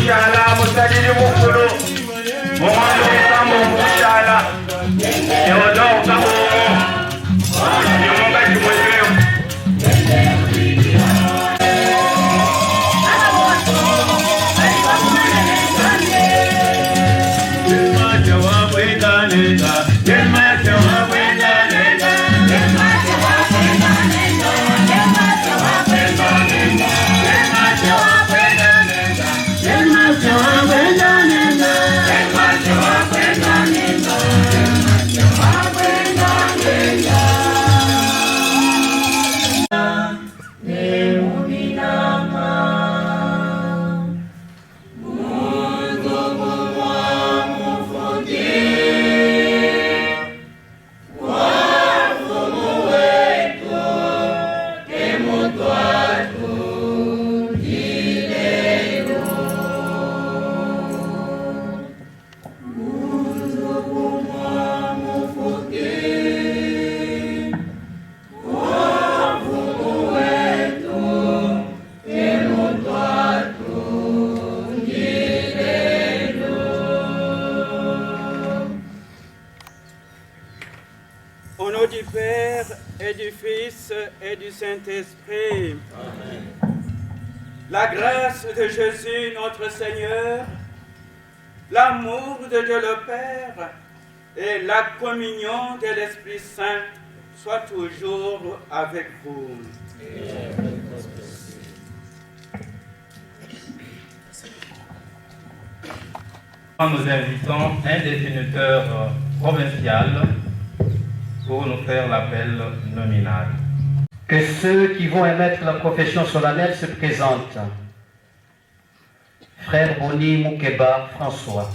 Mushala, Musadili Mukulu, Mohamed Sambo Mushala, Theodore Kabo, Yomonga Jumweleo. Au nom du Père et du Fils et du Saint-Esprit. Amen. La grâce de Jésus notre Seigneur, l'amour de Dieu le Père et la communion de l'Esprit Saint soient toujours avec vous. Nous invitons un définiteur provincial pour nous faire l'appel nominal. Que ceux qui vont émettre la profession solennelle se présentent. Frère Boni Moukeba François.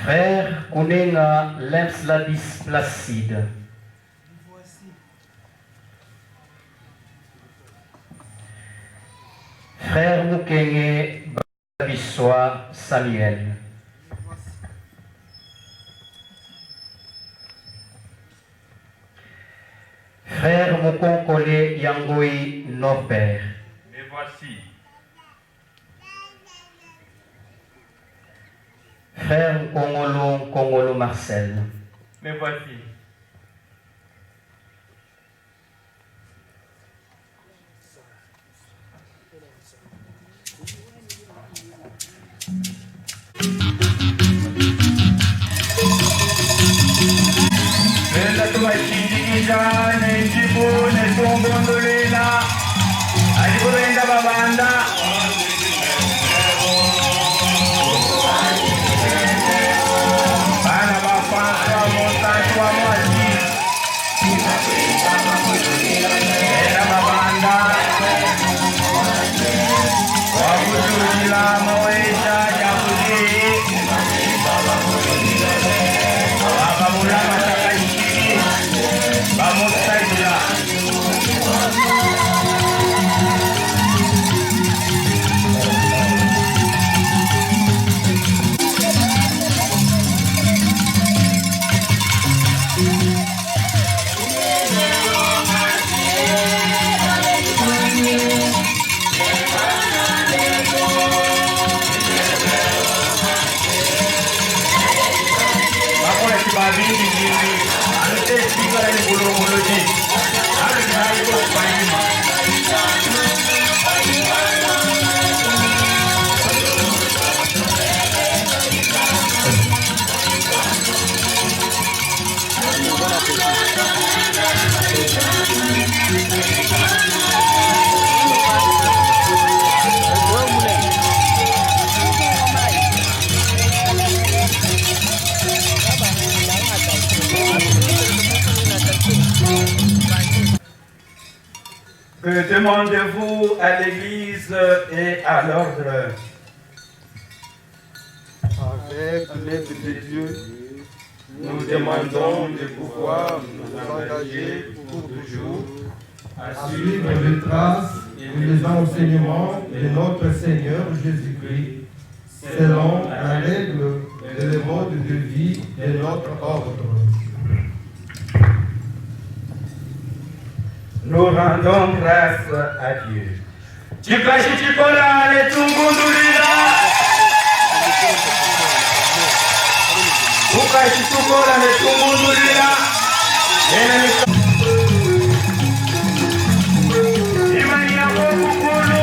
Frère Kounenga Lemsladis Placide. Frère Moukenge Babissoa Samuel. Frère Mukonkole Yangoui Norbert. Me voici. Frère Kongolo Marcel. Me voici. Que demandez-vous à l'Église et à l'ordre? Avec l'aide de Dieu, nous demandons de pouvoir nous engager pour toujours à suivre les traces et les enseignements de notre Seigneur Jésus-Christ, selon la règle et le mode de vie de notre ordre. Nous rendons grâce à Dieu. Chikashi chikora le tungundulila. Ukashi chikora le tungundulila. Imani yako kukulu.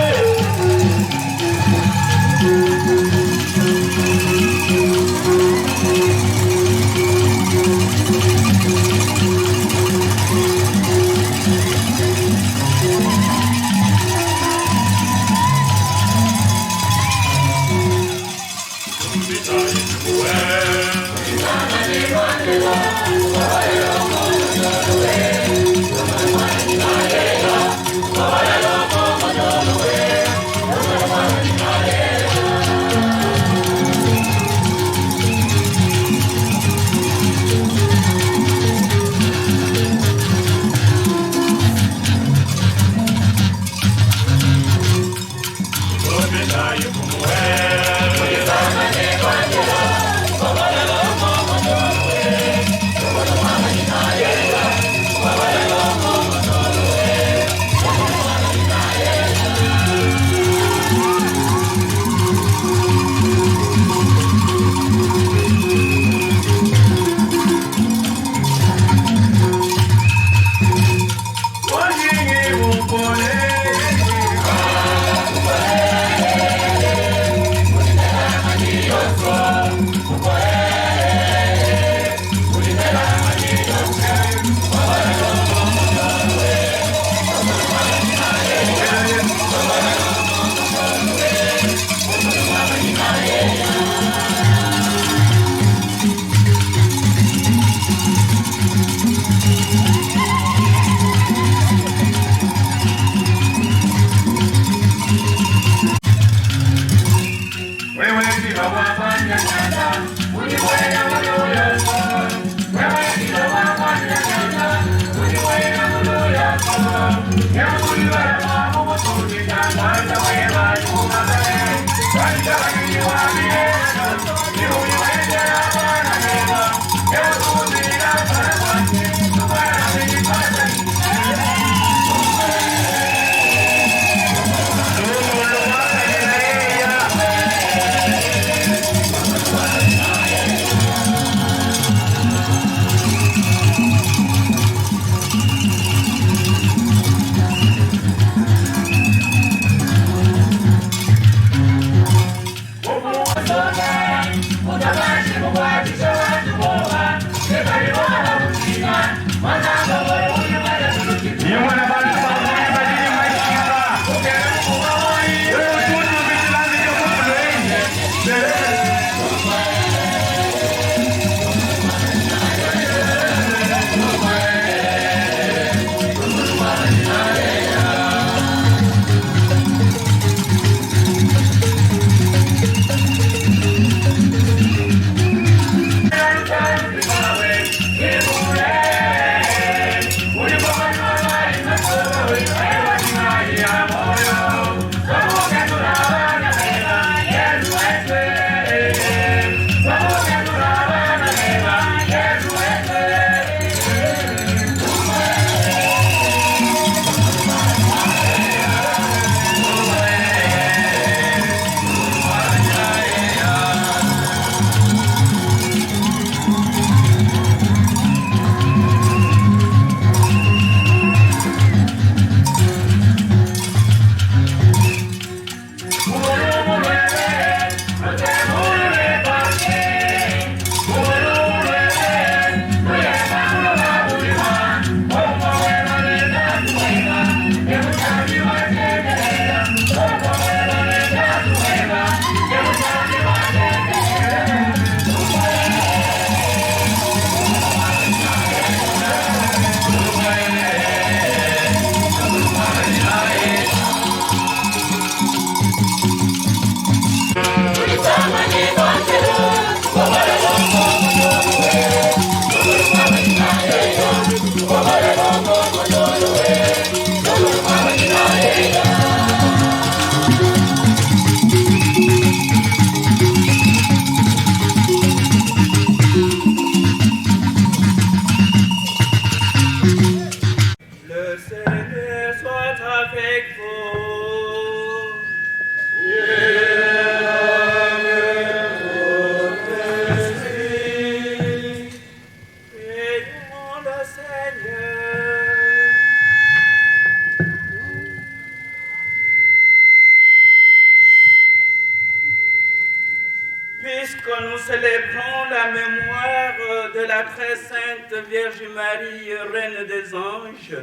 de la très sainte Vierge Marie, Reine des anges,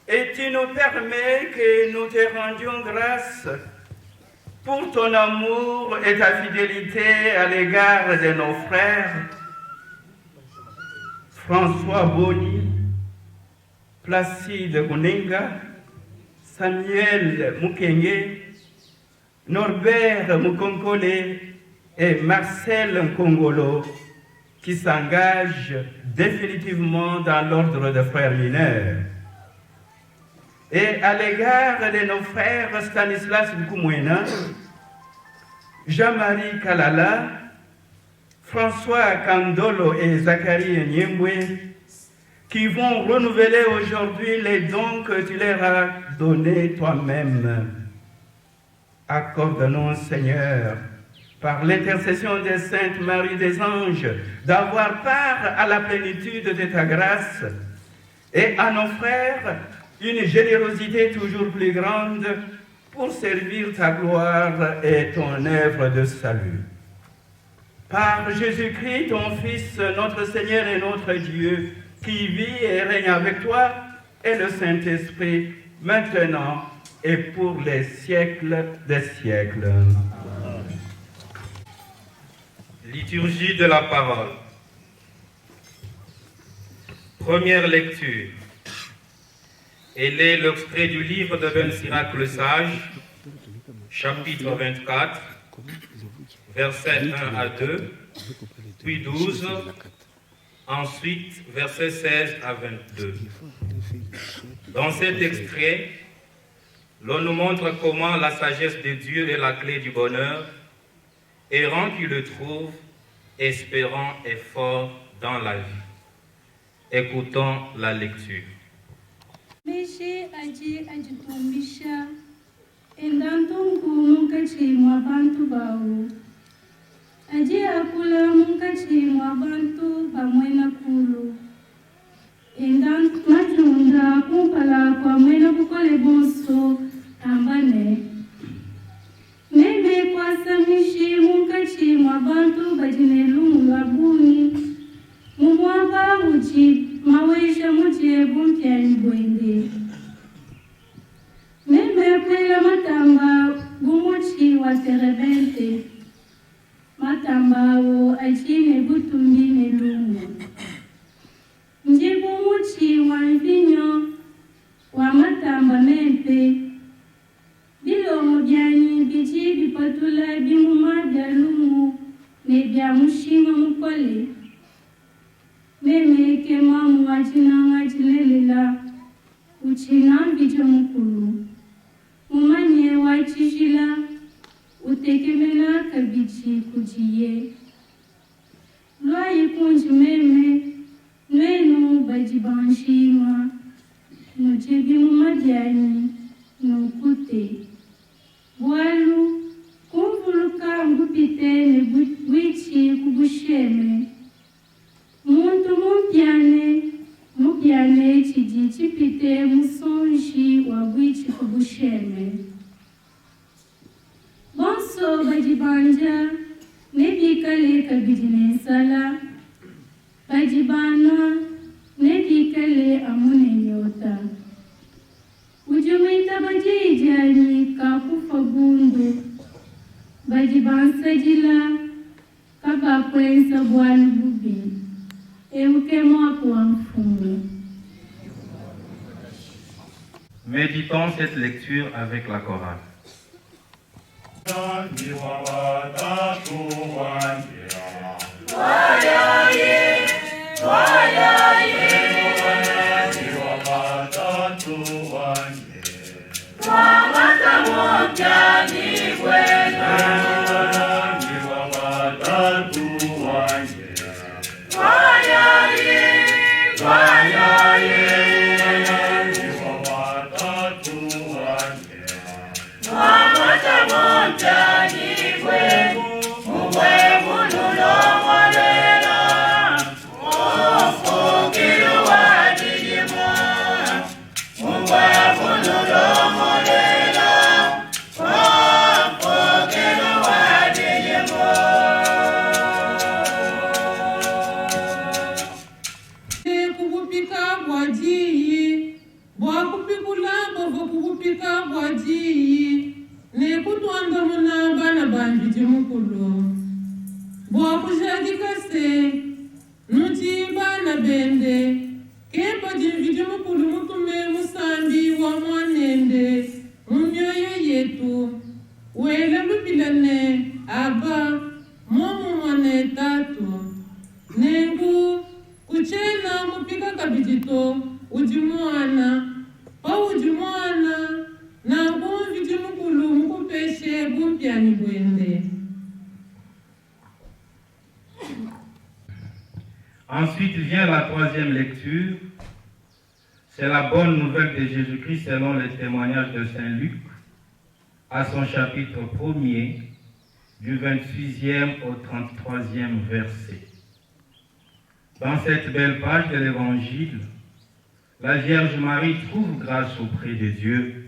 et tu nous permets que nous te rendions grâce pour ton amour et ta fidélité à l'égard de nos frères, François Boni, Placide Gunenga, Samuel Mukenge, Norbert Mukonkole et Marcel Nkongolo, qui s'engagent définitivement dans l'ordre des frères mineurs. Et à l'égard de nos frères Stanislas Nkumwena, Jean-Marie Kalala, François Kandolo et Zacharie Nyembwe, qui vont renouveler aujourd'hui les dons que tu leur as donnés toi-même. Accorde-nous, Seigneur, par l'intercession de Sainte Marie des Anges, d'avoir part à la plénitude de ta grâce, et à nos frères une générosité toujours plus grande pour servir ta gloire et ton œuvre de salut. Par Jésus-Christ, ton Fils, notre Seigneur et notre Dieu, qui vit et règne avec toi, et le Saint-Esprit, maintenant et pour les siècles des siècles. Liturgie de la parole. Première lecture. Elle est l'extrait du livre de Ben Sirac le Sage, chapitre 24, versets 1 à 2, puis 12, ensuite versets 16 à 22. Dans cet extrait, l'on nous montre comment la sagesse de Dieu est la clé du bonheur, errant qui le trouve, espérant et fort dans la vie. Écoutons la lecture. Meshe ajitumbisha endantungu munkachi mwa bantu bawo aji akula munkachi mwa bantu bamwena kulu endantu matunda kumpala kwa mwena kukole bonso tambane meme kwasamishi munkachi mwa bantu bajinelu wabuni mumwaba uchi mawisha mutie bumpya ibwende meme kwela matamba gumuchi wa serebente matamba wo achine butumbine lungu njibu muchi wa mvinyo wa matamba mempe bilomo byanyi biji bipatula bimuma bya lungu ne bya mushinga mukole meme ke mamu wajina wajilelela uchina bijo mukulu umanye wachishila utekemela kabichi kujiye lwayi kunji meme nwenu bajibanshima nujebi mumadyani nukute bwalu kumvuluka ngupite ne bwichi kubusheme muntu mupyane chiji chipite musonji wa bwichi kubusheme bonso bajibanja nebikale kabidine sala bajibana nebikale amune nyota ujumita bajijani kakufa gundu bajibansajila kabakwensa bwanu bubi Méditons cette lecture avec la chorale. Mwe, mwe, mwe, mwe, mwe, mwe, mwe, mwe, bidito udimwana o udimwana na bomvi dimukulu mukupeshe bumpiani bwende. Ensuite vient la troisième lecture. C'est la bonne nouvelle de Jésus-Christ selon les témoignages de Saint Luc, à son chapitre 1er, du 26e au 33e verset. Dans cette belle page de l'Évangile, la Vierge Marie trouve grâce auprès de Dieu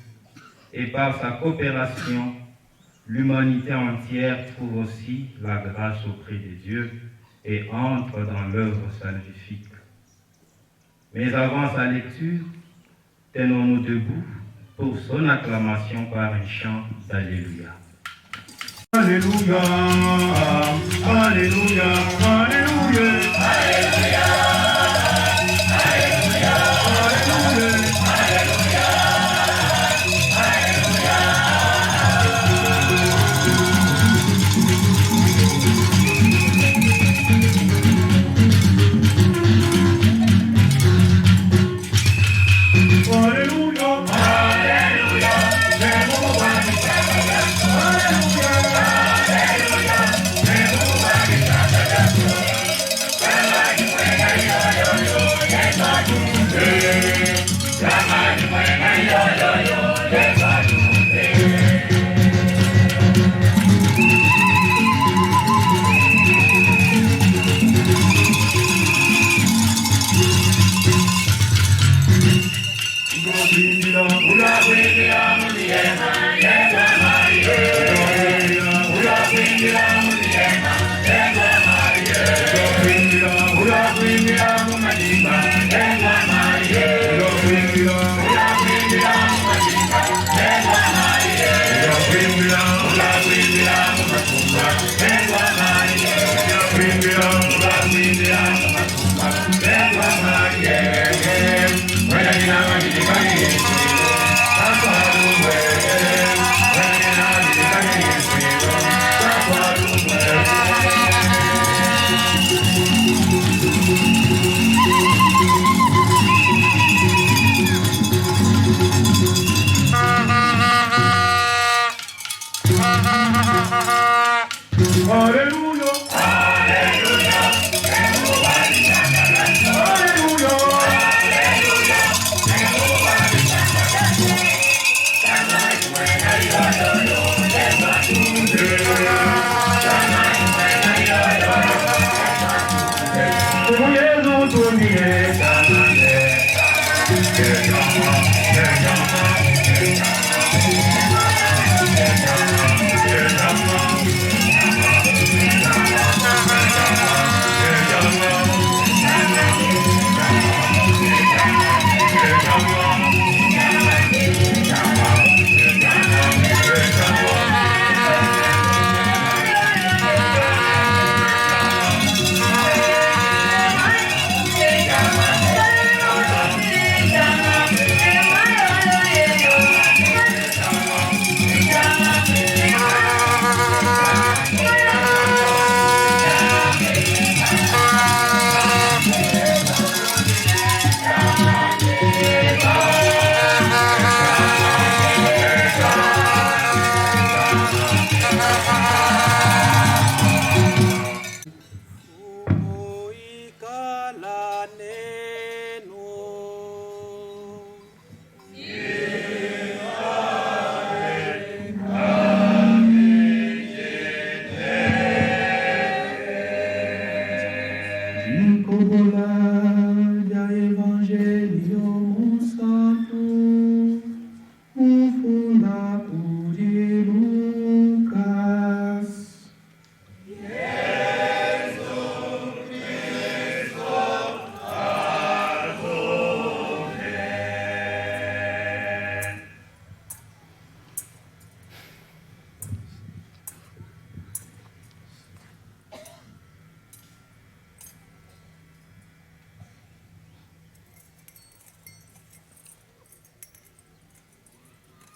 et par sa coopération, l'humanité entière trouve aussi la grâce auprès de Dieu et entre dans l'œuvre salvifique. Mais avant sa lecture, tenons-nous debout pour son acclamation par un chant d'Alléluia. Alléluia, Alléluia, Alléluia, Alléluia, Alléluia,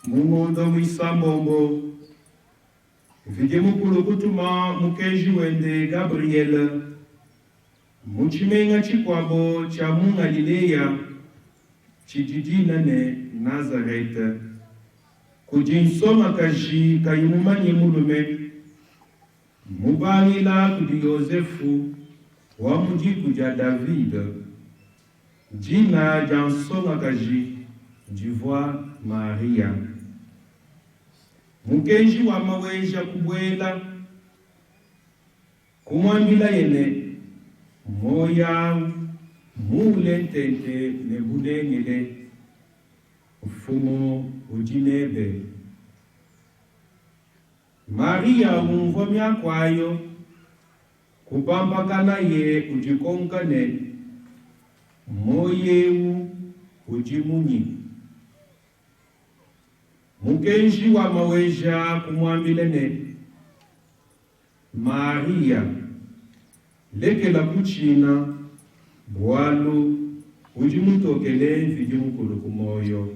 Mungondo mwisambombo vige mukulu kutuma mukeji wende Gabriel Muchimenga chikwabo cha mu Galileya chijijina ne Nazareth kujinsoma kaji kayimumanye mulume mubangila kudi Yosefu wa mujiku ja David jina jansoma kaji jivwa Maria mukenji wa maweja kubwela kumwambila yene moya mule ntente ne bulengele ufumo ujinebe Maria umvomya kwayo kupambakana ye ujikonkane moyeu ujimunyi mukenji wa maweja kumwambilene Maria lekela kuchina bwalo ujimutokele vijimukulu kumoyo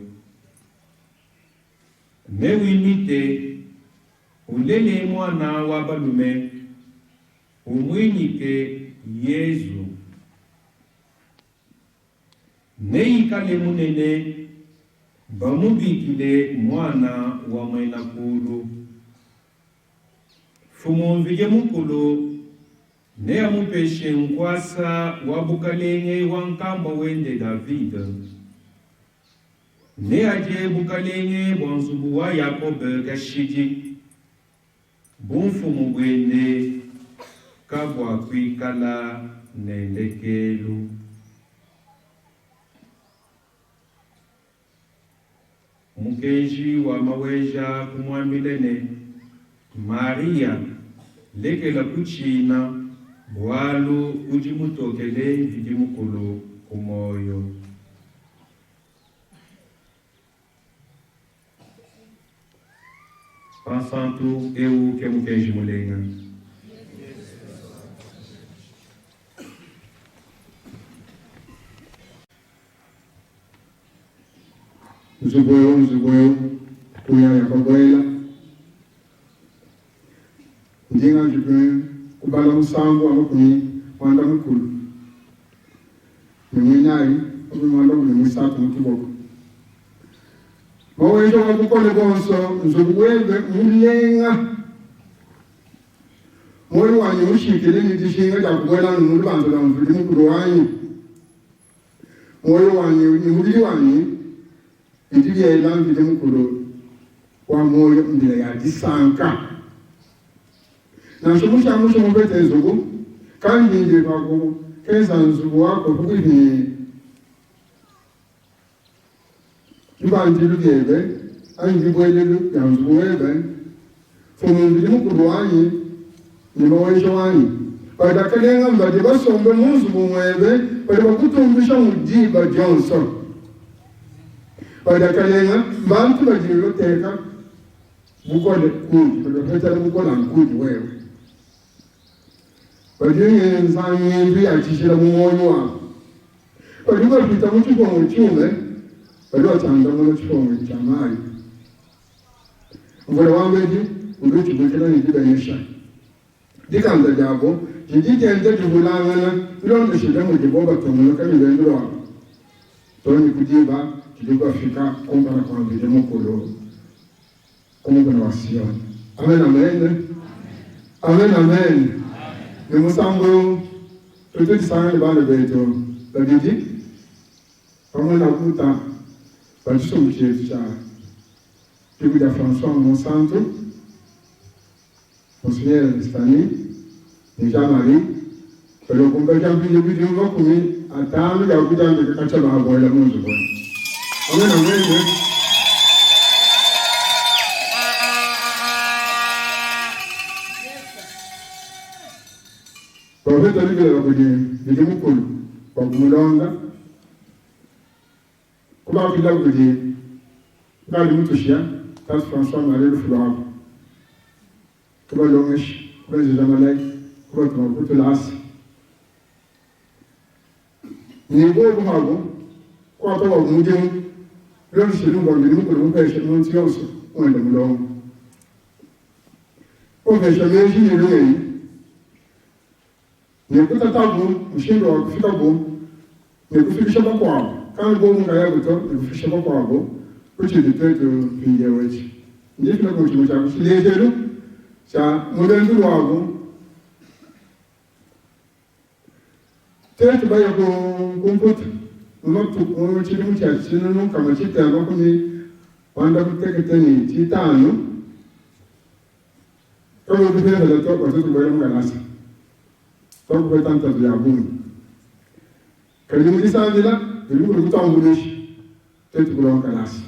mewimite ulele mwana wa balume umwinyike Yesu neikale munene bamubikile mwana wa mwenakulu fumumvije mukulu ne amupeshe nkwasa wabukalenge wankamba wende David ne aje bukalenge bwanzubu wa Yakob kashiji bumfumu bwende kabwa kwikala nendekelu mukenji wa maweja kumwambilene Maria lekela kuchina bwalo ujimutokele vijimukulu kumoyo Pansantu eu que mukenji mulenga Nzugoyo, kuya ya kabwela. Ndinga njikwe, kubala musangu amakuni, wanda mkulu. Mwenyayi, wanda mwisatu mkiboko. Mawejo wakukole gonso, nzugoyebe mulenga. Moyo wanyi ushikile nidishinga jakubwela nulubanzo la mvuli mkulu wanyi. Moyo wanyi, nimuli wanyi, ndili ya ilambi mkulu wa moyo ndile ya disanka na shumusha mbete nzugu kandi ndile wako keza nzugu wako kukini juba ndilu gebe anji bwelelu ya nzugu webe fumu ndile mkulu wanyi ni mawejo wanyi wadakalenga mbade basombe munzugu mwebe wade wakutumbisha mudiba Johnson Wadakalenga, bantu bajiro teka bukole kundi, badafeta bukola kundi wewe. Bajiro nzangi achishira mu moyo wako. Bajiro pita mu chikongo chume, bajiro changa mu chikongo chamai. Ngore wambeji, uruchi bukela ni dibanyesha. Dikanda jabo, jijitende jibulangana, ilondo shidamu jiboba tomuloka milendo wako. Toni kujiba kilikuwa fika kumba na kwa mbele mkolo kumba na wasioni. Amen, amen. Amen, amen. Ni musango tututi sana ni bana beto dadidi pamoja na kuta batuso mchezo cha kibu ya François Monsanto Monsignor Stani ni Jean-Marie pero kumba jambi yebi yungo kumi atano ya kujambi kacha bahabola munzu bwana. Amen, amen. Profeta Ligela kwenye mkulu kwa kumulonga kuba kila kwenye kali mtushia tas François Marie Lufulabo kuba longesh kuba zizamalai kuba tumakutu lasi ni bobu hago kwa toba mujemu leo shirunga mkulu mpeshe mwanzi yoso mwenda mulonga kwa mesha meji ni lwei Nekutatabu mshindo wa kufika bo nekufikisha kwabo kandi bo ngaya buto nekufikisha kwabo kuchi diteto pinje wechi ndiye kuna kuchi cha kusilejero cha mudendu wabo tetu bayo kumputa unotu chiri mucha chino kama chitaba kuni wanda kuteketeni chitano kama kupenda la toka tutu bayo mgalasa donc peut entendre de la boue. Quand nous disons là, nous nous mettons en bouche, peut-être que l'on calasse.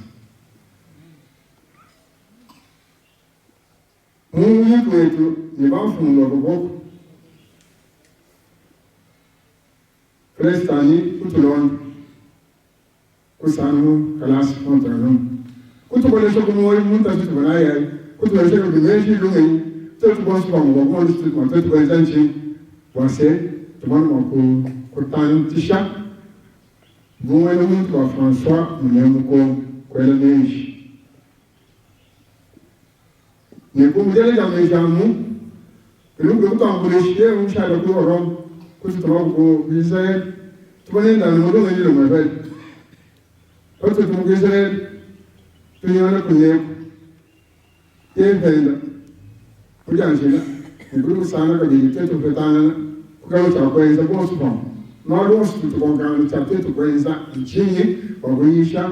Mon vieux poète, les enfants nous l'ont beaucoup. Prestani, tout le monde, Kusano, calasse, contre nous. Quand on voit les choses comme moi, nous t'as dit que voilà, quand on voit les choses comme moi, j'ai l'ouïe, peut-être qu'on se voit, on va se dire, peut-être qu'on va se dire, você tomando cortando tisha bom é muito a François mesmo com ele mesmo ne como ele já me chamou pelo que eu tô por isso chá do rom que tu troca com Israel tu vai andar no mundo ele não vai outro com Israel tu não conhece tem venda por exemplo ne grupo sana que ele tem tu petana kwa cha kwanza boss from na boss tu kwa cha tu kwanza nchini kwa kuisha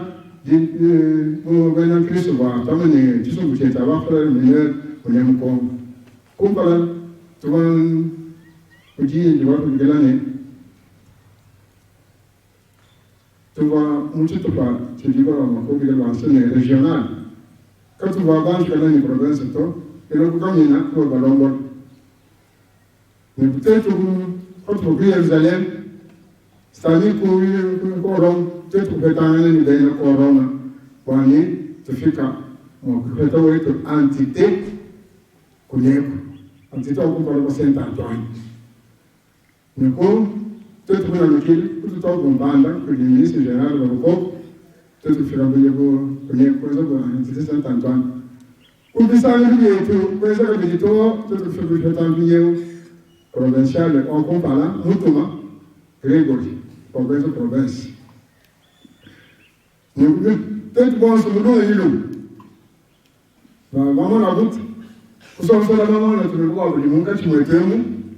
bwana Kristo wa tamani jisu kucheta wa fara mwenye kwenye mko kumpala tuwan kujini wa kugelane tuwa mchito pa chidiba wa makobi wa nsene regional katu wa banki kana ni province to ilo kukamina kwa balongo. Mais peut-être contre Jérusalem, c'est-à-dire peut-être que peut-être que nous corona, quand tu fais que peut-être entité, entité on parle de Saint-Antoine. Mais peut-être que nous tout le monde banda, que le ministre général de l'Europe, peut-être que nous entité Saint-Antoine. Pour que ça nous dit que peut-être que provincial, on compare là, Moutoma, Grégory, province. Peut-être bon, ce moment est long. Maman la route, vous savez, la maman, là, tu me vois, le monde, tu me dis,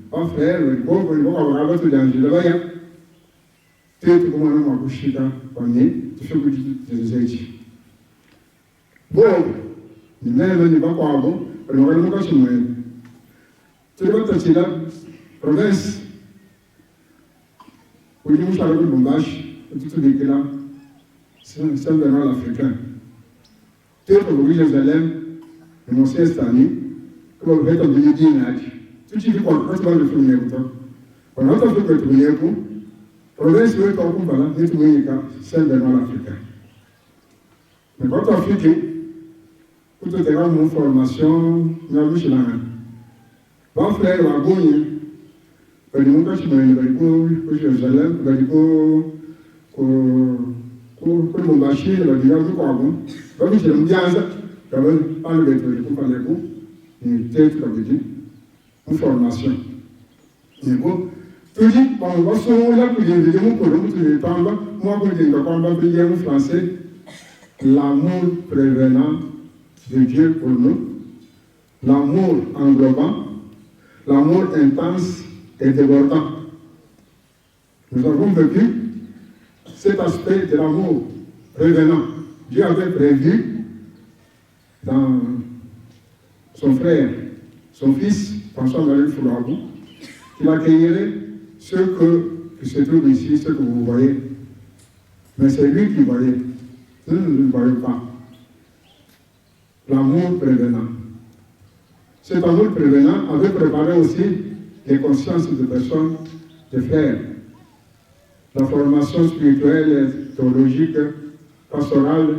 en frère, le pauvre, le pauvre, le pauvre, le pauvre, peut-être comment on m'a couché là, on est, tu fais que tu dis, bon, il n'y a pas quoi avant, le monde, le monde, tu me dis, tu vas t'acheter là, province, où il y a un bombage, tout ce qui est là, c'est un vénal africain. Tout le Jérusalem, le monsieur Stani, comme le fait de venir dire, tout ce qui est quoi, quand tu vas le faire, on a fait que tu viens pour, province, où il y a un bombage, c'est un vénal africain. Mais quand tu as fait que, tu as une formation, tu as vu chez la main. Mon frère wa gonye kwa ni munga chimene baliko ko Jerusalem baliko ko Lubumbashi baliko kwa abo baliko chere mbianza kaba pale beto ko pale ko ni tete kabidi une formation ni ko tuji bon baso la ko ndi de mo ko mo tu tamba mo ko ndi ka kwamba biye en français l'amour prévenant de Dieu pour nous, l'amour englobant, l'amour intense et débordant. Nous avons vécu cet aspect de l'amour prévenant. Dieu avait prévu dans son frère, son fils, François-Marie Foulabou, qu'il accueillerait ceux qui se trouvent ici, ceux que vous voyez. Mais c'est lui qui voyait. Nous ne voyons pas. L'amour prévenant. Cet amour prévenant avait préparé aussi les consciences de personnes, de frères. La formation spirituelle et théologique, pastorale,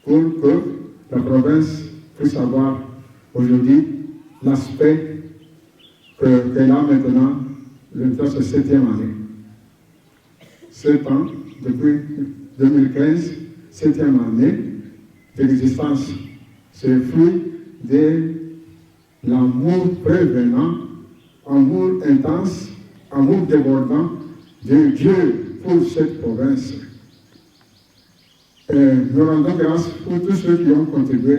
pour que la province puisse avoir aujourd'hui l'aspect qu'elle a maintenant, dans cette 7e année. 7 ans, depuis 2015, 7e année d'existence. C'est le fruit de l'amour prévenant, amour intense amour débordant de Dieu pour cette province. Nous rendons grâce pour tous ceux qui ont contribué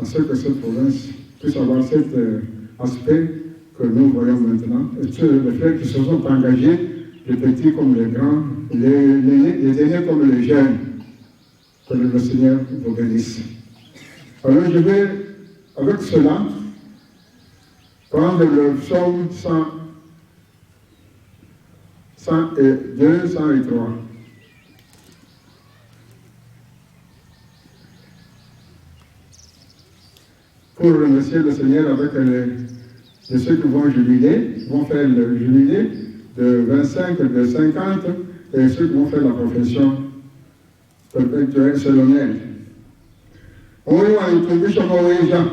à ce que cette province puisse avoir cet aspect que nous voyons maintenant. Et tous les frères qui se sont engagés, les petits comme les grands, les aînés comme les jeunes. Que le Seigneur vous bénisse. Alors je vais, avec cela, prendre le psaume 102, 103. Pour remercier le Seigneur avec ceux qui vont jubiler, vont faire le jubilé de 25, de 50, et ceux qui vont faire la profession perpétuelle solennelle. On va y tomber sur mon région.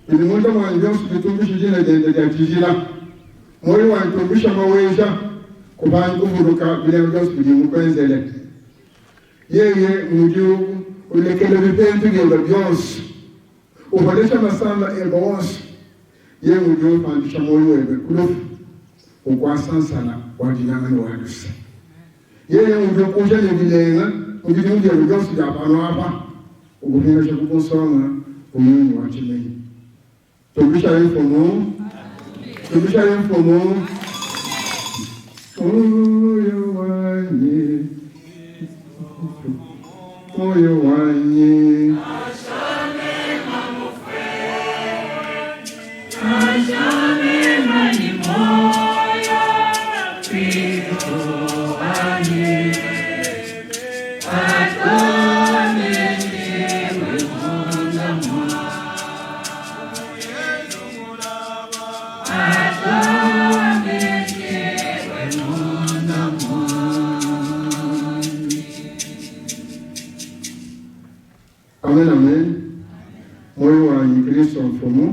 Il nous montre mon région, ce qui tombe sur les Tijila. On va y tomber sur mon région. Comment vous le cas, il y a un gars qui dit, vous connaissez les. Hier, nous disons, on est qu'elle avait peine de l'audience. On va laisser ma salle et bon. Hier, nous disons, on dit, chamoyo et bekouf. On croit sans ça là, on dit, n'a rien à dire. Hier, on dit, on gêne les vilains. On dit que nous avons besoin de pas. On vient de vous consommer pour nous watcher. Tu veux changer pour nous? Tu veux changer pour nous? Oh yo wani, oh yo wani. Jamais mon frère, jamais manimoya, pito wani. Amen, amen. Moi, je vais écrire son fond.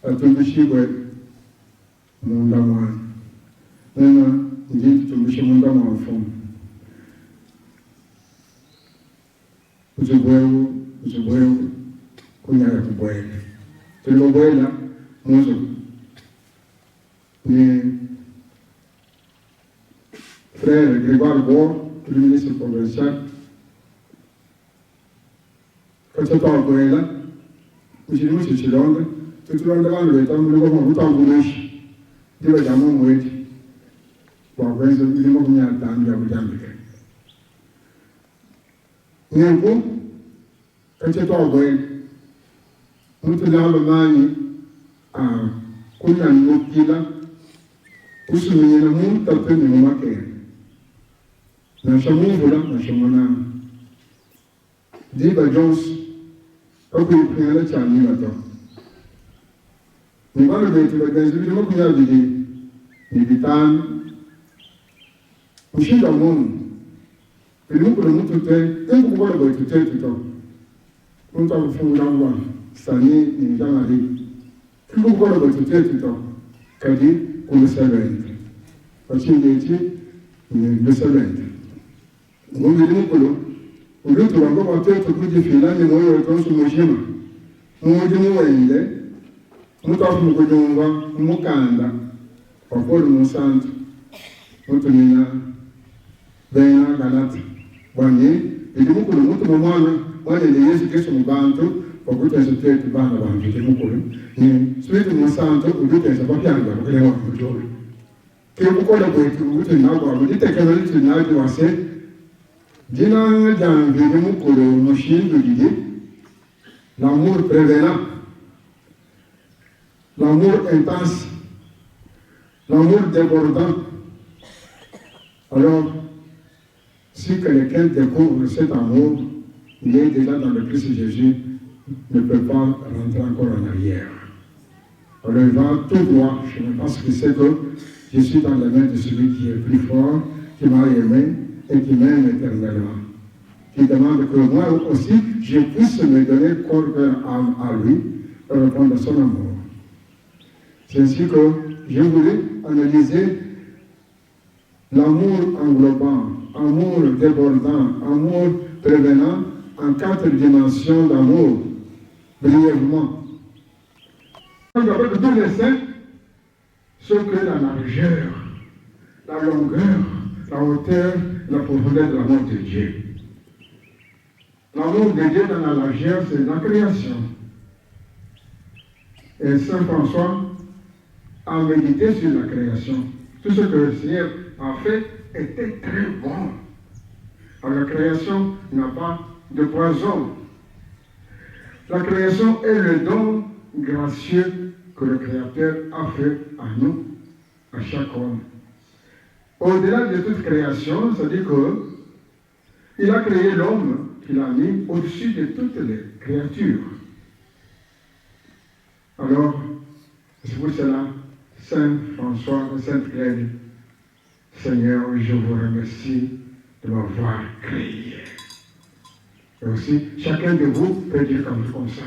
À tout le monde, mon d'amour. Maintenant, je dis tout le monde d'amour en fond. Je vais kunya ya kubwela. Tulobwela muzo. Ni frère Grégoire Bois, le ministre provincial. Quand tu parles de là, je dis, moi, je suis là, tout le monde devant le temps, nous avons tout en bouche. Dieu va jamais mourir. Pour avoir un peu de temps, il y a un temps, il y a un temps. Nieko, quand tu parles de là, nous te donnons le mani à Kouya Nokila, où se met le monde, tu peux nous marquer. Dans ce monde-là, dans ce monde-là, Diba Jones, quand il prend le chani là-dedans. Nous allons le mettre dans le monde qui a dit, les vitales, nous sommes dans le monde. Et nous, pour le monde tout est, et nous pouvons le tout est tout le temps. Nous avons fait un endroit, Sani, nous avons allé. Et nous pouvons le tout est tout le temps. Kadi, pour le servant. Parce qu'il est dit, le servant. Nous venons pour le. Uliotu wako watoto kujifilani moyo wetonsu mushima. Mujimu wende, mutafu mkujunga, mukanda, wakolu musantu, mutumina, bena galati. Wanyi, ili mukulu mutu mwana, wani ni Yesu Kristo mubantu, wakuta nsutetu bana bantu, ili mukulu. Ni suitu musantu, uliute nsabapyanga, wakile wakujuri. Kio mukola kwetu, uliute nagwa, ulite kenalitu nagwa wase, Dina janvier mukolo machine de l'idée, l'amour prévenant, l'amour intense, l'amour débordant. Alors, si quelqu'un découvre cet amour, il est déjà dans le Christ Jésus, ne peut pas rentrer encore en arrière. Alors il va tout droit, je pense que c'est que je suis dans la main de celui qui est plus fort, qui m'a aimé, et qui m'aime éternellement, qui demande que moi aussi, je puisse me donner corps, cœur, âme à lui, pour répondre à son amour. C'est ainsi que je voulais analyser l'amour englobant, amour débordant, amour prévenant, en 4 dimensions d'amour, brièvement. Avec tous les saints, ce que la largeur, la longueur, la hauteur, la profondeur de l'amour de Dieu. L'amour de Dieu dans la largeur, c'est la création. Et Saint François a médité sur la création. Tout ce que le Seigneur a fait était très bon. Alors, la création n'a pas de poison. La création est le don gracieux que le Créateur a fait à nous, à chaque homme. Au-delà de toute création, c'est-à-dire qu'il a créé l'homme qu'il a mis au-dessus de toutes les créatures. Alors, c'est pour cela, Saint François, Sainte Claire, Seigneur, je vous remercie de m'avoir créé. Et aussi, chacun de vous peut dire comme ça,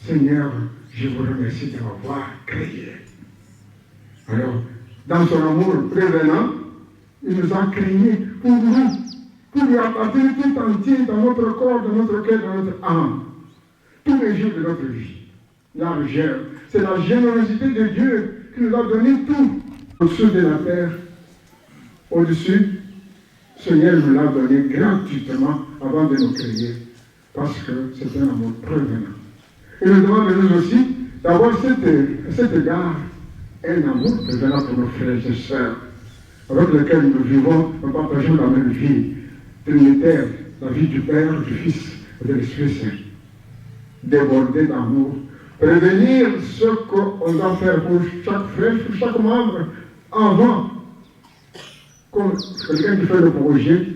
Seigneur, je vous remercie de m'avoir créé. Alors, dans son amour prévenant, il nous a créés pour nous, pour lui appartenir tout entier dans notre corps, dans notre cœur, dans notre âme, tous les jours de notre vie. Largeur, c'est la générosité de Dieu qui nous a donné tout. Au-dessus de la terre, au-dessus, Seigneur nous l'a donné gratuitement avant de nous créer, parce que c'est un amour prévenant. Il nous demande de nous aussi d'avoir cet égard, un amour prévenant pour nos frères et sœurs, avec lesquels nous vivons, nous partageons la même vie trinitaire, la vie du Père, du Fils et de l'Esprit Saint. Déborder d'amour, prévenir ce qu'on doit faire pour chaque frère, pour chaque membre, avant. Comme quelqu'un qui fait le projet,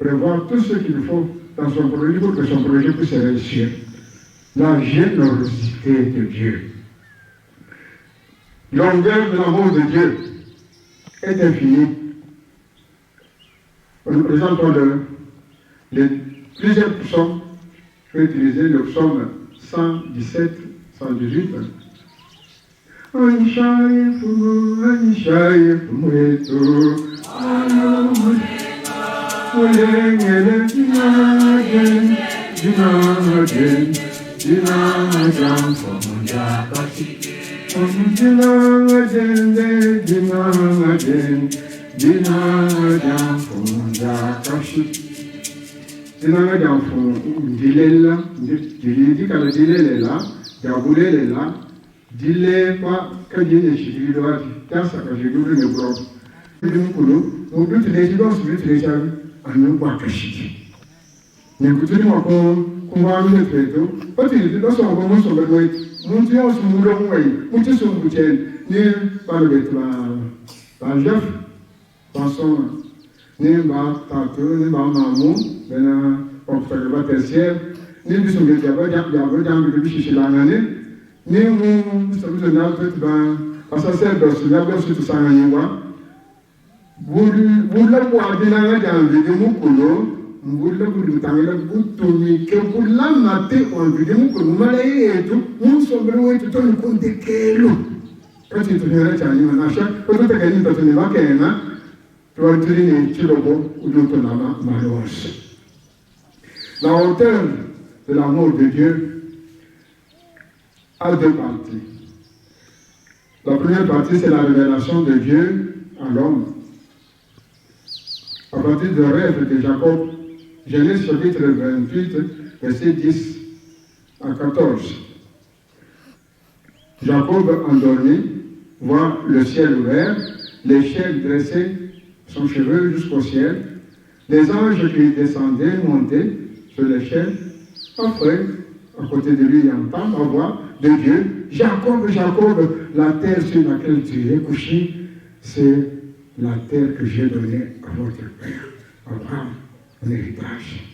prévoir tout ce qu'il faut dans son projet pour que son projet puisse réussir. La générosité de Dieu. Longueur de l'amour de Dieu est infinie. Nous présentons les plusieurs psaumes. Je vais utiliser le psaume 117, 118. La hauteur de l'amour de Dieu a deux parties. La première partie, c'est la révélation de Dieu à l'homme. À partir du rêve de Jacob, Genèse chapitre 28, versets 10 à 14. Jacob, endormi, voit le ciel ouvert, l'échelle dressée, son cheveu jusqu'au ciel, les anges qui descendaient, montaient sur l'échelle. Après, à côté de lui, il entend la voix de Dieu. Jacob, Jacob, la terre sur laquelle tu es couché, c'est la terre que j'ai donnée à votre père, Abraham, un héritage.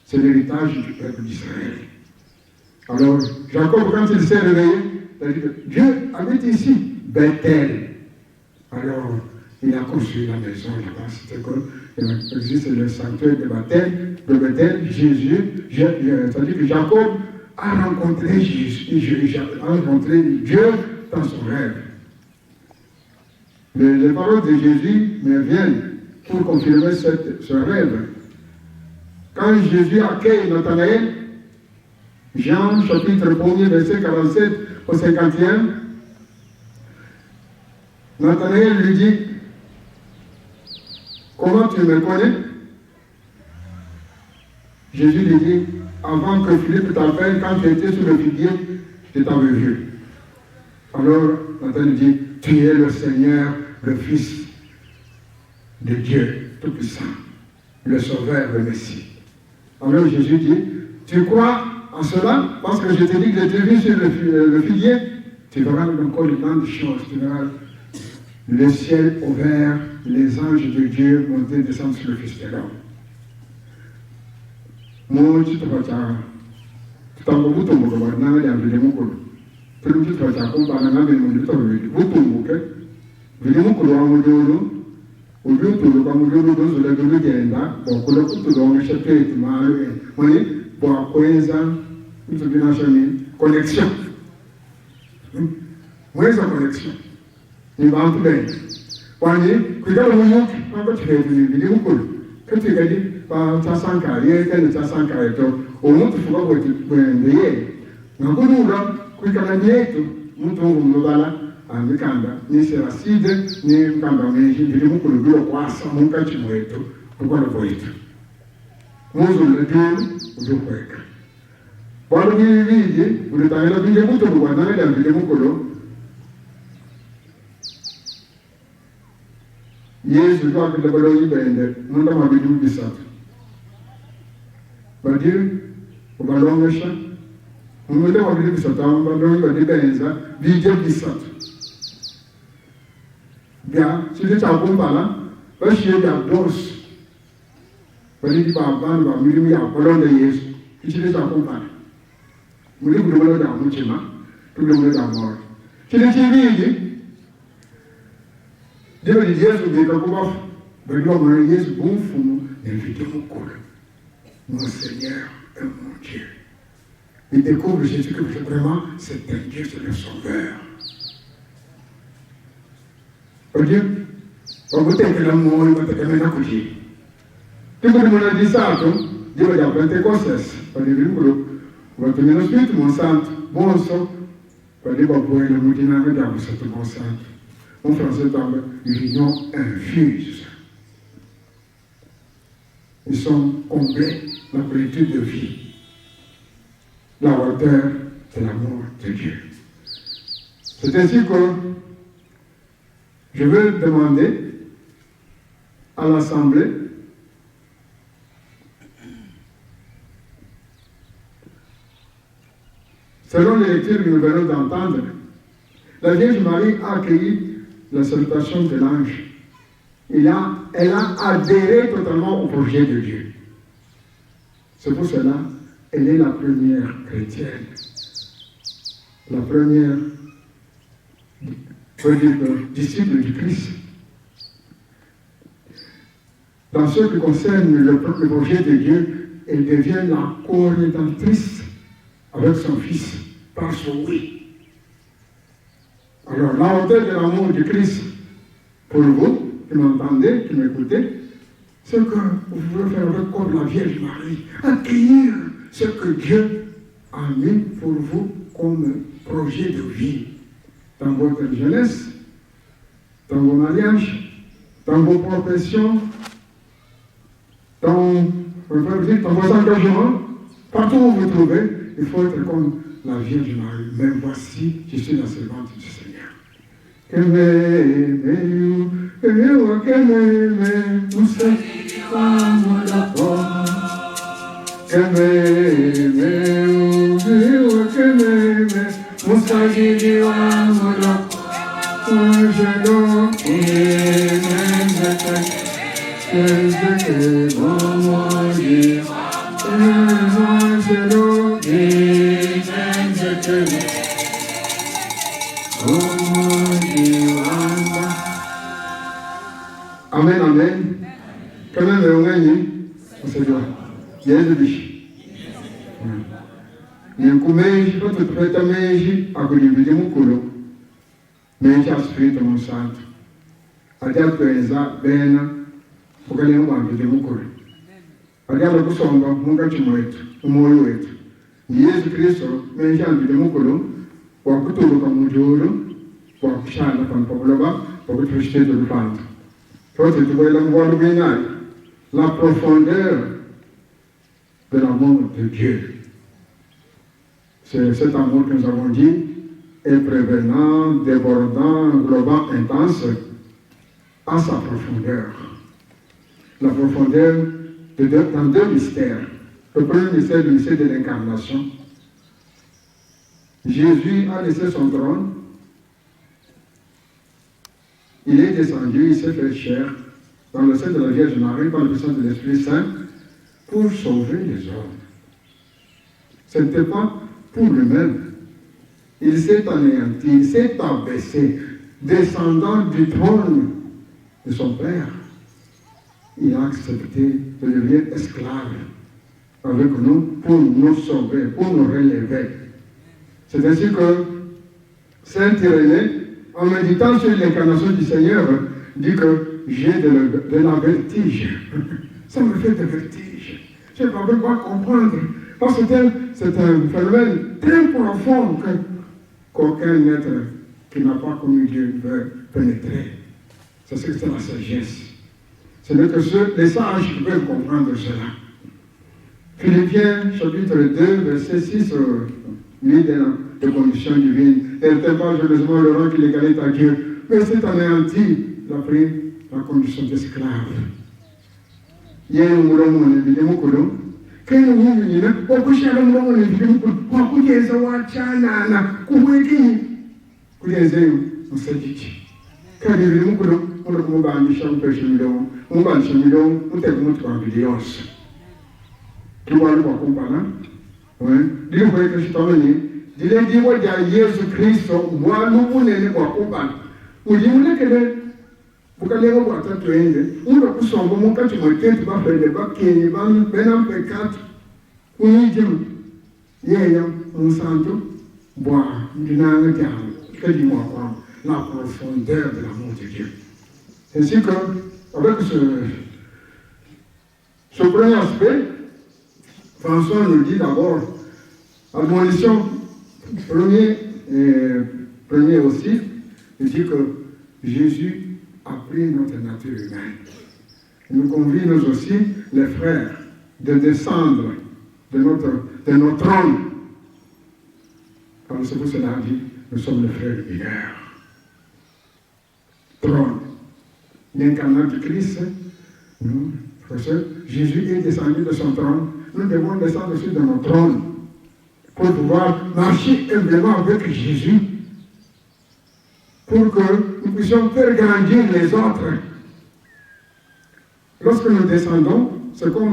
C'est l'héritage du peuple d'Israël. Alors, Jacob, quand il s'est réveillé, il a dit que Dieu habite ici, Bethel. Alors, il a construit la maison là-bas. C'était comme, il existe le sanctuaire de Bethel, Jésus, c'est-à-dire que Jacob a rencontré Jésus, a rencontré Dieu dans son rêve. Mais les paroles de Jésus me viennent pour confirmer ce rêve. Quand Jésus accueille Nathanaël, Jean chapitre 1er, verset 47 au 51, Nathanaël lui dit, comment tu me connais? Jésus lui dit, avant que Philippe t'appelle, quand tu étais sur le figuier, je t'avais vu. Alors, Nathan lui dit, tu es le Seigneur, le Fils de Dieu Tout-Puissant, le Sauveur, le Messie. Alors Jésus dit, tu crois en cela? Parce que je te dis que je t'ai vu sur le figuier, tu verras encore de grandes choses, tu verras le ciel ouvert, les anges de Dieu monter et descendre sur le Fils de l'homme. Moi, tu te vas tu t'en vas vous tomber dans les envies de mon colo. Tu te vas accompagner dans les envies de ton vous tombez, vous devez mon colo à mon dos, au lieu de le camouloir dans le dos de l'Enda, pour que le couteau dans le chapitre, oui, pour accoyer une connexion. Moi, c'est connexion. Il va en tout bien. Voyez, regarde le monde, quand tu fais une vidéo, quand tu regardes, par ta sans carrière, quelle ta sans carrière, au monde, il faut pas que tu veilles. Mais quand nous, là, quand tu as dit, nous tombons là, en Mikanda, ni c'est acide, ni Mikanda, mais j'ai dit, que le bureau croisse, mon cas, tu vois, pourquoi le voyez? Moi, je le dis, je le vois. Quando vi vidi, volete avere la Bibbia molto guardare la Bibbia molto. Yesu kwa kile bado ibende, nunda mabidu bisatu. Badir, ubalongesha, umule mabidu bisatu, ubalongi badi benza, bije bisatu. Bia, sile chakumbala, bashiye bia dos. Badi di baban, ba mirimu ya balonde Yesu, sile chakumbala. Nous devons nous dans mon chemin, nous devons nous dans mort. Si les civils, Dieu dit, Jésus, mais comment, ben, nous avons Jésus, bon fou, invité mon col. Mon Seigneur est mon Dieu. Il découvre Jésus que vraiment, c'est un Dieu, c'est le Sauveur. Oh Dieu, on vous tient que l'amour, il va te mettre à côté. Tu peux nous dire ça, Dieu va dire, Pentecostes, on est venu votre ministre, mon santo, bon sang, pas des babouins, le moutina, mais dans ce bon santo. En français, dans l'union infuse. Ils sont complets dans la plénitude de vie. La hauteur de l'amour de Dieu. C'est ainsi que je veux demander à l'Assemblée selon les lectures que nous venons d'entendre, la Vierge Marie a accueilli la salutation de l'ange. Elle a adhéré totalement au projet de Dieu. C'est pour cela qu'elle est la première chrétienne. La première disciple du Christ. Dans ce qui concerne le projet de Dieu, elle devient la co-rédemptrice avec son Fils, par son oui. Alors, la hauteur de l'amour du Christ, pour vous, qui m'entendez, qui m'écoutez, c'est que vous voulez faire comme la Vierge Marie, accueillir ce que Dieu a mis pour vous comme projet de vie, dans votre jeunesse, dans vos mariages, dans vos professions, dans vos engagements, partout où vous vous trouvez. Il faut être comme la Vierge Marie. Mais voici, je suis la servante du Seigneur. Amen, amen. Quand même, on gagne. On se doit. Il y a des biches. Il y a un commerce, pas tout prêt à manger, à côté de mon colo. Mais il y a un spirit de mon sang. À dire que ça, ben, pour que les gens de mon colo. À dire que ça, mon gars, tu m'as été. Mon été. Jésus Christ, mais il y a un de mon colo. Pour que tout le monde joue, pour que chacun fasse un peu de pour que tu fasses de l'entendre. Toi, tu vois la profondeur de l'amour de Dieu. C'est cet amour que nous avons dit est prévenant, débordant, global, intense, à sa profondeur. La profondeur dans deux mystères. Le premier mystère, le mystère de l'incarnation. Jésus a laissé son trône. Il est descendu, il s'est fait chair dans le sein de la Vierge Marie par la puissance de l'Esprit Saint pour sauver les hommes. Ce n'était pas pour lui-même. Il s'est anéanti, il s'est abaissé, descendant du trône de son Père. Il a accepté de devenir esclave avec nous pour nous sauver, pour nous relever. C'est ainsi que Saint Irénée, en méditant sur l'incarnation du Seigneur, dit que j'ai de la vertige. Ça me fait de vertige. Je ne peux pas comprendre. Parce que c'est un phénomène très profond qu'aucun être qui n'a pas connu Dieu peut pénétrer. C'est ce que c'est la sagesse. Ce n'est que les sages qui peuvent comprendre cela. Philippiens, chapitre 2, verset 6, l'idée de conditions divines. Elle n'était pas joyeusement le rang qu'il égalait à Dieu, mais c'est anéanti, il a pris la condition d'esclave. Il y a un moment où on est venu au Colomb. Quand on est venu, on a couché à l'homme, on est venu, on a couché à l'homme, on s'est dit. Quand on est venu au Colomb, on a commencé à dire que péché million, on va dire million, on a commencé à dire tu vois le comprendre? Oui. Dis-le que je t'en ai. Dis-le, dis-moi, il y a Jésus-Christ, moi, nous, on est comprendre. Ou dis-moi que vous allez voir ta traîne. On va pousser un moment quand tu me dis, tu vas faire des bacs, qui va nous faire un pécat. On y dit, il y a un santo, boire, du nang, que dis-moi quoi, la profondeur de l'amour de Dieu. C'est ainsi que, avec ce premier aspect, François nous dit d'abord, admonition, premier aussi, il dit que Jésus a pris notre nature humaine. Il nous convie, nous aussi, les frères, de descendre de notre trône. Comme c'est pour cela dit, nous sommes les frères mineurs. Trône. L'incarnat du Christ, nous, frères, Jésus est descendu de son trône. Nous devons descendre aussi de notre trône pour pouvoir marcher humblement avec Jésus, pour que nous puissions faire grandir les autres. Lorsque nous descendons, c'est comme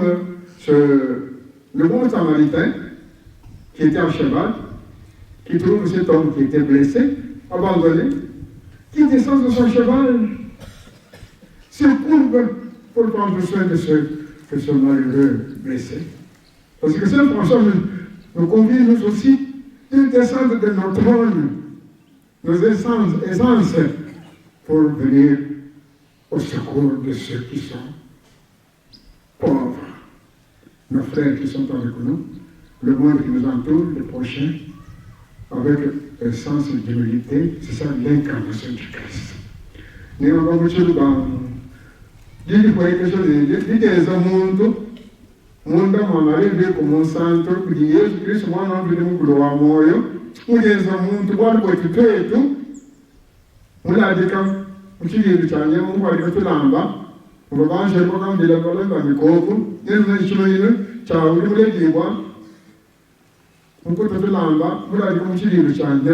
le bon samaritain qui était à cheval, qui trouve cet homme qui était blessé, abandonné, qui descend de son cheval, se courbe pour prendre soin de ce malheureux blessé. Parce que Saint François nous convie, nous aussi, de descendre de notre trône, nos essences, pour venir au secours de ceux qui sont pauvres, nos frères qui sont avec nous, le monde qui nous entoure, le prochain, avec un sens d'humilité. C'est ça l'incarnation du Christ. Nous avons beaucoup de choses. Dites quelque chose, dites des amours. Munda mamarile como santo de Jesus Cristo mwana vile mkulo wa moyo mugeza muntu bwali bwetu twetu muladika mukigiri cyane mubali batulamba ngo banje ko kambira balanga mikoko nene chinoyino cha uri mulegibwa muko tutulamba muladika mukigiri cyane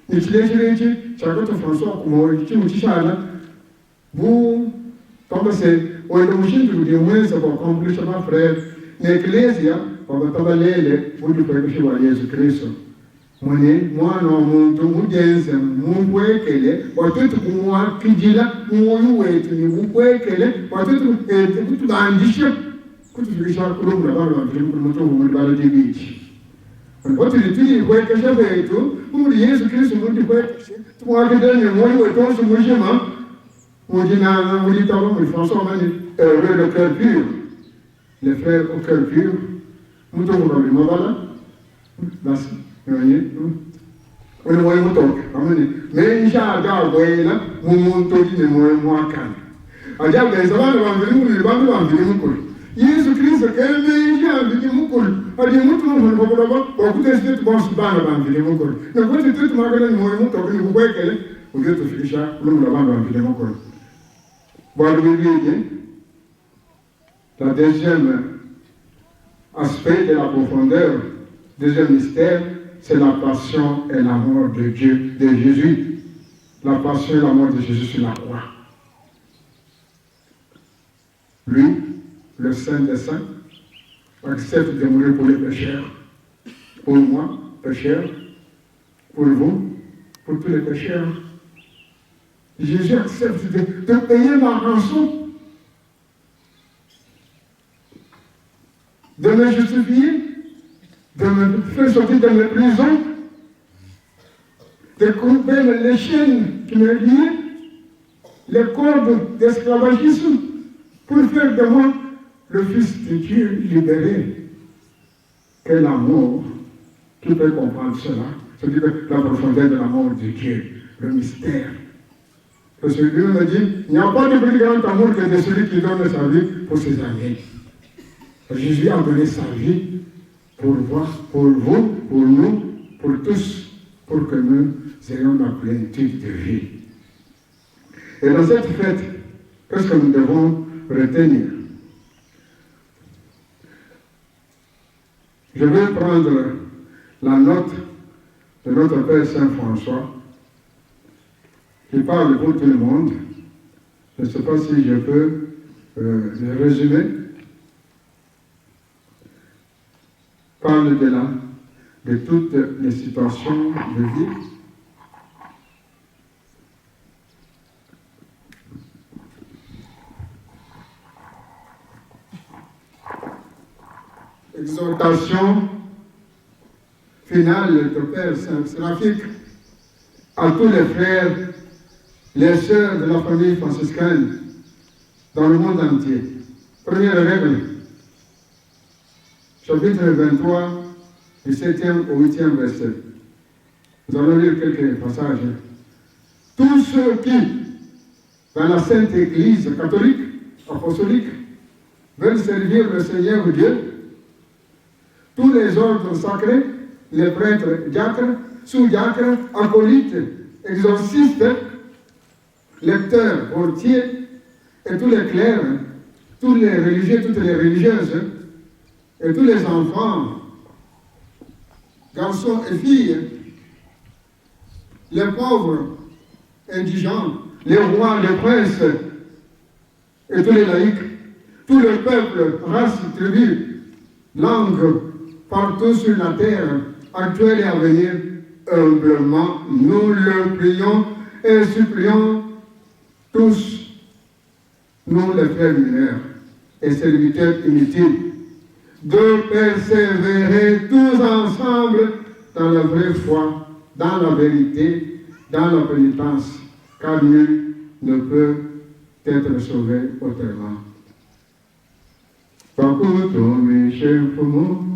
nikilekireki cyako to François kumoyo kimu kishana bu comme c'est o elomushindu de mwenza kwa accomplir ma frère n'ecclesia kwa tabalele muri kwa wa Yesu Kristo mwene mwana wa muntu mugenze mubwekele watutu kumwa kijila mwoyo wetu ni mubwekele watutu kutubandisha kutuzulisha kulumula baba bamfiri kumutu muri baradibichi watu litini kwekesha wetu muri Yesu Kristo muri kwekesha tumwakidane mwoyo wetu mujima Mujina, Mujitalo, François Mani, le cœur pur. Les frères au cœur pur. Nous devons dans le Mavala. Merci. Vous voyez? On est au toc. Mais il y a un gars, vous voyez là, mon monto dit, mais moi, ajabu ezabana bambiri bantu bambiri mukulu Yesu Kristo keme yambiri mukulu ali mutu mu bobobo okutesite tubonsu bana bambiri mukulu nakuti tutu magana ni moyo mutu okuni kukwekele unge tufikisha kulumula bana bambiri mukulu bwana bibi la deuxième aspect de la profondeur deuxième mystère c'est la passion et la mort de Dieu de Jésus la passion et la mort de Jésus sur la croix. Lui, le Saint des Saints, accepte de mourir pour les pécheurs. Pour moi, pécheur. Pour vous, pour tous les pécheurs. Jésus accepte de payer ma rançon. De me justifier. De me faire sortir de mes prisons. De couper les chaînes qui me lient. Les cordes d'esclavagisme. Pour faire de moi le Fils de Dieu libéré. Quel amour, qui peut comprendre cela? C'est-à-dire la profondeur de l'amour de Dieu, le mystère. Parce que Dieu me dit, il n'y a pas de plus grand amour que de celui qui donne sa vie pour ses amis. Jésus a donné sa vie pour vous, pour nous, pour tous, pour que nous ayons la plénitude de vie. Et dans cette fête, qu'est-ce que nous devons retenir? Je vais prendre la note de notre Père Saint François qui parle pour tout le monde. Je ne sais pas si je peux résumer. Parle de toutes les situations de vie. Exhortation finale de Père Saint-Séraphique à tous les frères, les sœurs de la famille franciscaine dans le monde entier. Première règle, chapitre 23, du 7e au 8e verset. Nous allons lire quelques passages. Tous ceux qui, dans la Sainte Église catholique, apostolique, veulent servir le Seigneur Dieu, tous les ordres sacrés, les prêtres, diacres, sous-diacres, acolytes, exorcistes, lecteurs, portiers, et tous les clercs, tous les religieux, toutes les religieuses, et tous les enfants, garçons et filles, les pauvres, indigents, les rois, les princes, et tous les laïcs, tout le peuple, race, tribu, langue, partout sur la terre, actuelle et à venir, humblement, nous le prions et supplions tous, nous les frères mineurs et serviteurs inutiles, de persévérer tous ensemble dans la vraie foi, dans la vérité, dans la pénitence, car nul ne peut être sauvé autrement. Pakuto Michel Fumo.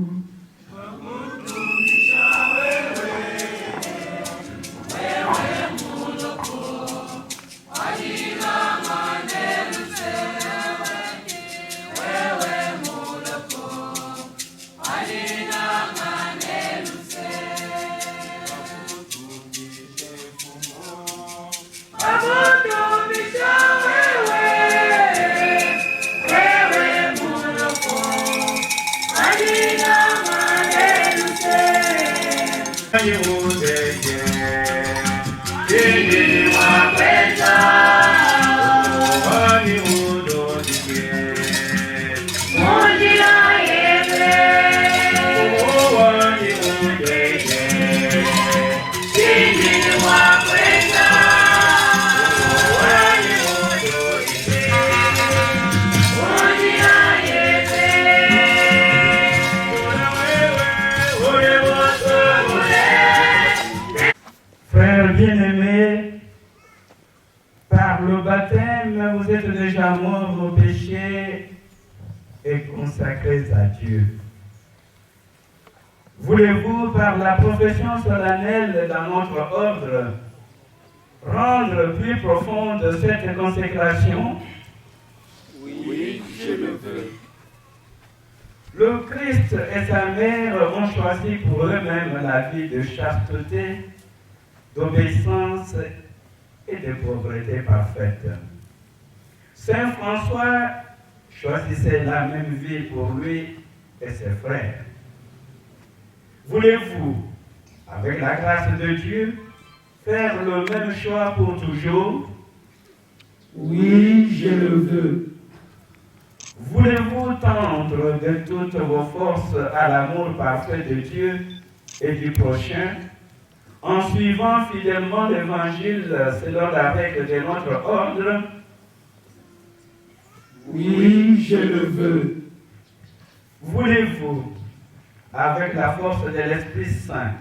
Bien-aimés, par le baptême, vous êtes déjà morts aux péchés et consacrés à Dieu. Voulez-vous, par la profession solennelle dans notre ordre, rendre plus profonde cette consécration je le veux. Le Christ et sa mère ont choisi pour eux-mêmes la vie de chasteté, d'obéissance et de pauvreté parfaite. Saint François choisissait la même vie pour lui et ses frères. Voulez-vous, avec la grâce de Dieu, faire le même choix pour toujours? Oui, je le veux. Voulez-vous tendre de toutes vos forces à l'amour parfait de Dieu et du prochain, en suivant fidèlement l'Évangile selon la règle de notre ordre? Oui, je le veux. Voulez-vous, avec la force de l'Esprit Saint,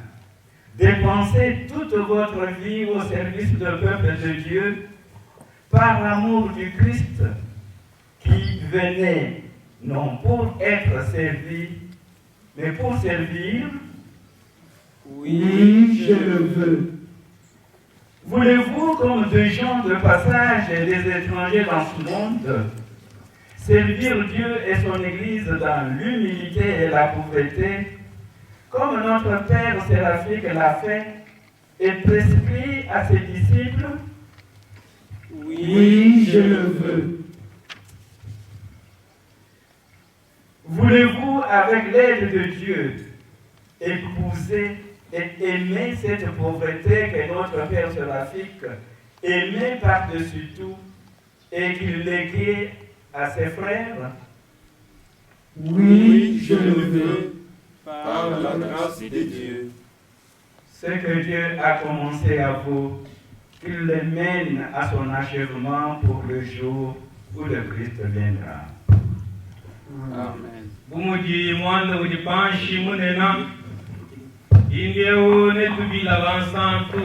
dépenser toute votre vie au service du peuple de Dieu par l'amour du Christ qui venait non pour être servi, mais pour servir? Oui, je le veux. Voulez-vous, comme des gens de passage et des étrangers dans ce monde, servir Dieu et son Église dans l'humilité et la pauvreté, comme notre Père séraphique l'a fait et prescrit à ses disciples? Oui, je le veux. Voulez-vous, avec l'aide de Dieu, épouser et aimer cette pauvreté que notre Père séraphique aimait par-dessus tout et qu'il léguait à ses frères? Oui, je le veux, par la grâce de Dieu. Ce que Dieu a commencé à vous, qu'il le mène à son achèvement pour le jour où le Christ viendra. Amen. Bumuji mwanda ujipanshi munena ingeo netubila bansantu.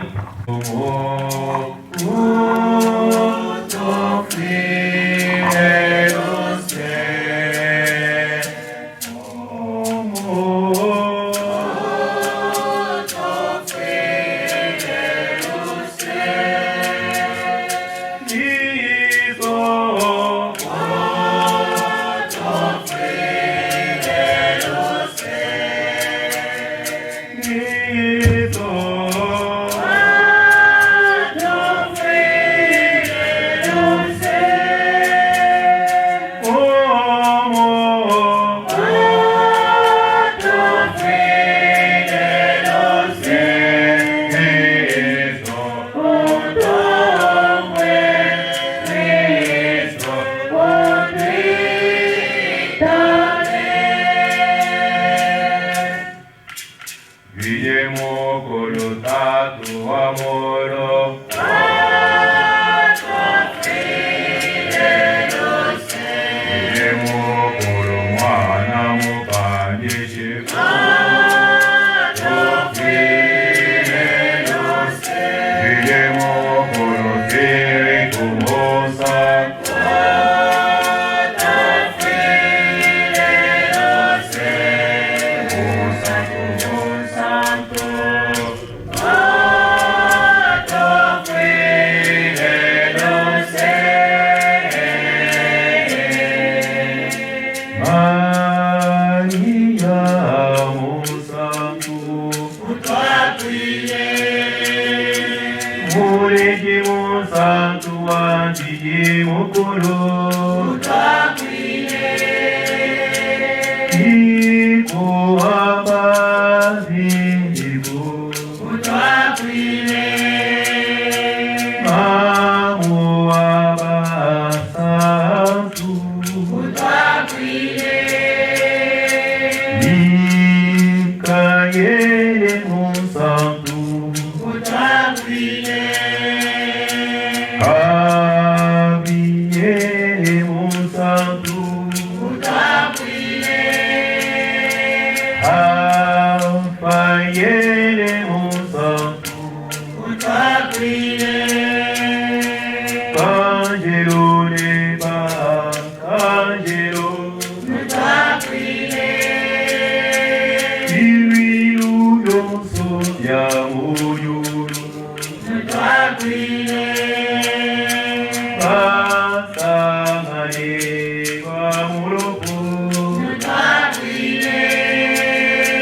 Vamos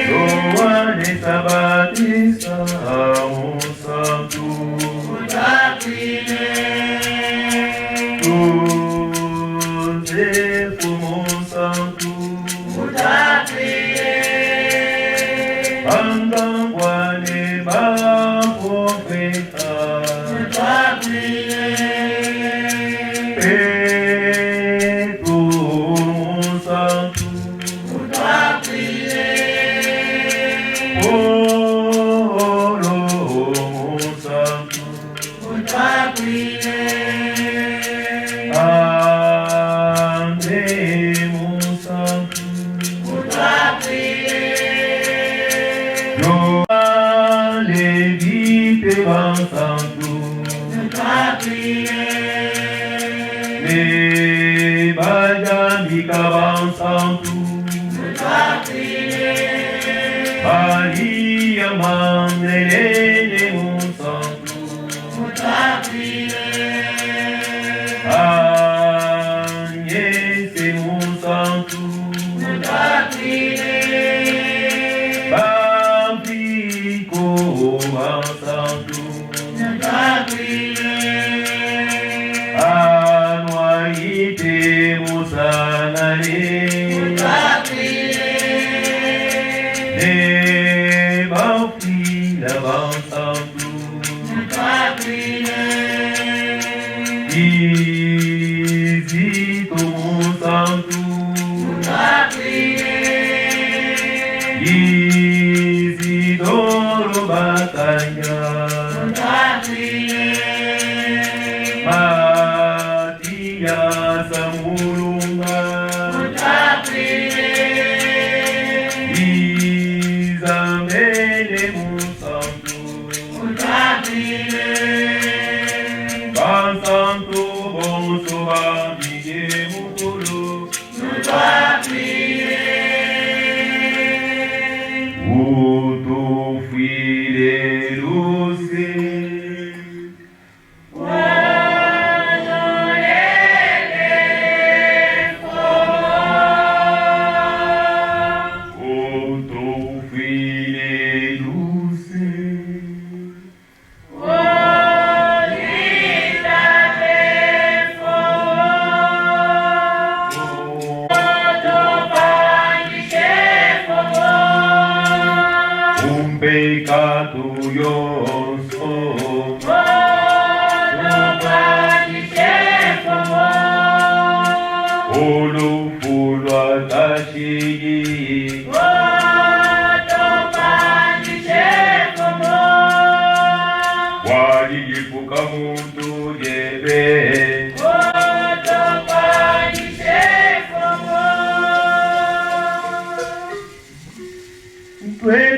Yohane Sabatista, mon santo. Joseph, mon santo. Andangwane ba profeta. Pedro, mon santo. Paulo, mon santo. André, mon santo. João, Levite, mon santo. Nebajamika, mon santo. Maria, Madeleine, mon santo. Agnès, mon santo. Babico, mon santo. Anoaite, mon sanare. Nebafila, mon santo. Isito, mon santo. Isidoro Batanya. Matias Mulunga. Isabelle, mon santo. Bon santo, bon sauveur, Miguel Mukulu. Utu file luce. Utu file luce. Un pecado yo soy. Olo fulo atashi. Wali yipuka muntu yebe.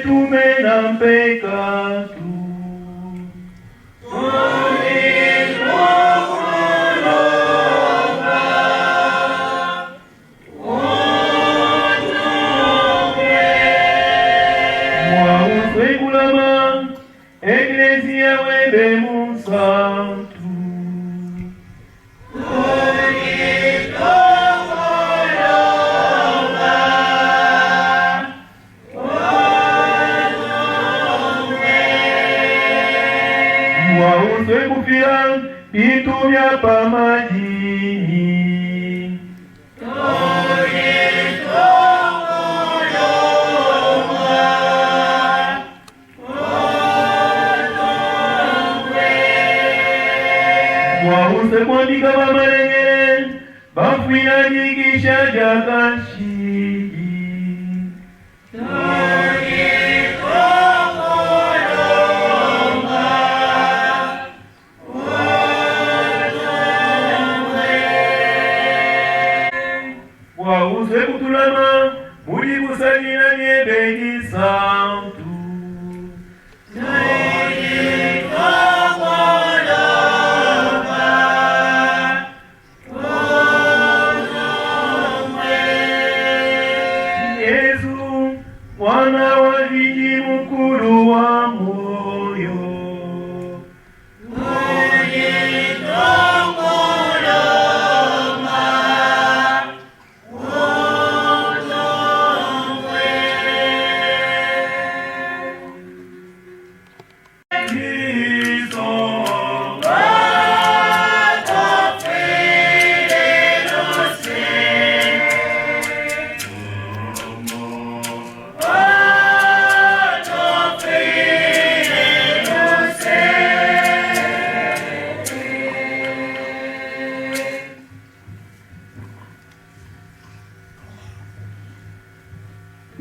Tu me dan pecado. Iglesia webe mon santo. Mwaunze kufia itumia pamadini. Mwaunze kuandika bamarengere bafwina nyigisha jakashigi. Wauze kutulama muri kusanyira nyebeni santu. Yesu mwana wa jiji mkulu wa moyo.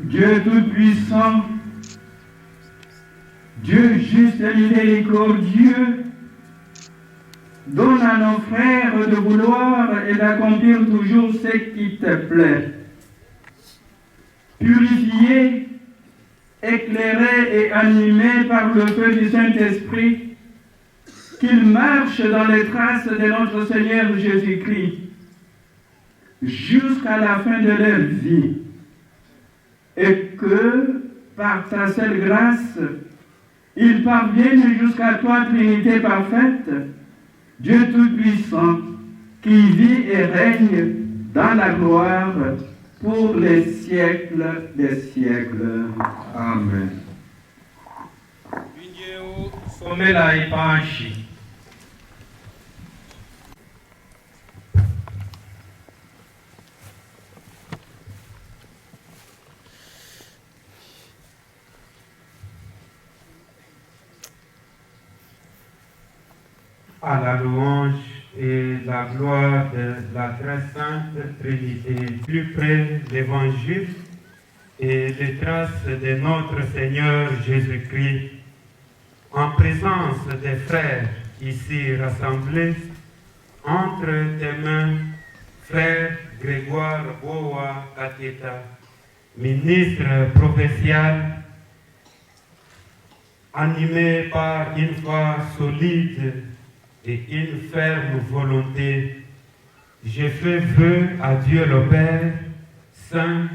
Dieu Tout-Puissant, Dieu juste et miséricordieux, donne à nos frères de vouloir et d'accomplir toujours ce qui te plaît. Purifiés, éclairés et animés par le feu du Saint-Esprit, qu'ils marchent dans les traces de notre Seigneur Jésus-Christ jusqu'à la fin de leur vie, et que, par ta seule grâce, ils parviennent jusqu'à toi, Trinité parfaite, Dieu Tout-Puissant, qui vit et règne dans la gloire pour les siècles des siècles. Amen. Somela ipanshi. À la louange et la gloire de la très sainte Trinité, plus près l'Évangile et les traces de notre Seigneur Jésus-Christ, en présence des frères ici rassemblés, entre tes mains, frère Grégoire Boa Kateta, ministre provincial, animé par une foi solide et une ferme volonté, je fais vœu à Dieu le Père, Saint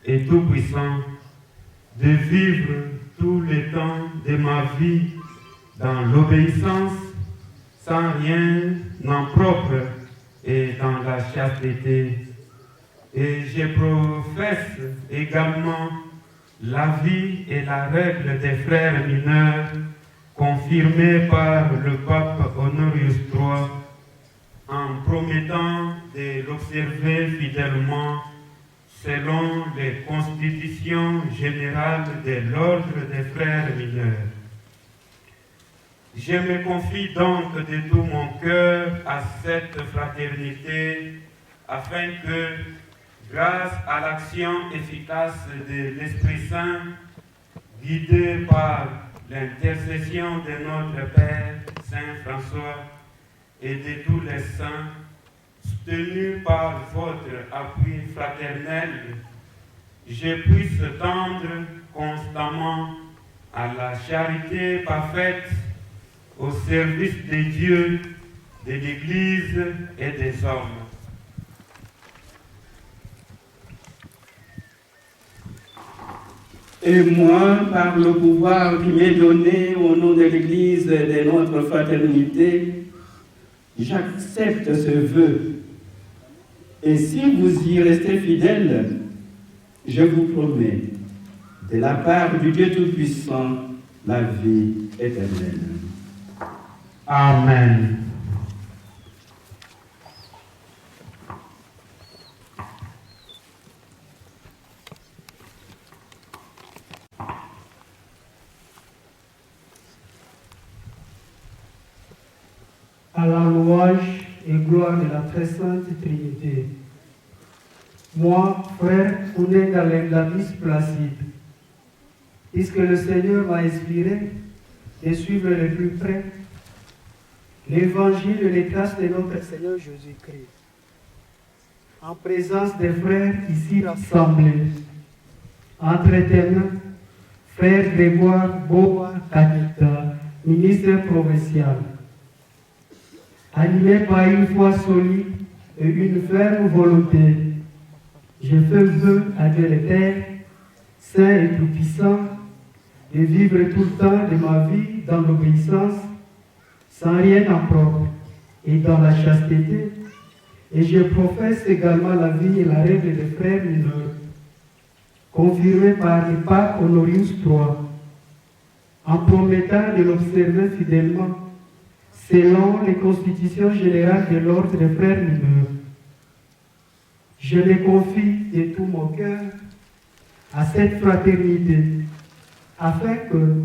et Tout-Puissant, de vivre tout le temps de ma vie dans l'obéissance, sans rien en propre et dans la chasteté. Et je professe également la vie et la règle des frères mineurs confirmée par le pape Honorius III, en promettant de l'observer fidèlement selon les constitutions générales de l'ordre des frères mineurs. Je me confie donc de tout mon cœur à cette fraternité, afin que, grâce à l'action efficace de l'Esprit Saint, guidé par l'intercession de notre Père, Saint François, et de tous les saints, soutenu par votre appui fraternel, je puisse tendre constamment à la charité parfaite au service de Dieu, de l'Église et des hommes. Et moi, par le pouvoir qui m'est donné au nom de l'Église et de notre fraternité, j'accepte ce vœu. Et si vous y restez fidèles, je vous promets, de la part du Dieu Tout-Puissant, la vie éternelle. Amen. À la louange et gloire de la très sainte Trinité. Moi, frère, né dans l'Anglamis placide, puisque le Seigneur m'a inspiré de suivre le plus près l'évangile et les traces de notre Seigneur Jésus-Christ, en présence des frères ici rassemblés, entre tes mains, frère Grégoire Boa Kateta, ministre provincial, animé par une foi solide et une ferme volonté, je fais vœu à Dieu le Père, Saint et Tout-Puissant, de vivre tout le temps de ma vie dans l'obéissance, sans rien en propre et dans la chasteté, et je professe également la vie et la règle des frères mineurs, confirmée par le pape Honorius III, en promettant de l'observer fidèlement selon les constitutions générales de l'ordre des frères mineurs. Je me confie de tout mon cœur à cette fraternité, afin que,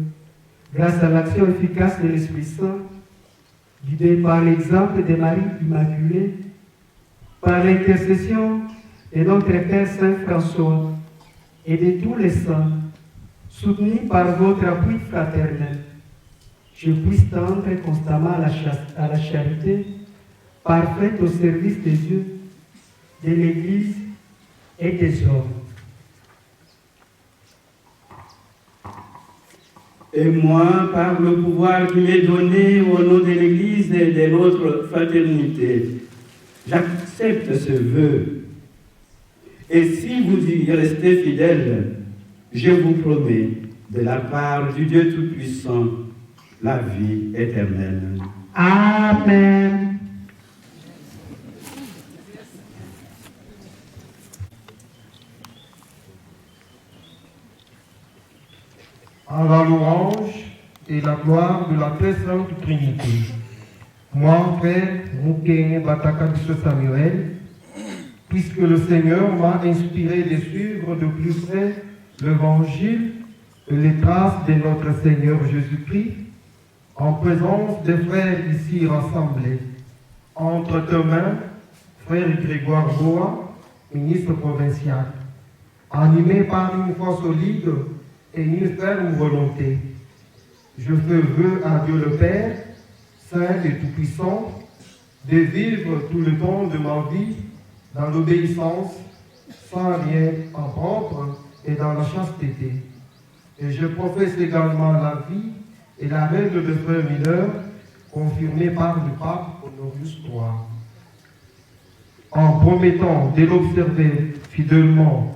grâce à l'action efficace de l'Esprit Saint, guidé par l'exemple de Marie Immaculée, par l'intercession de notre Père Saint François et de tous les saints, soutenus par votre appui fraternel, je puisse tendre constamment à la charité, parfaite au service de Dieu, de l'Église et des hommes. Et moi, par le pouvoir qui m'est donné au nom de l'Église et de notre fraternité, j'accepte ce vœu. Et si vous y restez fidèles, je vous promets, de la part du Dieu Tout-Puissant, la vie éternelle. Amen. À la louange et la gloire de la très sainte Trinité. Moi, frère Moukene Bataka Biso Samuel, puisque le Seigneur m'a inspiré de suivre de plus près l'Évangile et les traces de notre Seigneur Jésus-Christ, en présence des frères ici rassemblés, entre tes mains, frère Grégoire Boa, ministre provincial, animé par une foi solide et une ferme volonté. Je fais vœu à Dieu le Père, Saint et Tout-Puissant, de vivre tout le temps de ma vie dans l'obéissance, sans rien en propre et dans la chasteté. Et je professe également la vie et la règle de frère mineur confirmée par le pape Honorius III. En promettant de l'observer fidèlement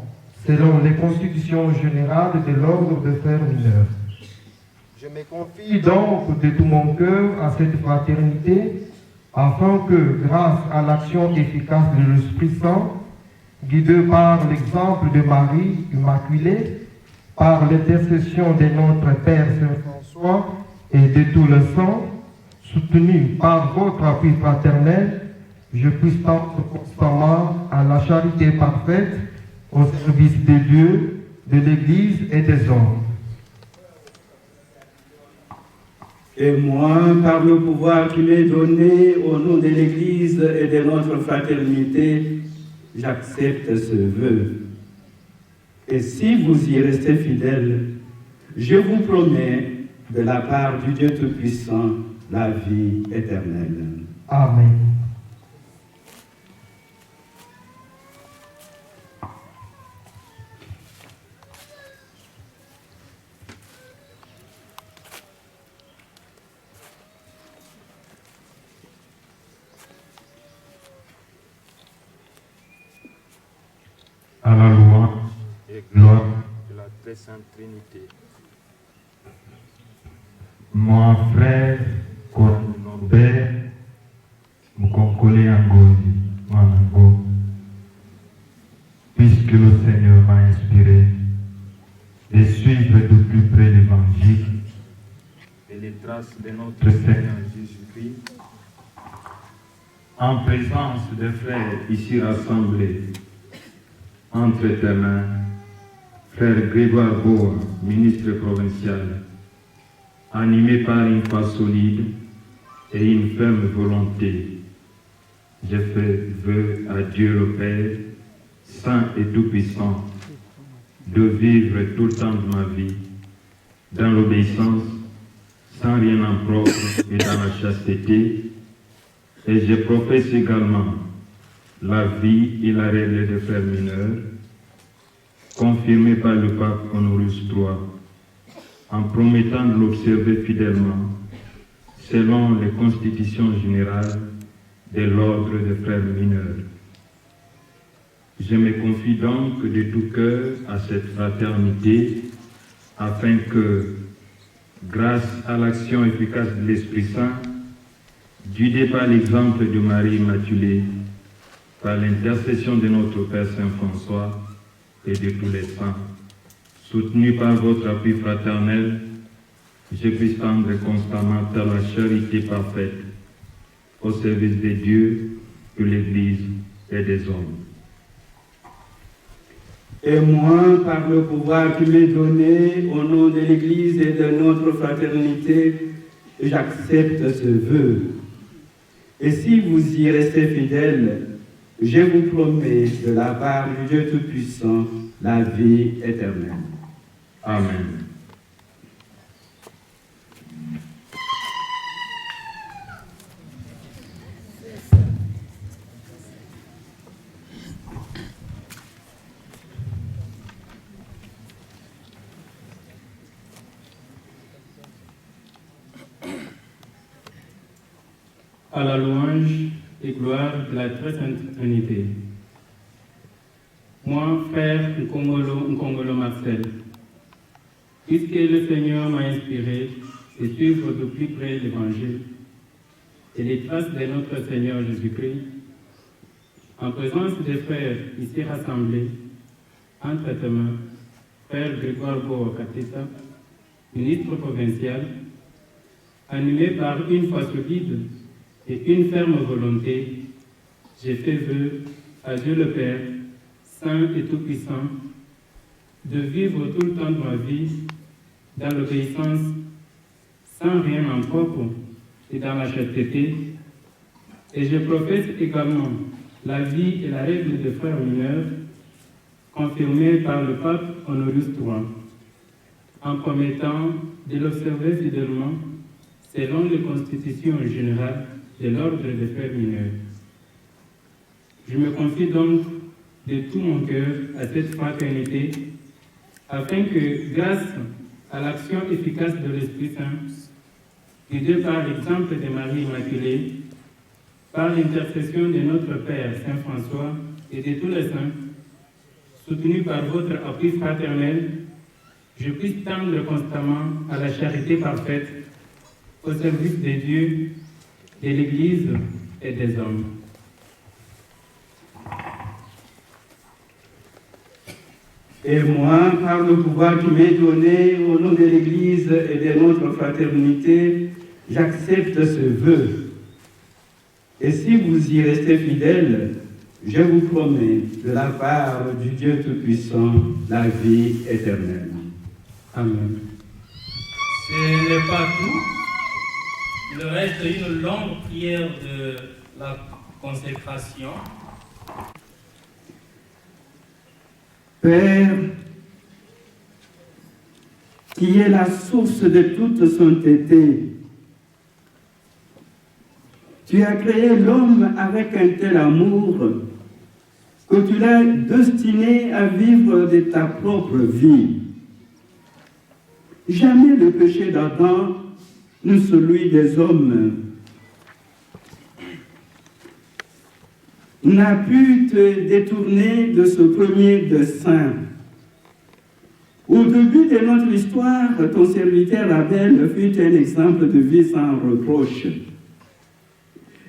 selon les constitutions générales de l'ordre de frères mineurs. Je me confie donc de tout mon cœur à cette fraternité, afin que, grâce à l'action efficace de l'Esprit Saint, guidé par l'exemple de Marie Immaculée, par l'intercession de notre Père Saint-François et de tous les saints, soutenu par votre appui fraternel, je puisse tendre constamment à la charité parfaite au service de Dieu, de l'Église et des hommes. Et moi, par le pouvoir qui m'est donné au nom de l'Église et de notre fraternité, j'accepte ce vœu. Et si vous y restez fidèles, je vous promets, de la part du Dieu Tout-Puissant, la vie éternelle. Amen. À la louange et gloire de la très sainte Trinité. Mon frère, Norbert, Moukonkole Angoli, Manango, puisque le Seigneur m'a inspiré de suivre de plus près l'Évangile et les traces de notre Seigneur Jésus-Christ, en présence des frères ici rassemblés, entre tes mains, frère Grégoire Boa, ministre provincial, animé par une foi solide et une ferme volonté, je fais vœu à Dieu le Père, Saint et Tout-Puissant, de vivre tout le temps de ma vie dans l'obéissance, sans rien en propre et dans la chasteté, et je professe également la vie et la règle des frères mineurs, confirmée par le pape Honorius III, en promettant de l'observer fidèlement, selon les constitutions générales de l'ordre des frères mineurs. Je me confie donc de tout cœur à cette fraternité, afin que, grâce à l'action efficace de l'Esprit Saint, guidé par l'exemple de Marie Immaculée, par l'intercession de notre Père Saint-François et de tous les saints, soutenu par votre appui fraternel, je puisse tendre constamment à la charité parfaite, au service de Dieu, de l'Église et des hommes. Et moi, par le pouvoir qui m'est donné au nom de l'Église et de notre fraternité, j'accepte ce vœu. Et si vous y restez fidèles, je vous promets de la part du Dieu Tout-Puissant la vie éternelle. Amen. À la louange et gloire de la très sainte Trinité. Moi, frère Nkongolo Marcel, puisque le Seigneur m'a inspiré de suivre de plus près l'Évangile et les traces de notre Seigneur Jésus-Christ, en présence des frères ici rassemblés, entre témoins, frère Grégoire Boakateta, ministre provincial, animé par une foi solide et une ferme volonté, j'ai fait vœu à Dieu le Père, Saint et Tout-Puissant, de vivre tout le temps de ma vie dans l'obéissance, sans rien en propre et dans la chasteté. Et je professe également la vie et la règle des frères mineurs, confirmée par le pape Honorius III, en promettant de l'observer fidèlement selon les constitutions générales de l'ordre des frères mineurs. Je me confie donc de tout mon cœur à cette fraternité, afin que, grâce à l'action efficace de l'Esprit Saint, guidé par l'exemple de Marie Immaculée, par l'intercession de notre Père Saint François et de tous les saints, soutenu par votre appui fraternel, je puisse tendre constamment à la charité parfaite, au service de Dieu, de l'Église et des hommes. Et moi, par le pouvoir qui m'est donné au nom de l'Église et de notre fraternité, j'accepte ce vœu. Et si vous y restez fidèles, je vous promets de la part du Dieu Tout-Puissant la vie éternelle. Amen. Ce n'est pas tout. Il reste une longue prière de la consécration. Père, qui est la source de toute sainteté, tu as créé l'homme avec un tel amour que tu l'as destiné à vivre de ta propre vie. Jamais le péché d'Adam, ni celui des hommes, n'a pu te détourner de ce premier dessein. Au début de notre histoire, ton serviteur Abel fut un exemple de vie sans reproche.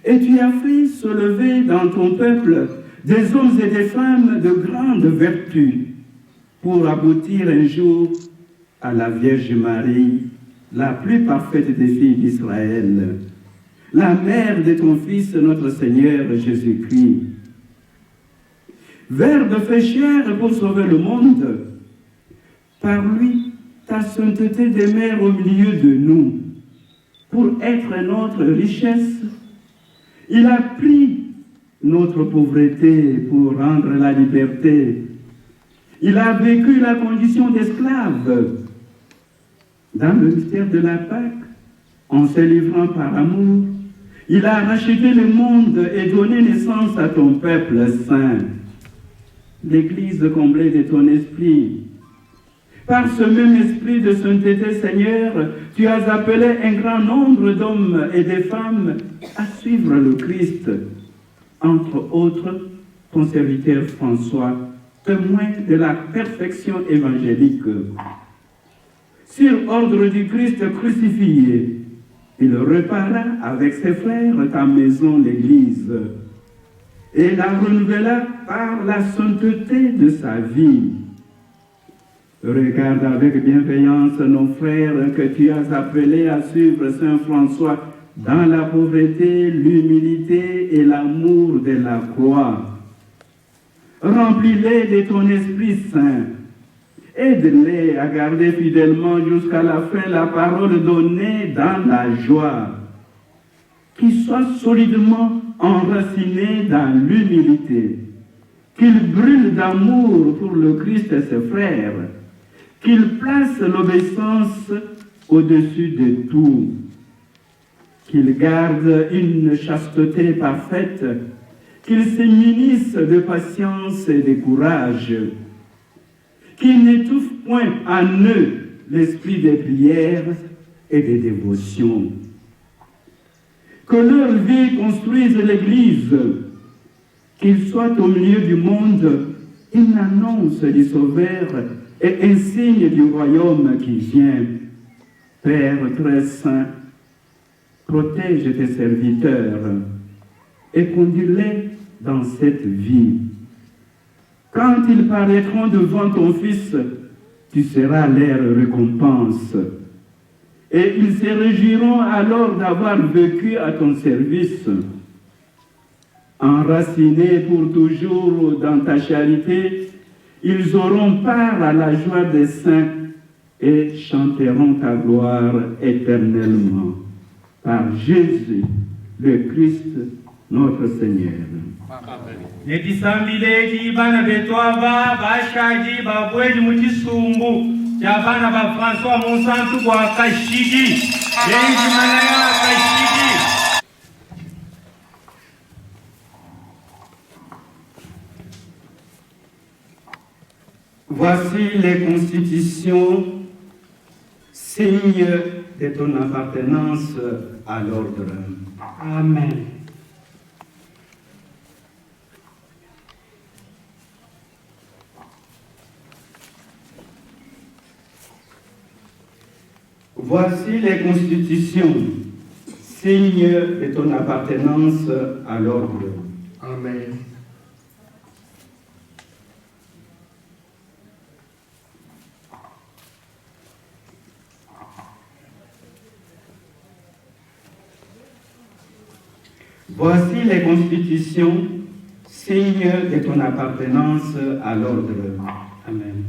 Et tu as fait se lever dans ton peuple des hommes et des femmes de grande vertu pour aboutir un jour à la Vierge Marie, la plus parfaite des filles d'Israël, la mère de ton Fils, notre Seigneur Jésus-Christ. Verbe fait chair pour sauver le monde. Par lui, ta sainteté demeure au milieu de nous. Pour être notre richesse, il a pris notre pauvreté pour rendre la liberté. Il a vécu la condition d'esclave. Dans le mystère de la Pâque, en se livrant par amour, il a racheté le monde et donné naissance à ton peuple saint. L'Église comblée de ton esprit. Par ce même esprit de sainteté, Seigneur, tu as appelé un grand nombre d'hommes et de femmes à suivre le Christ. Entre autres, ton serviteur François, témoin de la perfection évangélique. Sur ordre du Christ crucifié, il repara avec ses frères ta maison, l'Église, et la renouvela par la sainteté de sa vie. Regarde avec bienveillance nos frères que tu as appelés à suivre Saint François dans la pauvreté, l'humilité et l'amour de la croix. Remplis-les de ton Esprit Saint. Aide-les à garder fidèlement jusqu'à la fin la parole donnée dans la joie. Qu'ils soient solidement enracinés dans l'humilité, qu'ils brûlent d'amour pour le Christ et ses frères, qu'ils placent l'obéissance au-dessus de tout, qu'ils gardent une chasteté parfaite, qu'ils se munissent de patience et de courage, qu'ils n'étouffent point en eux l'esprit des prières et des dévotions. Que leur vie construise l'Église, qu'ils soient au milieu du monde une annonce du Sauveur et un signe du royaume qui vient. Père très saint, protège tes serviteurs et conduis-les dans cette vie. Quand ils paraîtront devant ton Fils, tu seras leur récompense. Et ils se réjouiront alors d'avoir vécu à ton service. Enracinés pour toujours dans ta charité, ils auront part à la joie des saints et chanteront ta gloire éternellement. Par Jésus, le Christ, notre Seigneur. Netisambile bana betwava bashaji babweji muchisumbu cha bana ba François Monsantu kwa Kashigi yenji manaya Kashigi. Voici les constitutions, signes de ton appartenance à l'ordre. Amen. Voici les constitutions, signes de ton appartenance à l'ordre. Amen. Voici les constitutions, signes de ton appartenance à l'ordre. Amen.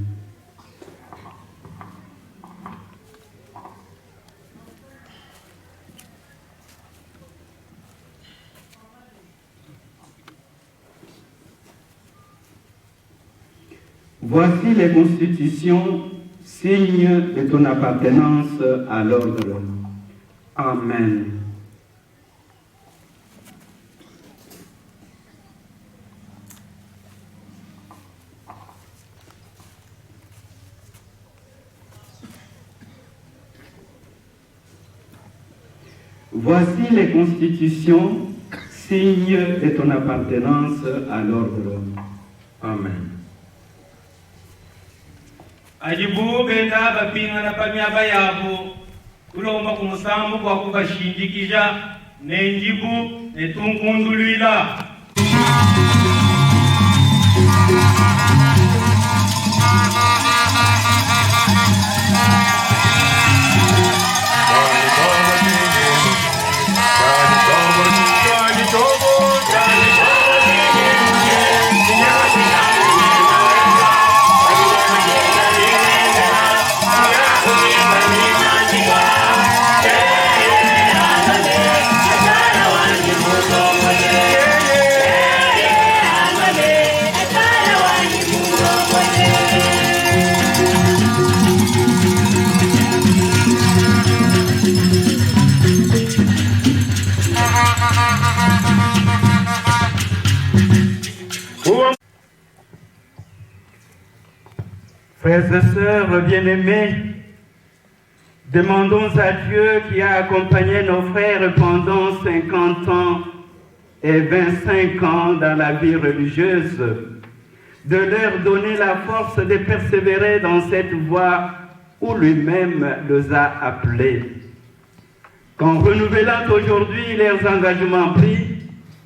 Voici les constitutions, signes de ton appartenance à l'ordre. Amen. Voici les constitutions, signes de ton appartenance à l'ordre. Amen. Ajibu benda bapinga na pamiaba yabo kulomba kumusambu kwa kubashindikija nenjibu netunkundulila. Frères et sœurs bien-aimés, demandons à Dieu qui a accompagné nos frères pendant 50 ans et 25 ans dans la vie religieuse, de leur donner la force de persévérer dans cette voie où lui-même les a appelés. Qu'en renouvelant aujourd'hui leurs engagements pris,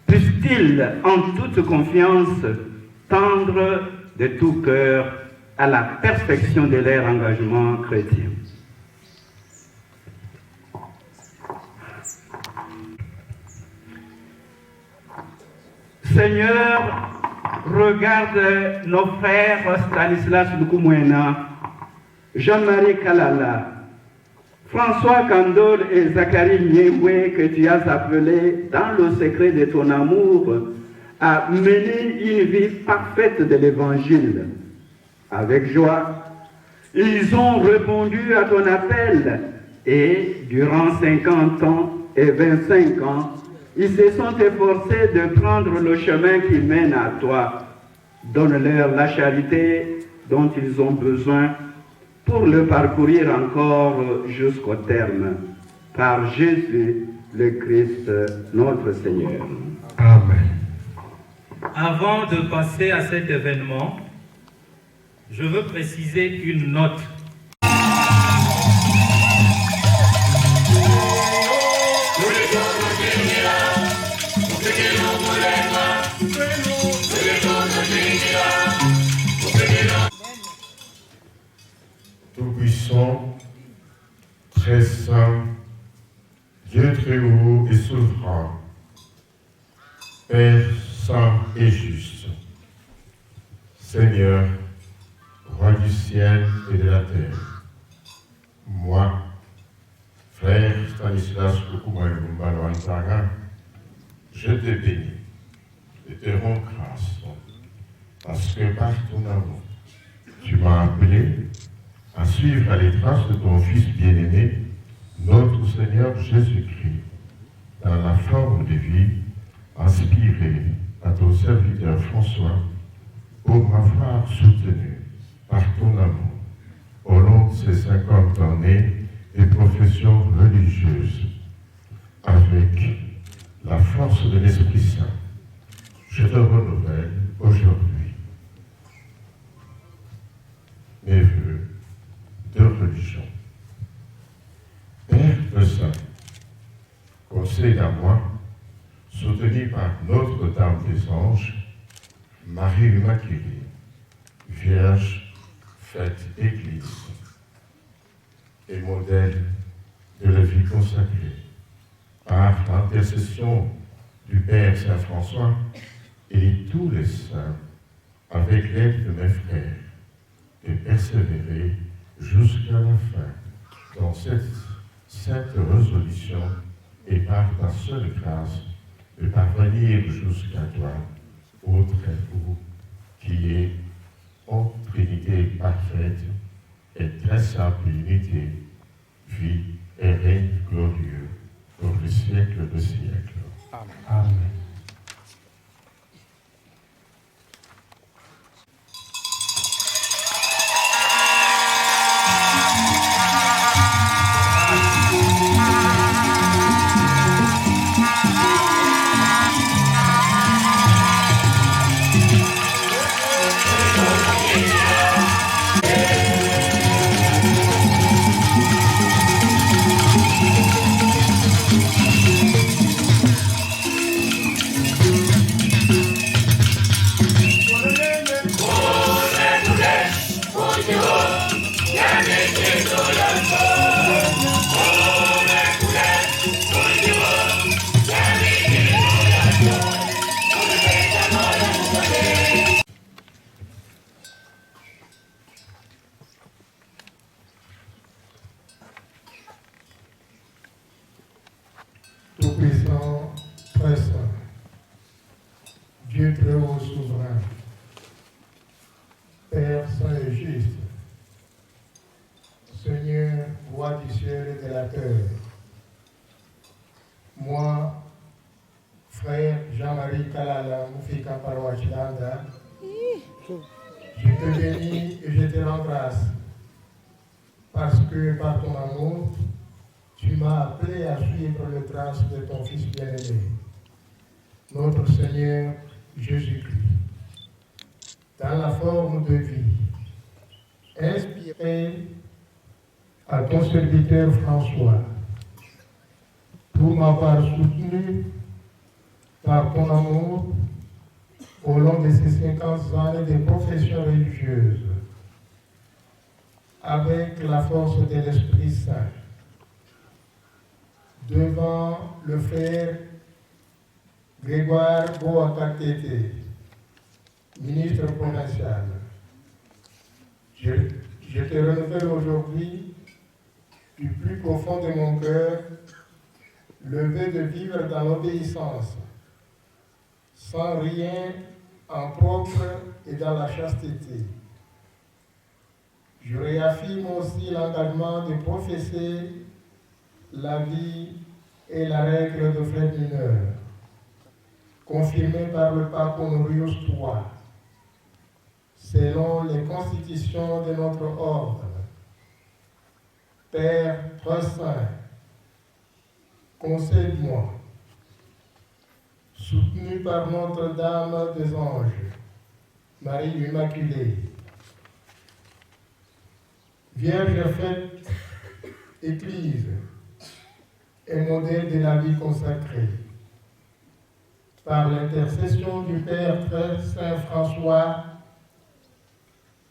puissent-ils en toute confiance tendre de tout cœur à la perfection de leur engagement chrétien. Seigneur, regarde nos frères Stanislas Lukumwena, Jean-Marie Kalala, François Candol et Zacharie Niéoué, que tu as appelés dans le secret de ton amour à mener une vie parfaite de l'Évangile. Avec joie, ils ont répondu à ton appel et durant 50 ans et 25 ans, ils se sont efforcés de prendre le chemin qui mène à toi. Donne-leur la charité dont ils ont besoin pour le parcourir encore jusqu'au terme. Par Jésus le Christ, notre Seigneur. Amen. Avant de passer à cet événement, je veux préciser une note. Tout-puissant, très saint, Dieu très haut et souverain, Père saint et juste, Seigneur, Roi du ciel et de la terre, moi, frère Stanislas Kukumaï-Lumba-Loantanga, je te bénis et te rends grâce parce que par ton amour, tu m'as appelé à suivre les traces de ton Fils bien-aimé, notre Seigneur Jésus-Christ, dans la forme de vie inspirée à ton serviteur François, pour m'avoir soutenu par ton amour au long de ces 50 années de profession religieuse. Avec la force de l'Esprit Saint, je te renouvelle aujourd'hui mes vœux de religion. Père Saint, conseille à moi, soutenu par Notre-Dame des Anges, Marie Immaculée, Vierge, faite Église, et modèle de la vie consacrée, par l'intercession du Père Saint-François et de tous les saints, avec l'aide de mes frères, de persévérer jusqu'à la fin dans cette sainte résolution et par ta seule grâce de parvenir jusqu'à toi, ô très haut, qui est en Trinité parfaite et très simple unité, vie et règne glorieux pour le siècle de siècles. Amen. Amen. Tout-puissant, très saint, Dieu très haut souverain, Père saint et juste, Seigneur, Roi du ciel et de la terre, moi, frère Jean-Marie Kalala Moufika Parouachilanda, je te bénis et je te rends grâce parce que par ton amour, tu m'as appelé à suivre les traces de ton Fils bien-aimé, notre Seigneur Jésus-Christ, dans la forme de vie, inspiré à ton serviteur François, pour m'avoir soutenu par ton amour au long de ces 50 années de profession religieuse, avec la force de l'Esprit Saint, devant le frère Grégoire Boakakete, ministre provincial. Je te renouvelle aujourd'hui du plus profond de mon cœur, le vœu de vivre dans l'obéissance, sans rien en propre et dans la chasteté. Je réaffirme aussi l'engagement de professer la vie et la règle de Frère mineur, confirmée par le pape Honorius III, selon les constitutions de notre ordre. Père très saint, concède-moi, soutenu par Notre-Dame des Anges, Marie Immaculée, Vierge faite Église et modèle de la vie consacrée, par l'intercession du Père très saint François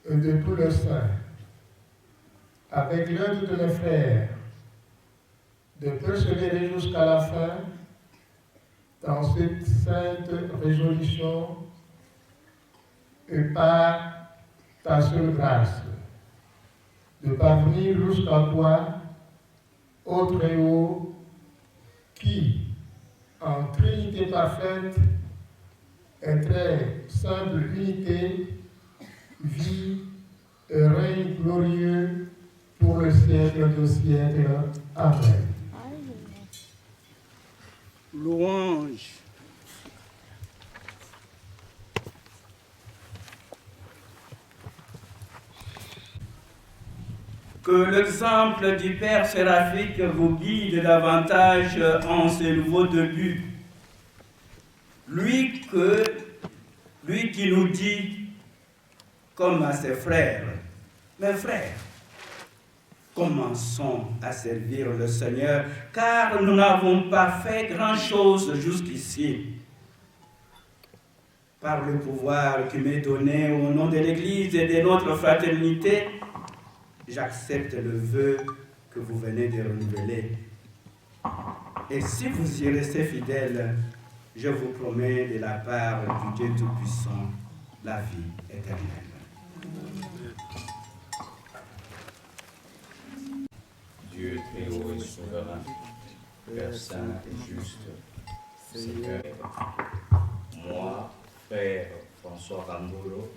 et de tous les saints, avec l'aide de mes frères, de persévérer jusqu'à la fin dans cette sainte résolution et par ta seule grâce, de parvenir jusqu'à toi, ô Très-Haut, qui, en Trinité parfaite et très simple unité, vit et règne glorieux pour le siècle des siècles. Amen. Louange. Que l'exemple du Père Séraphique vous guide davantage en ce nouveau début. Lui qui nous dit, comme à ses frères, mes frères, commençons à servir le Seigneur, car nous n'avons pas fait grand-chose jusqu'ici. Par le pouvoir qui m'est donné au nom de l'Église et de notre fraternité, j'accepte le vœu que vous venez de renouveler. Et si vous y restez fidèles, je vous promets de la part du Dieu Tout-Puissant la vie éternelle. Dieu très haut et souverain, Père saint et juste, Seigneur, moi, Frère François Rambolo,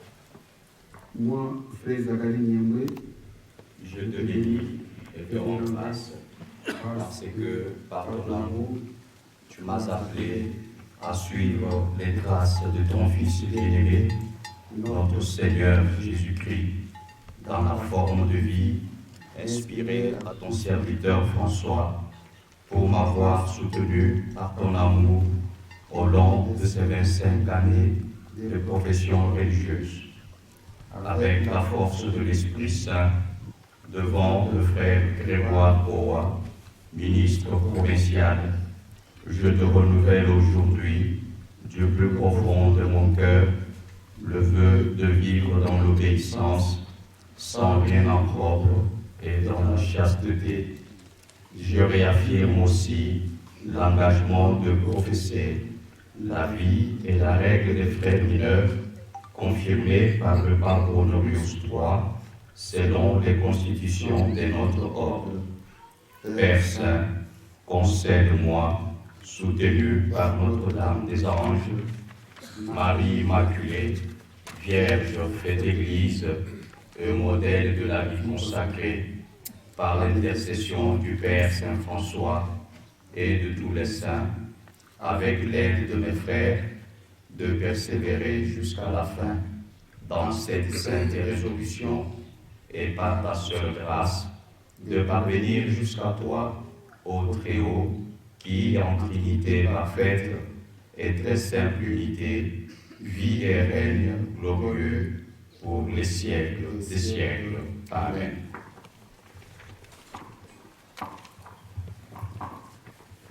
moi, Frère Zachary Niembwe, je te bénis et te rends grâce parce que, par ton amour, tu m'as appelé à suivre les traces de ton Fils bien-aimé, notre Seigneur Jésus-Christ, dans la forme de vie inspirée à ton serviteur François, pour m'avoir soutenu par ton amour au long de ces 25 années de profession religieuse. Avec la force de l'Esprit Saint, devant le frère Grégoire Boa, ministre provincial, je te renouvelle aujourd'hui, du plus profond de mon cœur, le vœu de vivre dans l'obéissance, sans rien en propre et dans la chasteté. Je réaffirme aussi l'engagement de professer la vie et la règle des frères mineurs, confirmée par le pape Honorius III, selon les constitutions de notre ordre. Père Saint, concède-moi, soutenu par Notre-Dame des Anges, Marie Immaculée, Vierge faite Église, et modèle de la vie consacrée, par l'intercession du Père Saint François et de tous les saints, avec l'aide de mes frères, de persévérer jusqu'à la fin dans cette sainte résolution et par ta seule grâce, de parvenir jusqu'à toi, ô Très-Haut, qui, en Trinité parfaite et très simple unité, vit et règne glorieux pour les siècles des siècles. Amen.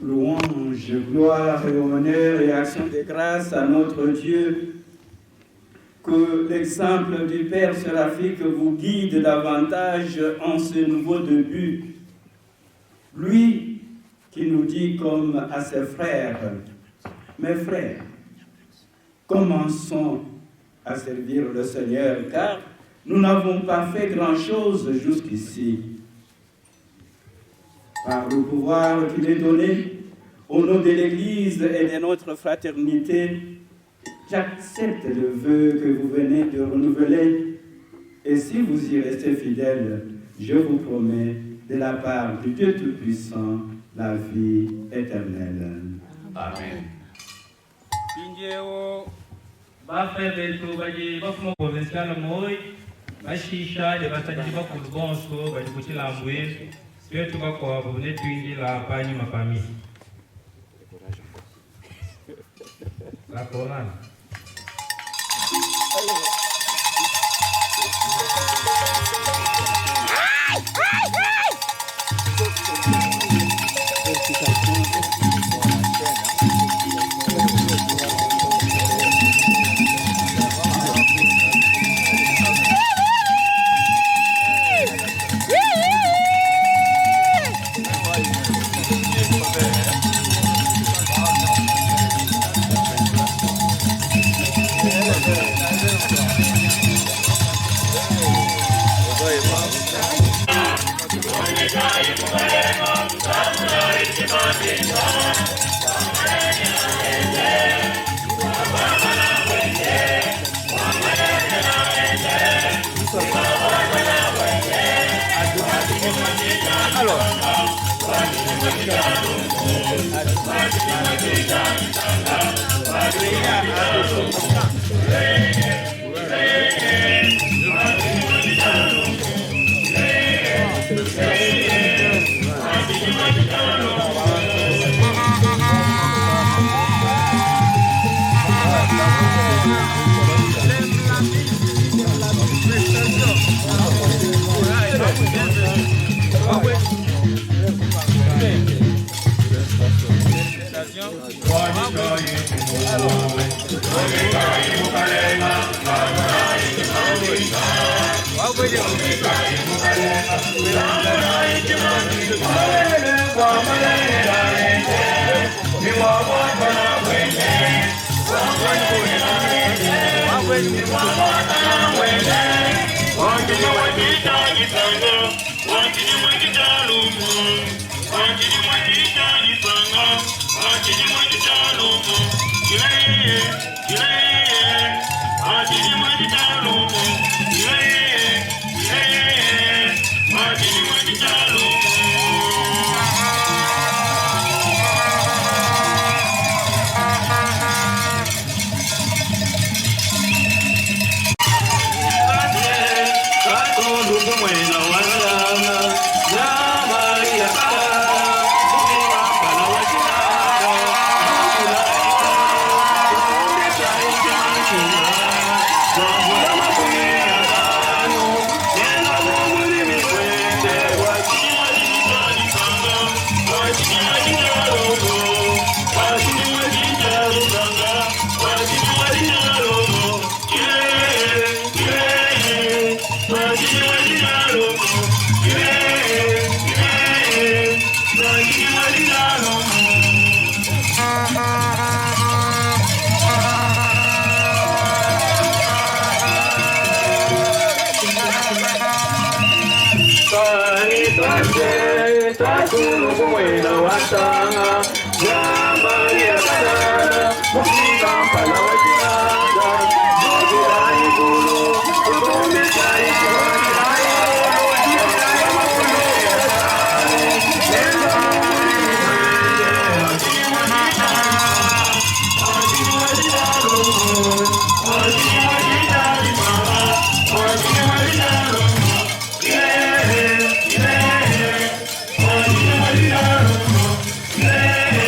Louange, gloire et honneur et action de grâce à notre Dieu. Que l'exemple du Père Séraphique vous guide davantage en ce nouveau début. Lui qui nous dit comme à ses frères, mes frères, commençons à servir le Seigneur, car nous n'avons pas fait grand-chose jusqu'ici. par le pouvoir qui m'est donné, au nom de l'Église et de notre fraternité, j'accepte le vœu que vous venez de renouveler. Et si vous y restez fidèles, je vous promets, de la part du Dieu Tout-Puissant, la vie éternelle. Amen. Bafre betu baji bafuma provincial moi bashisha de basajili bakulu bonso bali kuchilambwe sio tukakwa bune twingi la panyi mapami la corona Yeah.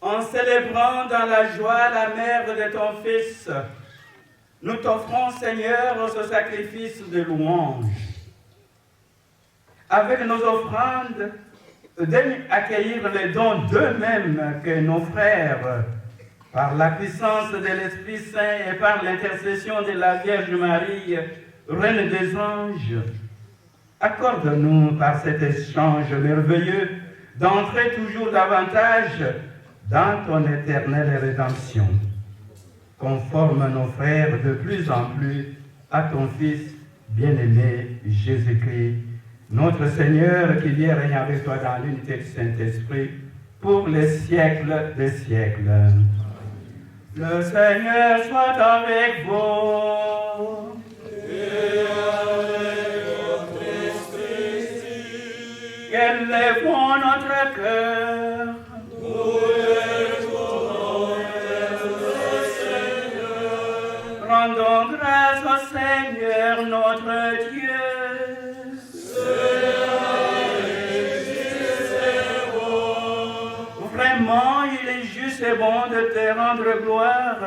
En célébrant dans la joie la mère de ton Fils, nous t'offrons, Seigneur, ce sacrifice de louange. Avec nos offrandes, daigne accueillir les dons d'eux-mêmes que nos frères, par la puissance de l'Esprit Saint et par l'intercession de la Vierge Marie, Reine des anges, accorde-nous par cet échange merveilleux d'entrer toujours davantage dans ton éternelle rédemption. Conforme nos frères de plus en plus à ton Fils bien-aimé Jésus-Christ, notre Seigneur qui vient régner avec toi dans l'unité du Saint-Esprit pour les siècles des siècles. Le Seigneur soit avec vous. Et avec votre esprit. Élevons notre cœur. Rendons grâce au Seigneur notre Dieu. Vraiment, il est juste et bon de te rendre gloire,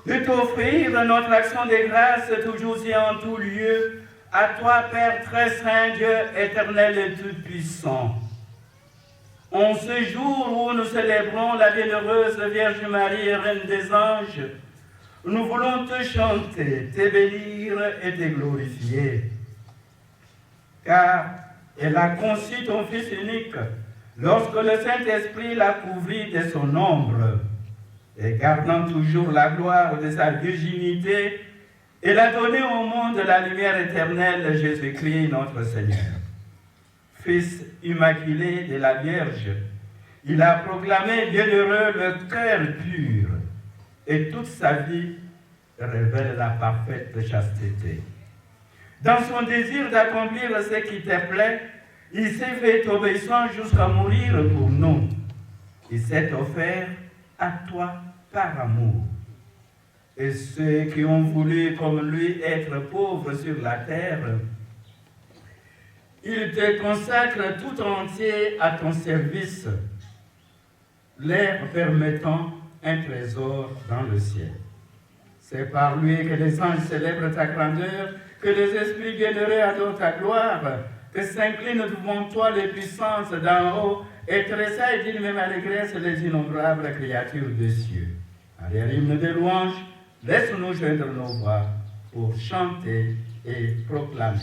de t'offrir notre action de grâce toujours et en tout lieu, à toi, Père très saint, Dieu éternel et tout-puissant. En ce jour où nous célébrons la bienheureuse Vierge Marie, Reine des anges, nous voulons te chanter, te bénir et te glorifier. Car elle a conçu ton Fils unique lorsque le Saint-Esprit l'a couvri de son ombre. Et gardant toujours la gloire de sa virginité, elle a donné au monde la lumière éternelle, Jésus-Christ notre Seigneur. Fils immaculé de la Vierge, il a proclamé bienheureux le cœur pur, et toute sa vie révèle la parfaite chasteté. Dans son désir d'accomplir ce qui te plaît, il s'est fait obéissant jusqu'à mourir pour nous. Il s'est offert à toi par amour. Et ceux qui ont voulu, comme lui, être pauvres sur la terre, il te consacre tout entier à ton service, leur permettant un trésor dans le ciel. C'est par lui que les anges célèbrent ta grandeur, que les esprits bienheureux adorent ta gloire, que s'inclinent devant toi les puissances d'en haut, et tressaillent et d'une même allégresse les innombrables créatures des cieux. À l'hymne de louange, laisse-nous joindre nos voix pour chanter et proclamer.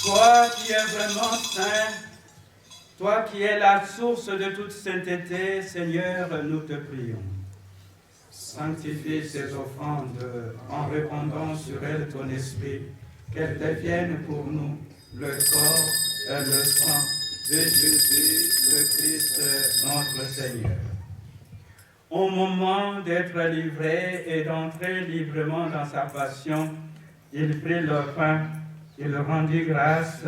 Toi qui es vraiment saint, toi qui es la source de toute sainteté, Seigneur, nous te prions. Sanctifie ces offrandes en répandant sur elles ton esprit, qu'elles deviennent pour nous le corps et le sang de Jésus, le Christ, notre Seigneur. Au moment d'être livré et d'entrer librement dans sa passion, il prit le pain, il rendit grâce,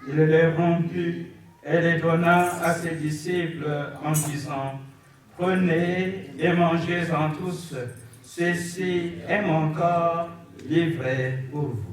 il les rompit et les donna à ses disciples en disant: prenez et mangez-en tous, ceci est mon corps livré pour vous.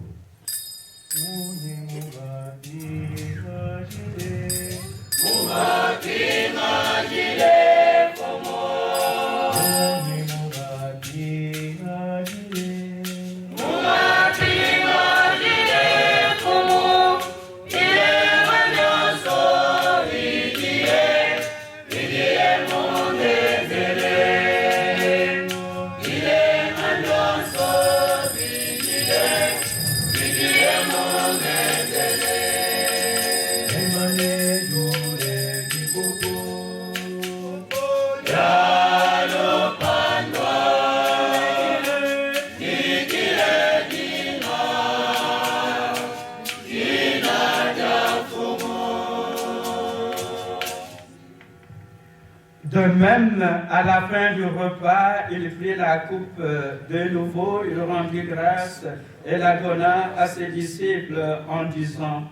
De même, à la fin du repas, il prit la coupe de nouveau, il rendit grâce et la donna à ses disciples en disant: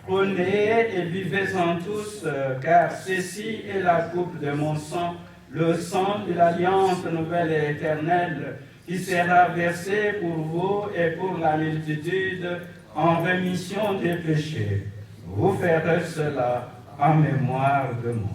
prenez et buvez-en tous, car ceci est la coupe de mon sang, le sang de l'alliance nouvelle et éternelle, qui sera versé pour vous et pour la multitude en rémission des péchés. Vous ferez cela en mémoire de moi.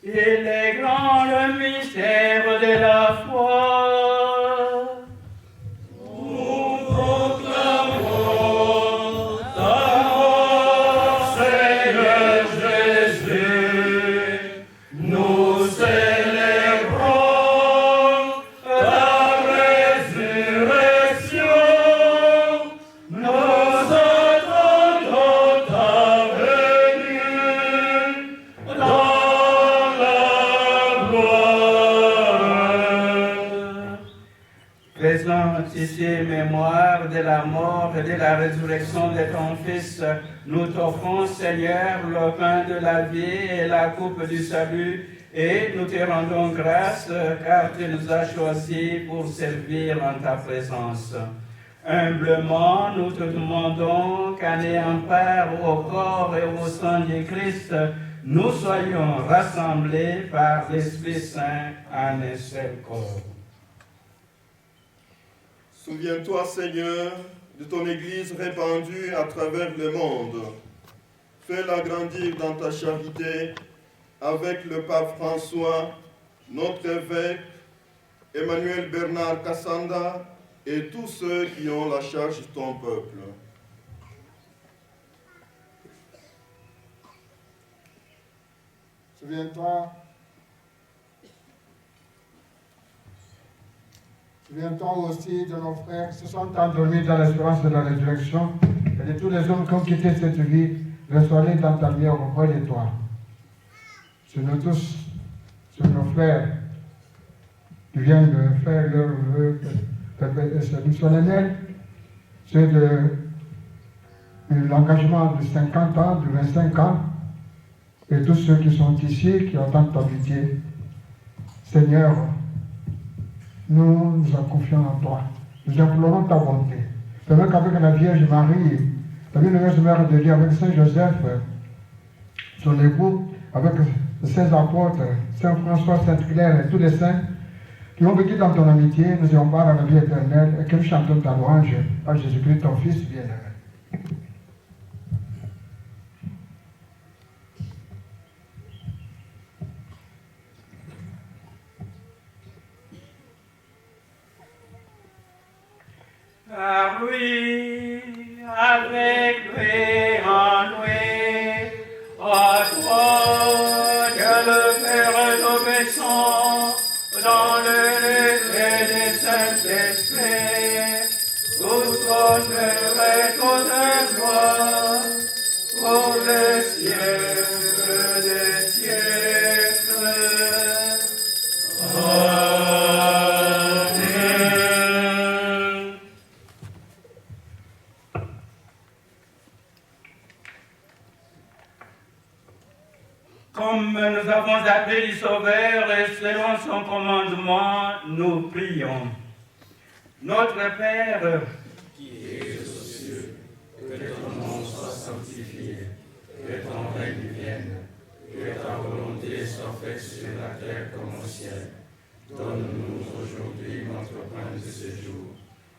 Il est grand le mystère de la foi. Nous proclamons ta mort, Seigneur Jésus. Nous célébrons ta résurrection. Nous attendons ta venue. Faisons ici mémoire de la mort et de la résurrection de ton Fils. Nous t'offrons, Seigneur, le pain de la vie et la coupe du salut, et nous te rendons grâce car tu nous as choisis pour servir en ta présence. Humblement, nous te demandons qu'en ayant part au corps et au sang du Christ, nous soyons rassemblés par l'Esprit Saint en un seul corps. Souviens-toi, Seigneur, de ton Église répandue à travers le monde. Fais-la grandir dans ta charité avec le pape François, notre évêque, Emmanuel Bernard Kassanda et tous ceux qui ont la charge de ton peuple. Souviens-toi aussi de nos frères qui se sont endormis dans l'espérance de la résurrection et de tous les hommes qui ont quitté cette vie. Reçois-les dans ta lumière auprès de toi. Sur nous tous, sur nos frères qui viennent de faire leur vœu solennel, c'est de l'engagement de 50 ans, de 25 ans, et tous ceux qui sont ici, qui entendent ta pitié. Seigneur, nous en confions en toi. Nous implorons ta bonté. Permets qu'avec la Vierge Marie, la Vierge Mère de Dieu, avec Saint Joseph, son époux, avec les saints apôtres, Saint François, Sainte Claire et tous les saints qui ont vécu dans ton amitié, nous ayons part à la vie éternelle et que nous chantons ta louange par Jésus-Christ, ton Fils bien-aimé. Par lui, avec lui, en lui, à toi, Dieu le Père obéissant, dans l'unité du Saint-Esprit, tout honneur et toute gloire, pour les siècles des siècles. Comme nous avons appelé le Sauveur et selon son commandement, nous prions. Notre Père, qui es aux cieux, que ton nom soit sanctifié, que ton règne vienne, que ta volonté fin de ce jour.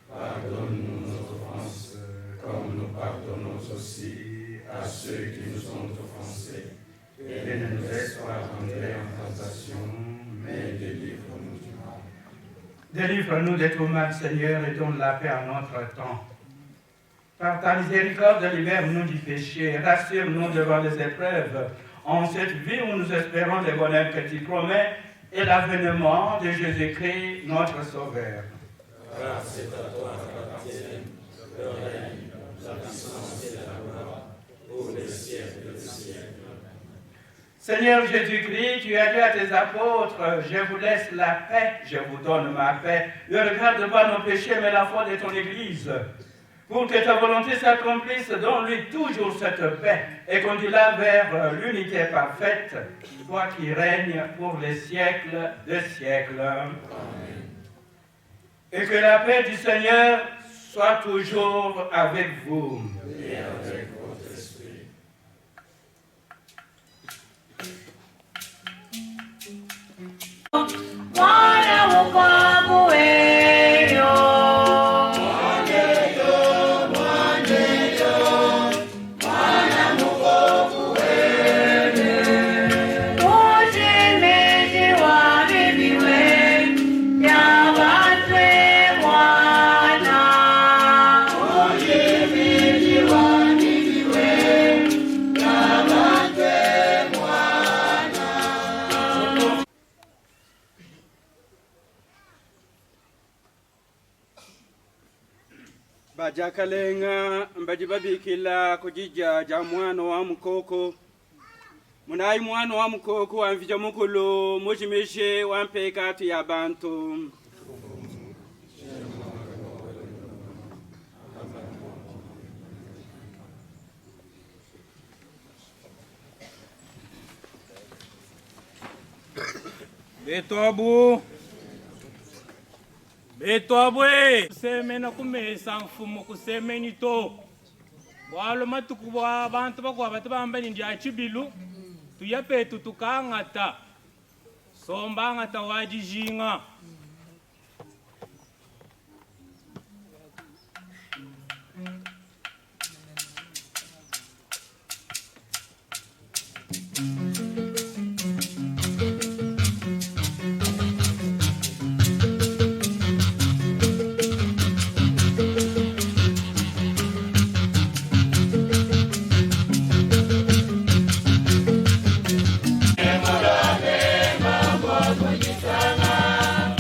Pardonne-nous nos offenses, comme nous pardonnons aussi à ceux qui nous ont offensés. Et ne nous laisse pas entrer en tentation, mais délivre-nous du mal. Délivre-nous de tout mal, Seigneur, et donne la paix à notre temps. Par ta miséricorde, libère-nous du péché, rassure-nous devant les épreuves, en cette vie où nous espérons le bonheur que tu promets et l'avènement de Jésus-Christ, notre Sauveur. Grâce à toi appartiennent le règne, la puissance et la gloire, pour les siècles des siècles. Seigneur Jésus-Christ, tu as dit à tes apôtres, je vous laisse la paix, je vous donne ma paix. Ne regarde pas nos péchés, mais la foi de ton Église. Pour que ta volonté s'accomplisse, donne-lui toujours cette paix et conduis-la vers l'unité parfaite, toi qui règnes pour les siècles des siècles. Amen. Et que la paix du Seigneur soit toujours avec vous. Et avec votre esprit. Bajakalenga mbajibabikila kujija ja mwana wa mukoko munai mwana wa mukoko amvija mukulu mujimeshe wampeka ati ya bantu Betobu Betobwe semena kumesa mfumo kusemeni to bwalo matuku bwa bantu bakwa batu bambani ndi achibilu tuyapetu tukangata somba ngata wajijinga Sana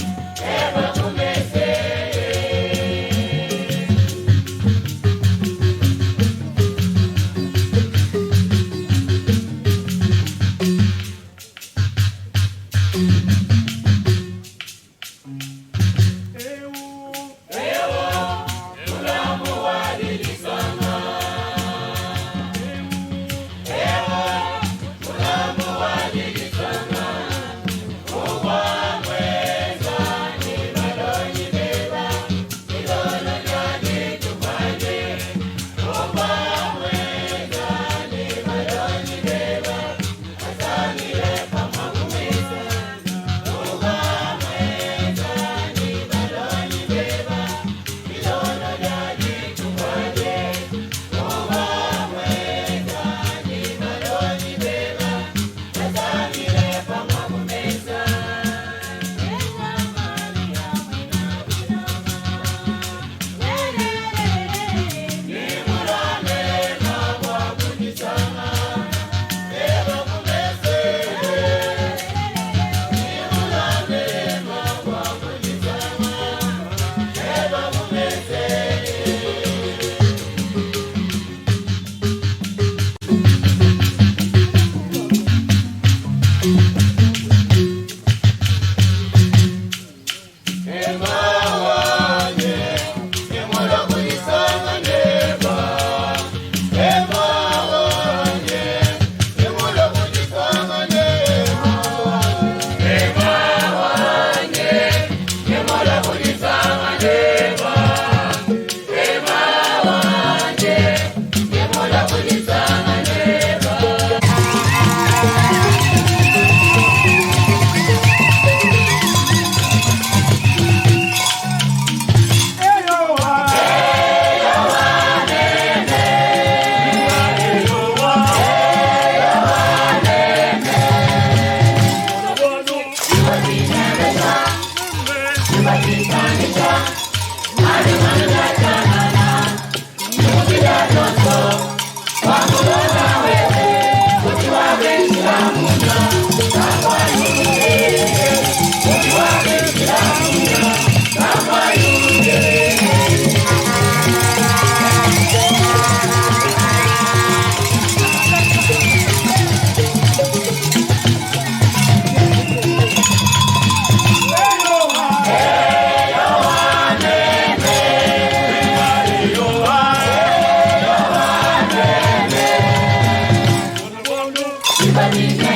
Oh,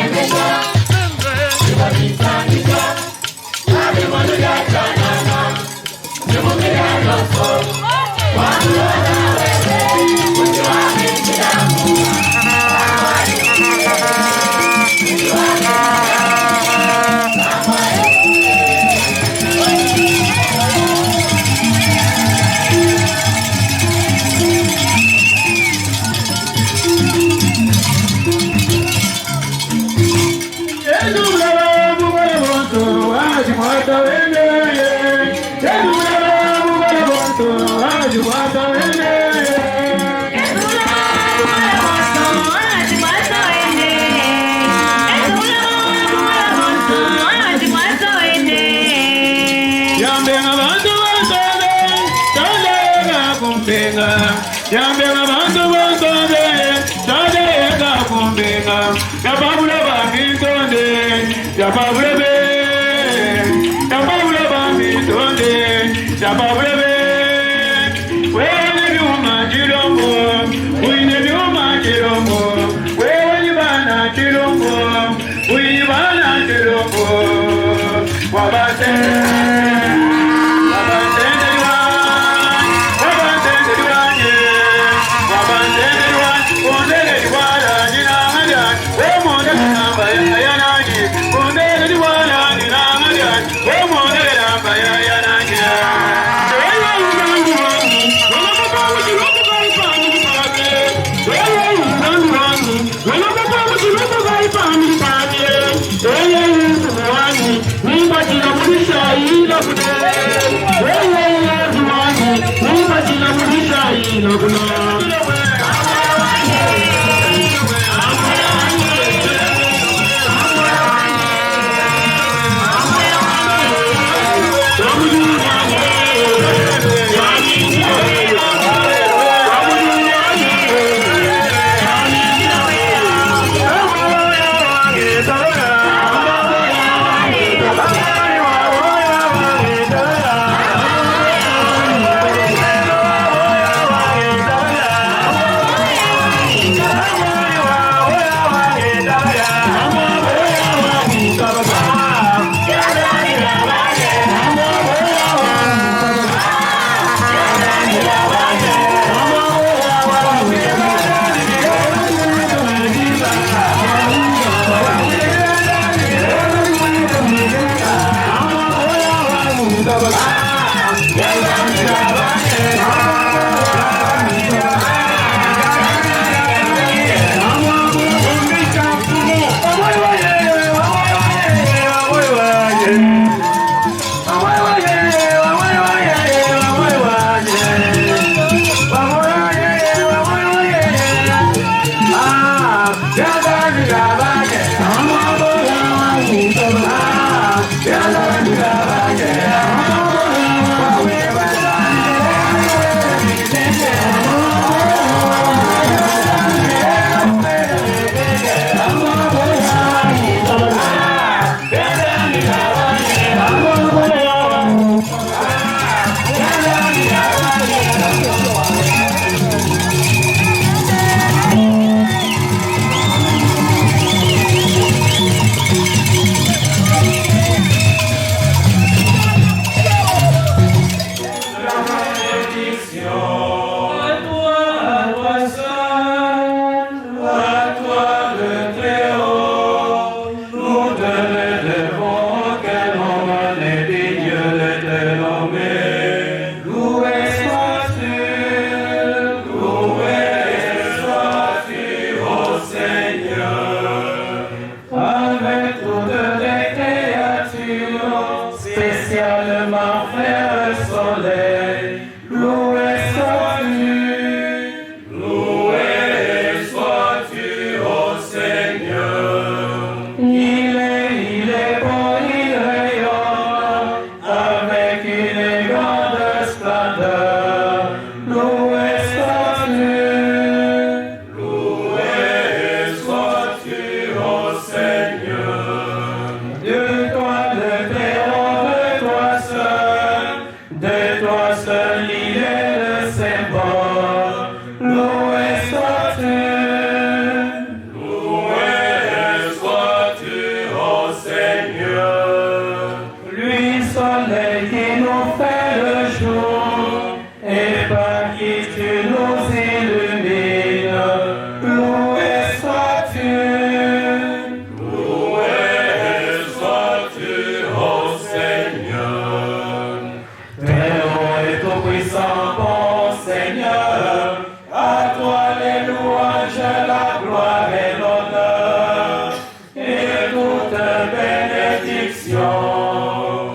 Seigneur, à toi les louanges, la gloire et l'honneur, et toute bénédiction.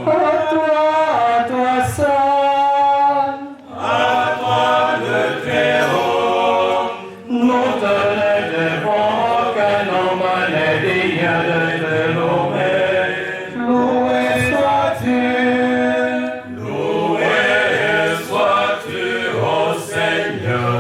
À toi seul, à toi le Très-Haut, nous te devons que nos mains est digne de te nommer. Loué sois-tu, ô Seigneur.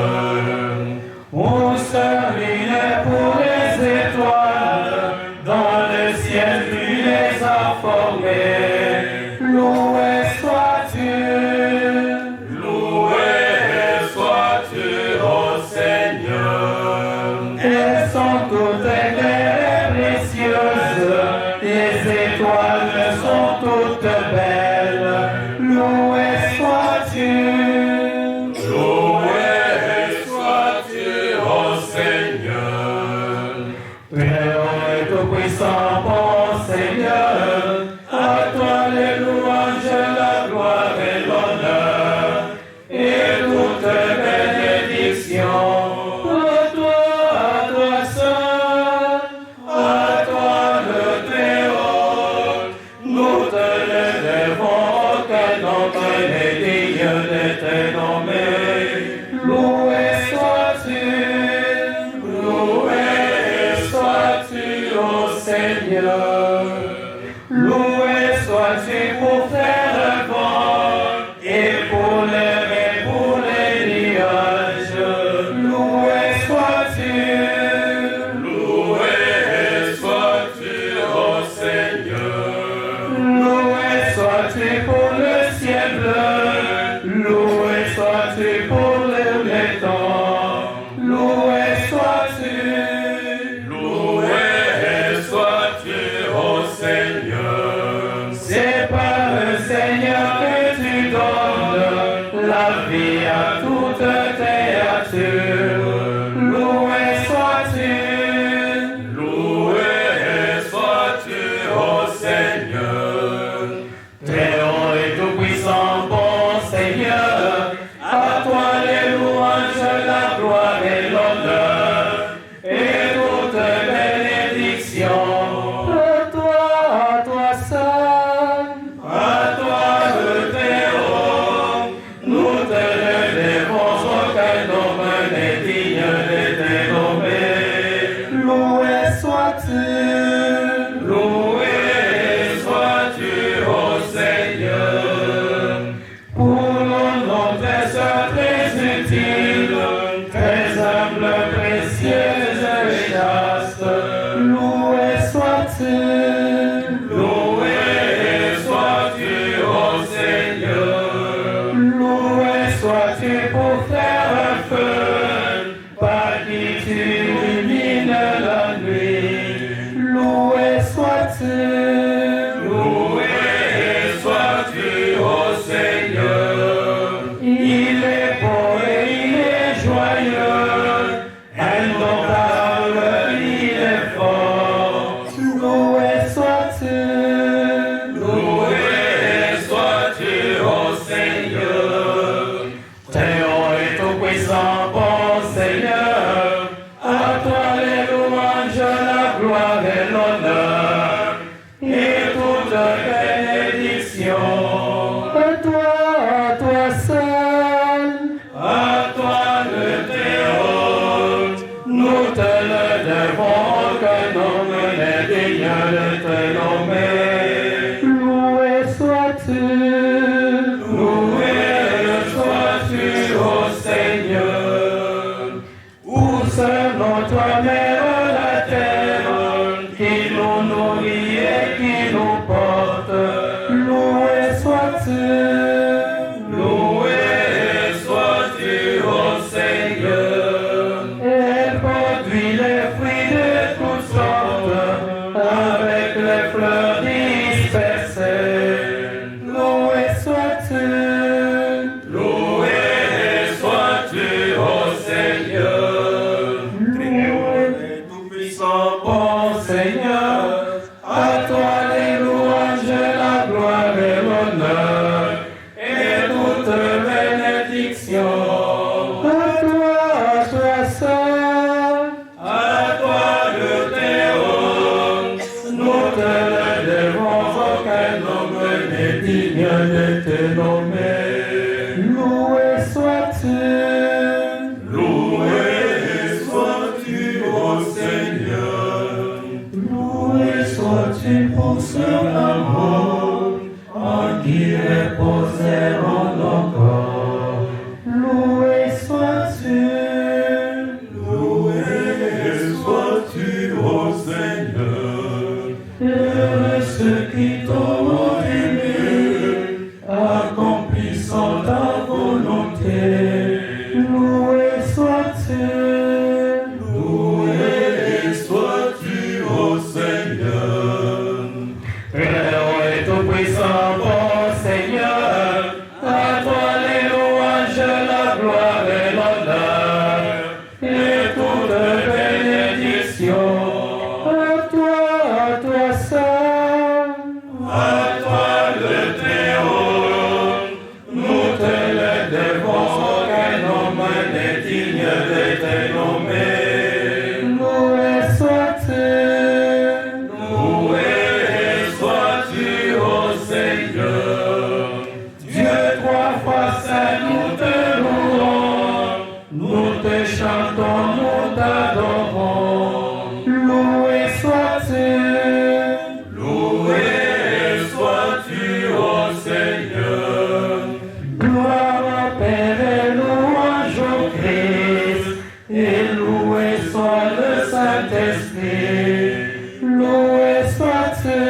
On s'aligne pour les étoiles, dans le ciel tu les as formées. Loué sois-tu, ô Seigneur. Elles sont toutes claires et précieuses, les étoiles sont toutes belles. Loué sois-tu, ô Seigneur. Très-Haut et tout-puissant, bon Seigneur, à toi les louanges, la gloire et l'honneur, et toute bénédiction. À toi seul, à toi le Très-Haut, nous te le devons, que notre est digne de te nommer. Loué sois-tu, ô Seigneur. Loué sois-tu pour faire vent et pour l'air et pour les nuages. Loué sois-tu, ô Seigneur. Loué sois-tu pour le ciel bleu. Loué sois-tu pour les temps. Loué sois-tu, ô Seigneur. C'est par le Seigneur que tu donnes la vie à toute créature. Loué sois-tu, ô Seigneur. Très-Haut et tout-puissant, bon Seigneur, à toi les louanges, la gloire et l'honneur, et toute bénédiction. À toi seul, à toi le Très-Haut, nous te le devons, que nos mains est digne de te nommer. Loué sois-tu, ô Seigneur. Pour nos noms très sœurs, très utiles, très humbles, précieuses et chastes. Loué sois-tu, ô Seigneur. Loué sois-tu pour faire un feu, par qui tu illumines la nuit. Loué sois-tu, ô Seigneur. Il est beau et il est reposeront nos corps. Loué sois-tu, ô Seigneur. Heureux ceux qui t'ont aimé, accomplissant ta volonté. Loué sois-tu, ô Seigneur. Très-haut et tout-puissant, bon Seigneur, à toi les louanges, la gloire et l'honneur, et toute bénédiction. À toi seul, à toi le Très-Haut, nous te le devons, aucun homme n'est digne de te nommer. Loué sois-tu, ô Seigneur. Dieu trois fois saint, nous te louons, nous te chantons, nous t'adorons. Loué sois-tu, ô Seigneur. Gloire au Père et louange au Christ, et loué soit le Saint-Esprit. Loué sois-tu,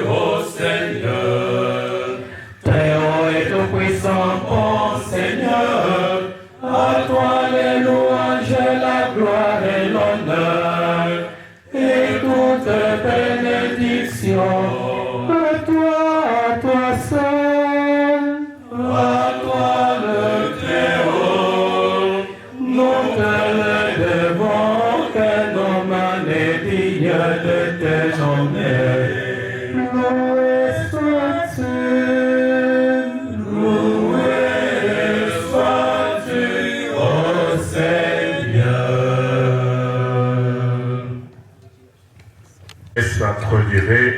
ô Seigneur. Très-haut et tout-puissant, bon Seigneur, à toi les louanges, la gloire et l'honneur, et toute bénédiction. À toi seul, à toi le Très-Haut, nous te le devons, aucun homme n'est digne de te nommer. Loué sois-tu, ô Seigneur. Et s'introduirait,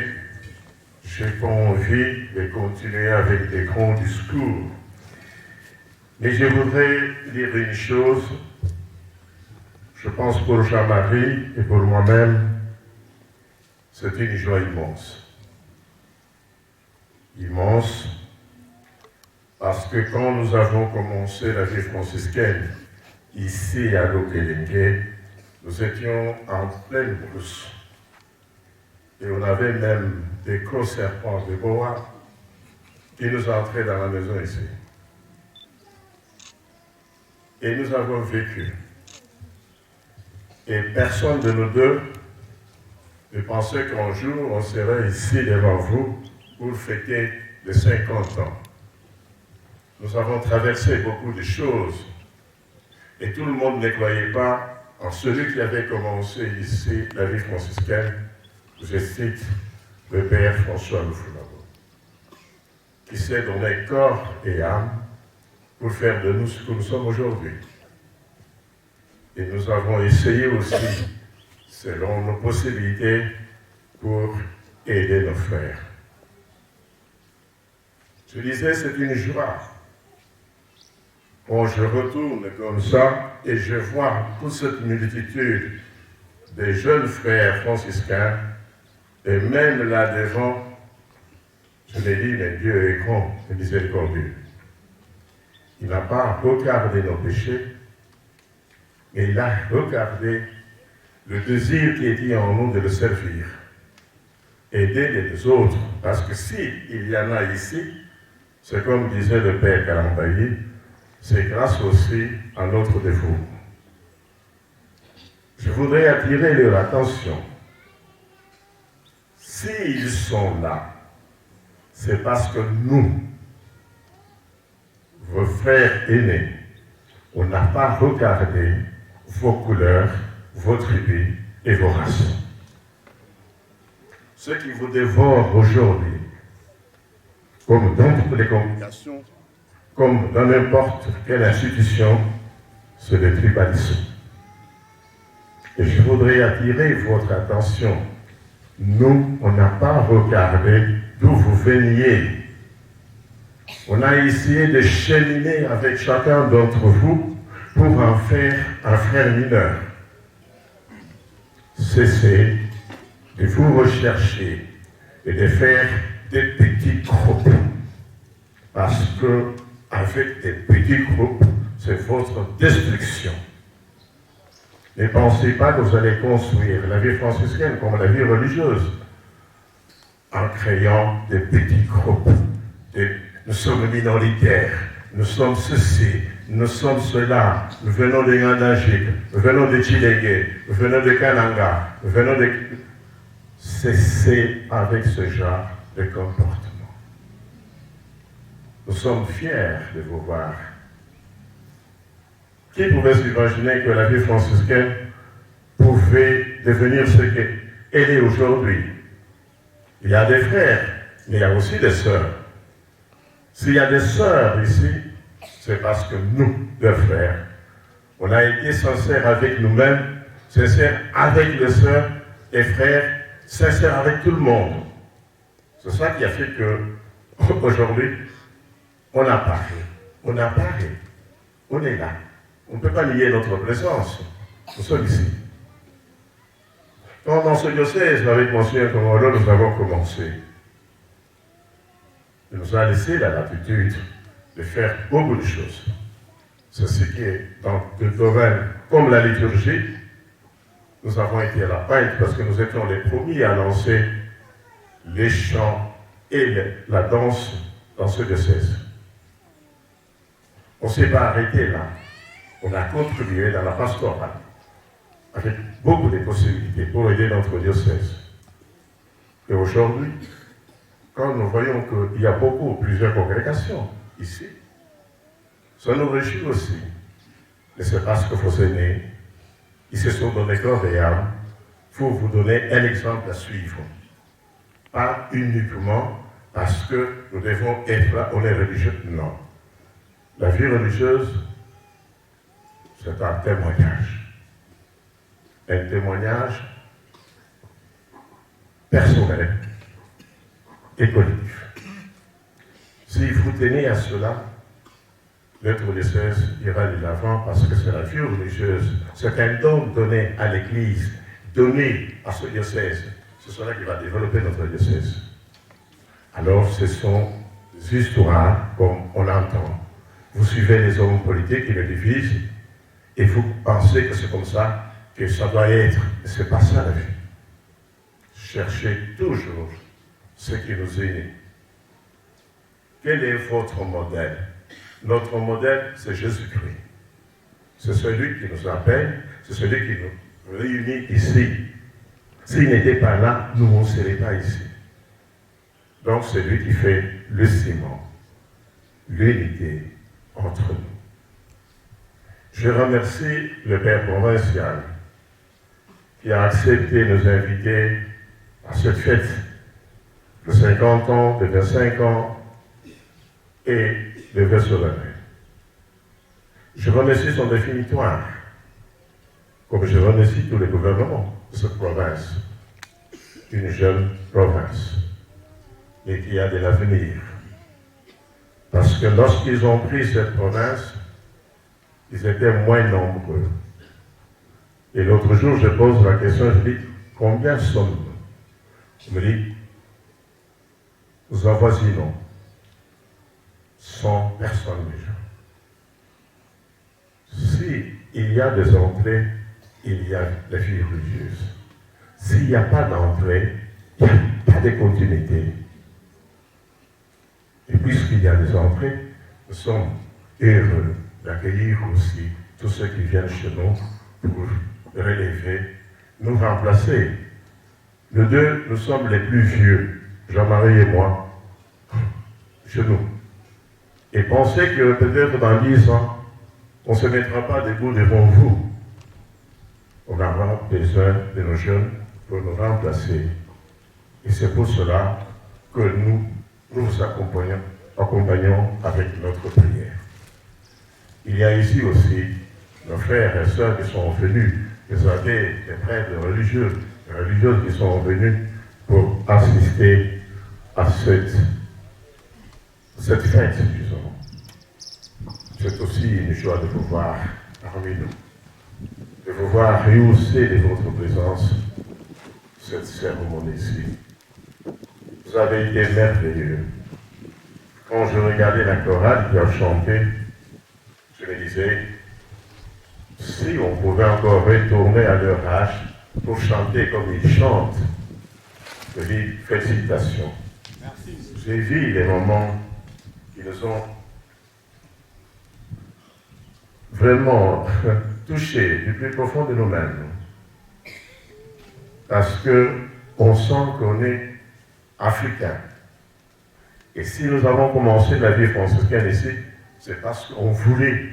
j'ai pas envie de continuer avec des grands discours. Mais je voudrais dire une chose, je pense pour Jean-Marie et pour moi-même, c'est une joie immense. Immense, parce que quand nous avons commencé la vie franciscaine, ici à Lokelenge, nous étions en pleine brousse. Et on avait même des gros serpents de bois qui nous entraient dans la maison ici. Et nous avons vécu. Et personne de nous deux ne pensait qu'un jour on serait ici devant vous pour fêter les 50 ans. Nous avons traversé beaucoup de choses. Et tout le monde ne croyait pas en celui qui avait commencé ici la vie franciscaine. Je cite le Père François Lufulabo, qui s'est donné corps et âme pour faire de nous ce que nous sommes aujourd'hui. Et nous avons essayé aussi, selon nos possibilités, pour aider nos frères. Je disais, c'est une joie. Quand je retourne comme ça et je vois toute cette multitude de jeunes frères franciscains, et même là devant, je me dis, mais Dieu est grand et miséricordieux. Il n'a pas regardé nos péchés, mais il a regardé le désir qui était en nous de le servir, aider les autres. Parce que s'il y en a ici, c'est comme disait le Père Kalambayi, c'est grâce aussi à notre défaut. Je voudrais attirer leur attention. S'ils sont là, c'est parce que nous, vos frères aînés, on n'a pas regardé vos couleurs, vos tribus et vos races. Ce qui vous dévore aujourd'hui, comme dans toutes les congrégations, comme dans n'importe quelle institution, c'est le tribalisme. Et je voudrais attirer votre attention. Nous, on n'a pas regardé d'où vous veniez. On a essayé de cheminer avec chacun d'entre vous pour en faire un frère mineur. Cessez de vous rechercher et de faire des petits groupes. Parce que avec des petits groupes, c'est votre destruction. Ne pensez pas que vous allez construire la vie franciscaine comme la vie religieuse en créant des petits groupes. Nous sommes minoritaires, nous sommes ceci, nous sommes cela, nous venons de Gandajik, nous venons de Chilégué, nous venons de Kananga, nous venons de... Cessez avec ce genre de comportement. Nous sommes fiers de vous voir. Qui pouvait s'imaginer que la vie franciscaine pouvait devenir ce qu'elle est aujourd'hui? Il y a des frères, mais il y a aussi des sœurs. S'il y a des sœurs ici, c'est parce que nous, les frères, on a été sincères avec nous-mêmes, sincères avec les sœurs et frères, sincères avec tout le monde. C'est ça qui a fait que, aujourd'hui, on apparaît, on est là. On ne peut pas nier notre présence. Nous sommes ici. Quand dans ce diocèse, avec Monsieur Kongolo, nous avons commencé. Il nous a laissé la latitude de faire beaucoup de choses. C'est ce qui est dans le domaine comme la liturgie. Nous avons été à la pointe parce que nous étions les premiers à lancer les chants et la danse dans ce diocèse. On ne s'est pas arrêté là. On a contribué dans la pastorale avec beaucoup de possibilités pour aider notre diocèse. Et aujourd'hui, quand nous voyons qu'il y a plusieurs congrégations ici, ça nous réjouit aussi. Mais c'est parce que vos aînés, ils se sont donnés corps et âme pour vous donner un exemple à suivre. Pas uniquement parce que nous devons être là, on est religieux. Non. La vie religieuse, c'est un témoignage. Un témoignage personnel et collectif. Si vous tenez à cela, notre diocèse ira de l'avant parce que c'est la vie religieuse. C'est un don donné à l'Église, donné à ce diocèse. C'est cela qui va développer notre diocèse. Alors, ce sont des histoires comme on l'entend. Vous suivez les hommes politiques qui le divisent et vous pensez que c'est comme ça que ça doit être. Mais ce n'est pas ça la vie. Cherchez toujours ce qui nous unit. Quel est votre modèle? Notre modèle, c'est Jésus-Christ. C'est celui qui nous appelle, c'est celui qui nous réunit ici. S'il n'était pas là, nous ne serions pas ici. Donc, c'est lui qui fait le ciment, l'unité entre nous. Je remercie le Père provincial qui a accepté de nous inviter à cette fête de 50 ans, de 25 ans et de vœux solennels. Je remercie son définitoire, comme je remercie tous les gouvernements de cette province, une jeune province, et qui a de l'avenir. Parce que lorsqu'ils ont pris cette province, ils étaient moins nombreux. Et l'autre jour, je pose la question, je dis, combien sommes-nous? On me dit, nous avoisinons 100 personnes déjà. S'il y a des entrées, il y a des vies religieuses. S'il n'y a pas d'entrée, il n'y a pas de continuité. Et puisqu'il y a des entrées, nous sommes heureux d'accueillir aussi tous ceux qui viennent chez nous pour relever, nous remplacer. Nous deux, nous sommes les plus vieux, Jean-Marie et moi, chez nous. Et pensez que peut-être dans 10 ans, on ne se mettra pas debout devant vous. On aura besoin de nos jeunes pour nous remplacer. Et c'est pour cela que nous vous accompagnons avec notre prière. Il y a ici aussi nos frères et sœurs qui sont venus, des athées, des prêtres, des religieux, des religieuses qui sont venus pour assister à cette fête, disons. C'est aussi une joie de vous voir parmi nous, de vous voir rehausser de votre présence cette cérémonie ici. vous avez été merveilleux. Quand je regardais la chorale qui a chanté, je me disais, si on pouvait encore retourner à leur âge pour chanter comme ils chantent, je dis félicitations. J'ai vu les moments qui nous ont vraiment touchés du plus profond de nous-mêmes. Parce qu'on sent qu'on est africain. Et si nous avons commencé la vie franciscaine ici, c'est parce qu'on voulait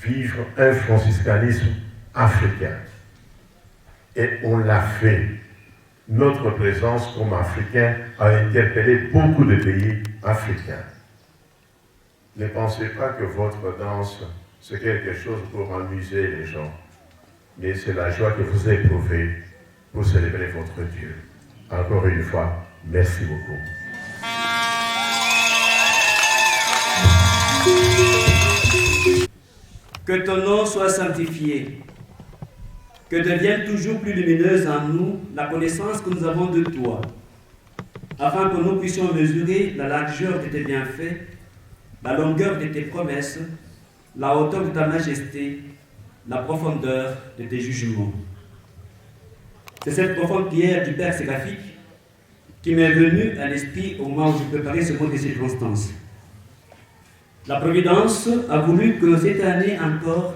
vivre un franciscanisme africain. Et on l'a fait. Notre présence comme Africains a interpellé beaucoup de pays africains. Ne pensez pas que votre danse, c'est quelque chose pour amuser les gens, mais c'est la joie que vous éprouvez pour célébrer votre Dieu. Encore une fois, merci beaucoup. Que ton nom soit sanctifié, que devienne toujours plus lumineuse en nous la connaissance que nous avons de toi, afin que nous puissions mesurer la largeur de tes bienfaits, la longueur de tes promesses, la hauteur de ta majesté, la profondeur de tes jugements. C'est cette profonde prière du Père séraphique qui m'est venue à l'esprit au moment où je préparais ce mot de circonstance. La Providence a voulu que cette année encore,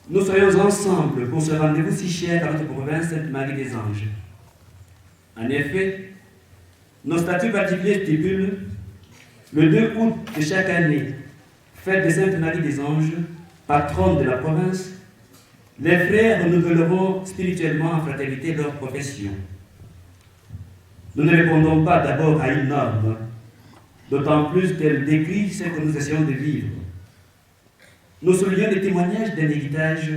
nous soyons ensemble pour ce rendez-vous si cher à notre province Sainte-Marie des Anges. En effet, nos statuts particuliers stipulent le 2 août de chaque année, fête de Sainte-Marie des Anges, patronne de la province, les frères renouvelleront spirituellement en fraternité leur profession. Nous ne répondons pas d'abord à une norme, d'autant plus qu'elle décrit ce que nous essayons de vivre. Nous soulignons les témoignages d'un héritage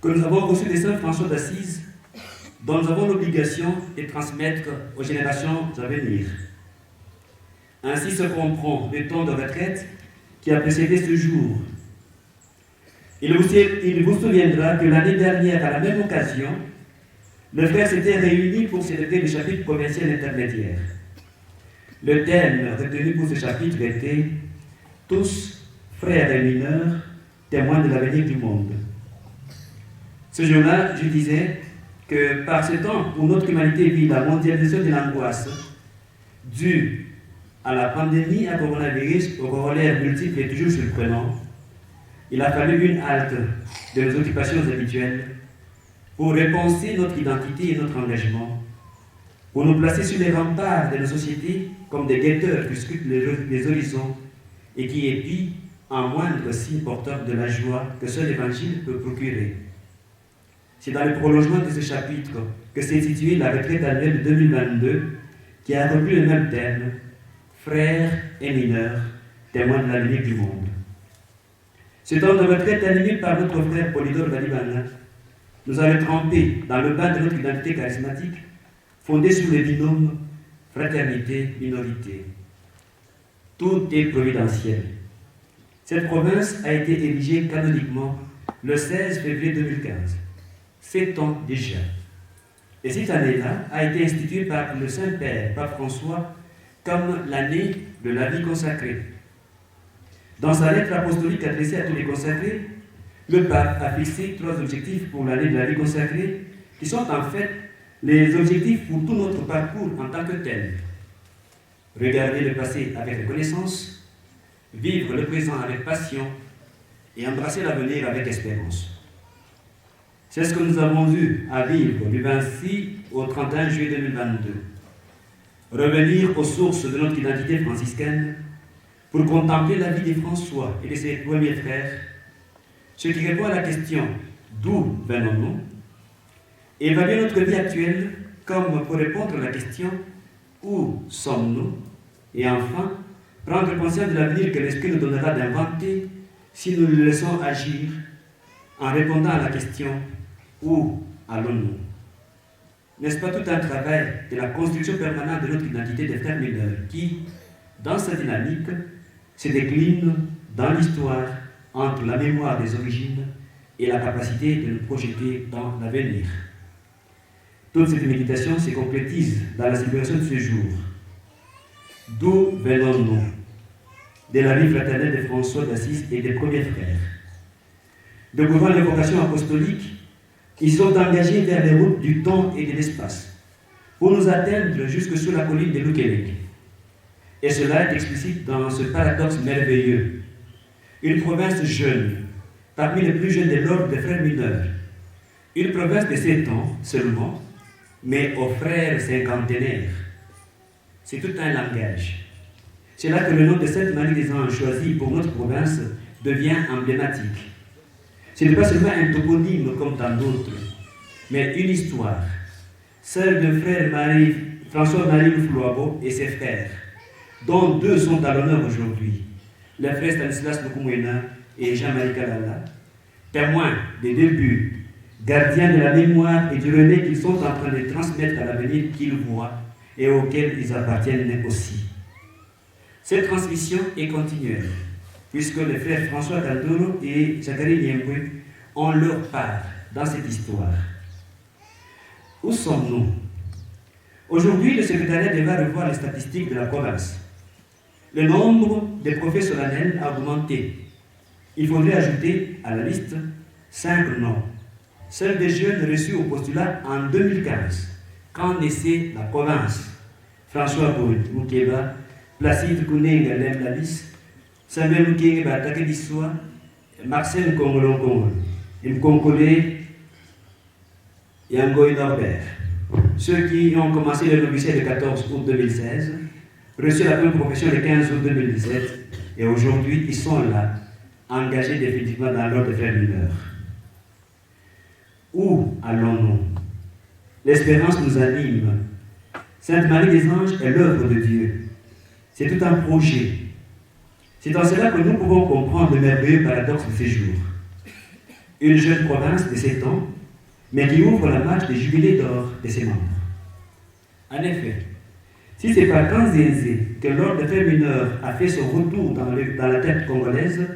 que nous avons reçu de Saint François d'Assise, dont nous avons l'obligation de transmettre aux générations à venir. Ainsi se comprend le temps de retraite qui a précédé ce jour. Il vous souviendra que l'année dernière, à la même occasion, les frères s'étaient réunis pour célébrer le chapitre provincial intermédiaire. Le thème retenu pour ce chapitre était « Tous, frères et mineurs, témoins de l'avenir du monde ». Ce jour-là, je disais que par ce temps où notre humanité vit la mondialisation de l'angoisse, due à la pandémie à coronavirus, aux corollaires multiples et toujours surprenants, il a fallu une halte de nos occupations habituelles pour repenser notre identité et notre engagement, pour nous placer sur les remparts de nos sociétés comme des guetteurs qui scrutent les horizons et qui épient en moindre signe porteur de la joie que seul l'Évangile peut procurer. C'est dans le prolongement de ce chapitre que s'est située la retraite annuelle de 2022 qui a repris le même thème, frères et mineurs, témoins de l'avenir du monde. Ce temps de retraite animé par notre frère Polydore Balibana nous a trempés dans le bain de notre identité charismatique, fondée sur le binôme fraternité-minorité. Tout est providentiel. Cette province a été érigée canoniquement le 16 février 2015, 7 ans déjà. Et cette année-là a été instituée par le Saint-Père, Pape François, comme l'année de la vie consacrée. Dans sa lettre apostolique adressée à tous les consacrés, le pape a fixé 3 objectifs pour l'année de la vie consacrée, qui sont en fait les objectifs pour tout notre parcours en tant que tel. Regarder le passé avec reconnaissance, vivre le présent avec passion et embrasser l'avenir avec espérance. C'est ce que nous avons eu à vivre du 26 au 31 juillet 2022. Revenir aux sources de notre identité franciscaine pour contempler la vie de François et de ses premiers frères, ce qui répond à la question « D'où venons-nous ?» Évaluer notre vie actuelle comme pour répondre à la question « Où sommes-nous ?» Et enfin, prendre conscience de l'avenir que l'Esprit nous donnera d'inventer si nous le laissons agir en répondant à la question « Où allons-nous ?» N'est-ce pas tout un travail de la construction permanente de notre identité de frères mineurs qui, dans sa dynamique, se décline dans l'histoire entre la mémoire des origines et la capacité de nous projeter dans l'avenir. Toute cette méditation se concrétise dans la célébration de ce jour. D'où venons-nous? De la vie fraternelle de François d'Assise et des premiers frères. Découvrant les vocations apostoliques, ils sont engagés vers les routes du temps et de l'espace pour nous atteindre jusque sur la colline de Lukelek. Et cela est explicite dans ce paradoxe merveilleux. Une province jeune, parmi les plus jeunes de l'ordre des frères mineurs. Une province de 7 ans seulement, mais aux frères cinquantenaires. C'est tout un langage. C'est là que le nom de Sainte Marie des Anges choisi pour notre province devient emblématique. Ce n'est pas seulement un toponyme comme tant d'autres, mais une histoire. Celle de frère François-Marie Flouabo et ses frères, dont 2 sont à l'honneur aujourd'hui, les frères Stanislas Lukumwena et Jean-Marie Kalala, témoins des débuts, gardiens de la mémoire et du relais qu'ils sont en train de transmettre à l'avenir qu'ils voient et auxquels ils appartiennent aussi. Cette transmission est continuelle, puisque les frères François Kandoro et Zachary Niembwe ont leur part dans cette histoire. Où sommes-nous? Aujourd'hui, le secrétariat devra revoir les statistiques de la province. Le nombre de profets solennels a augmenté. Il faudrait ajouter à la liste 5 noms. Celles des jeunes reçus au postulat en 2015. Quand naissait la province? François Boul, Moukeba, Placide Kounenga Lemlalis, Samuel Moukeba Takedissoua, Marcel Kongolon Kongol, Mkonkole et Ngoï Norbert. Ceux qui ont commencé le noviciat le 14 août 2016, reçu la première profession le 15 août 2017, et aujourd'hui ils sont là, engagés définitivement dans l'ordre des frères mineurs. Où allons-nous? L'espérance nous anime. Sainte Marie des Anges est l'œuvre de Dieu. C'est tout un projet. C'est en cela que nous pouvons comprendre le merveilleux paradoxe de ces jours. Une jeune province de 7 ans, mais qui ouvre la marche des jubilés d'or de ses membres. En effet, si c'est par Kanzézé que l'ordre des frères mineurs a fait son retour dans la terre congolaise,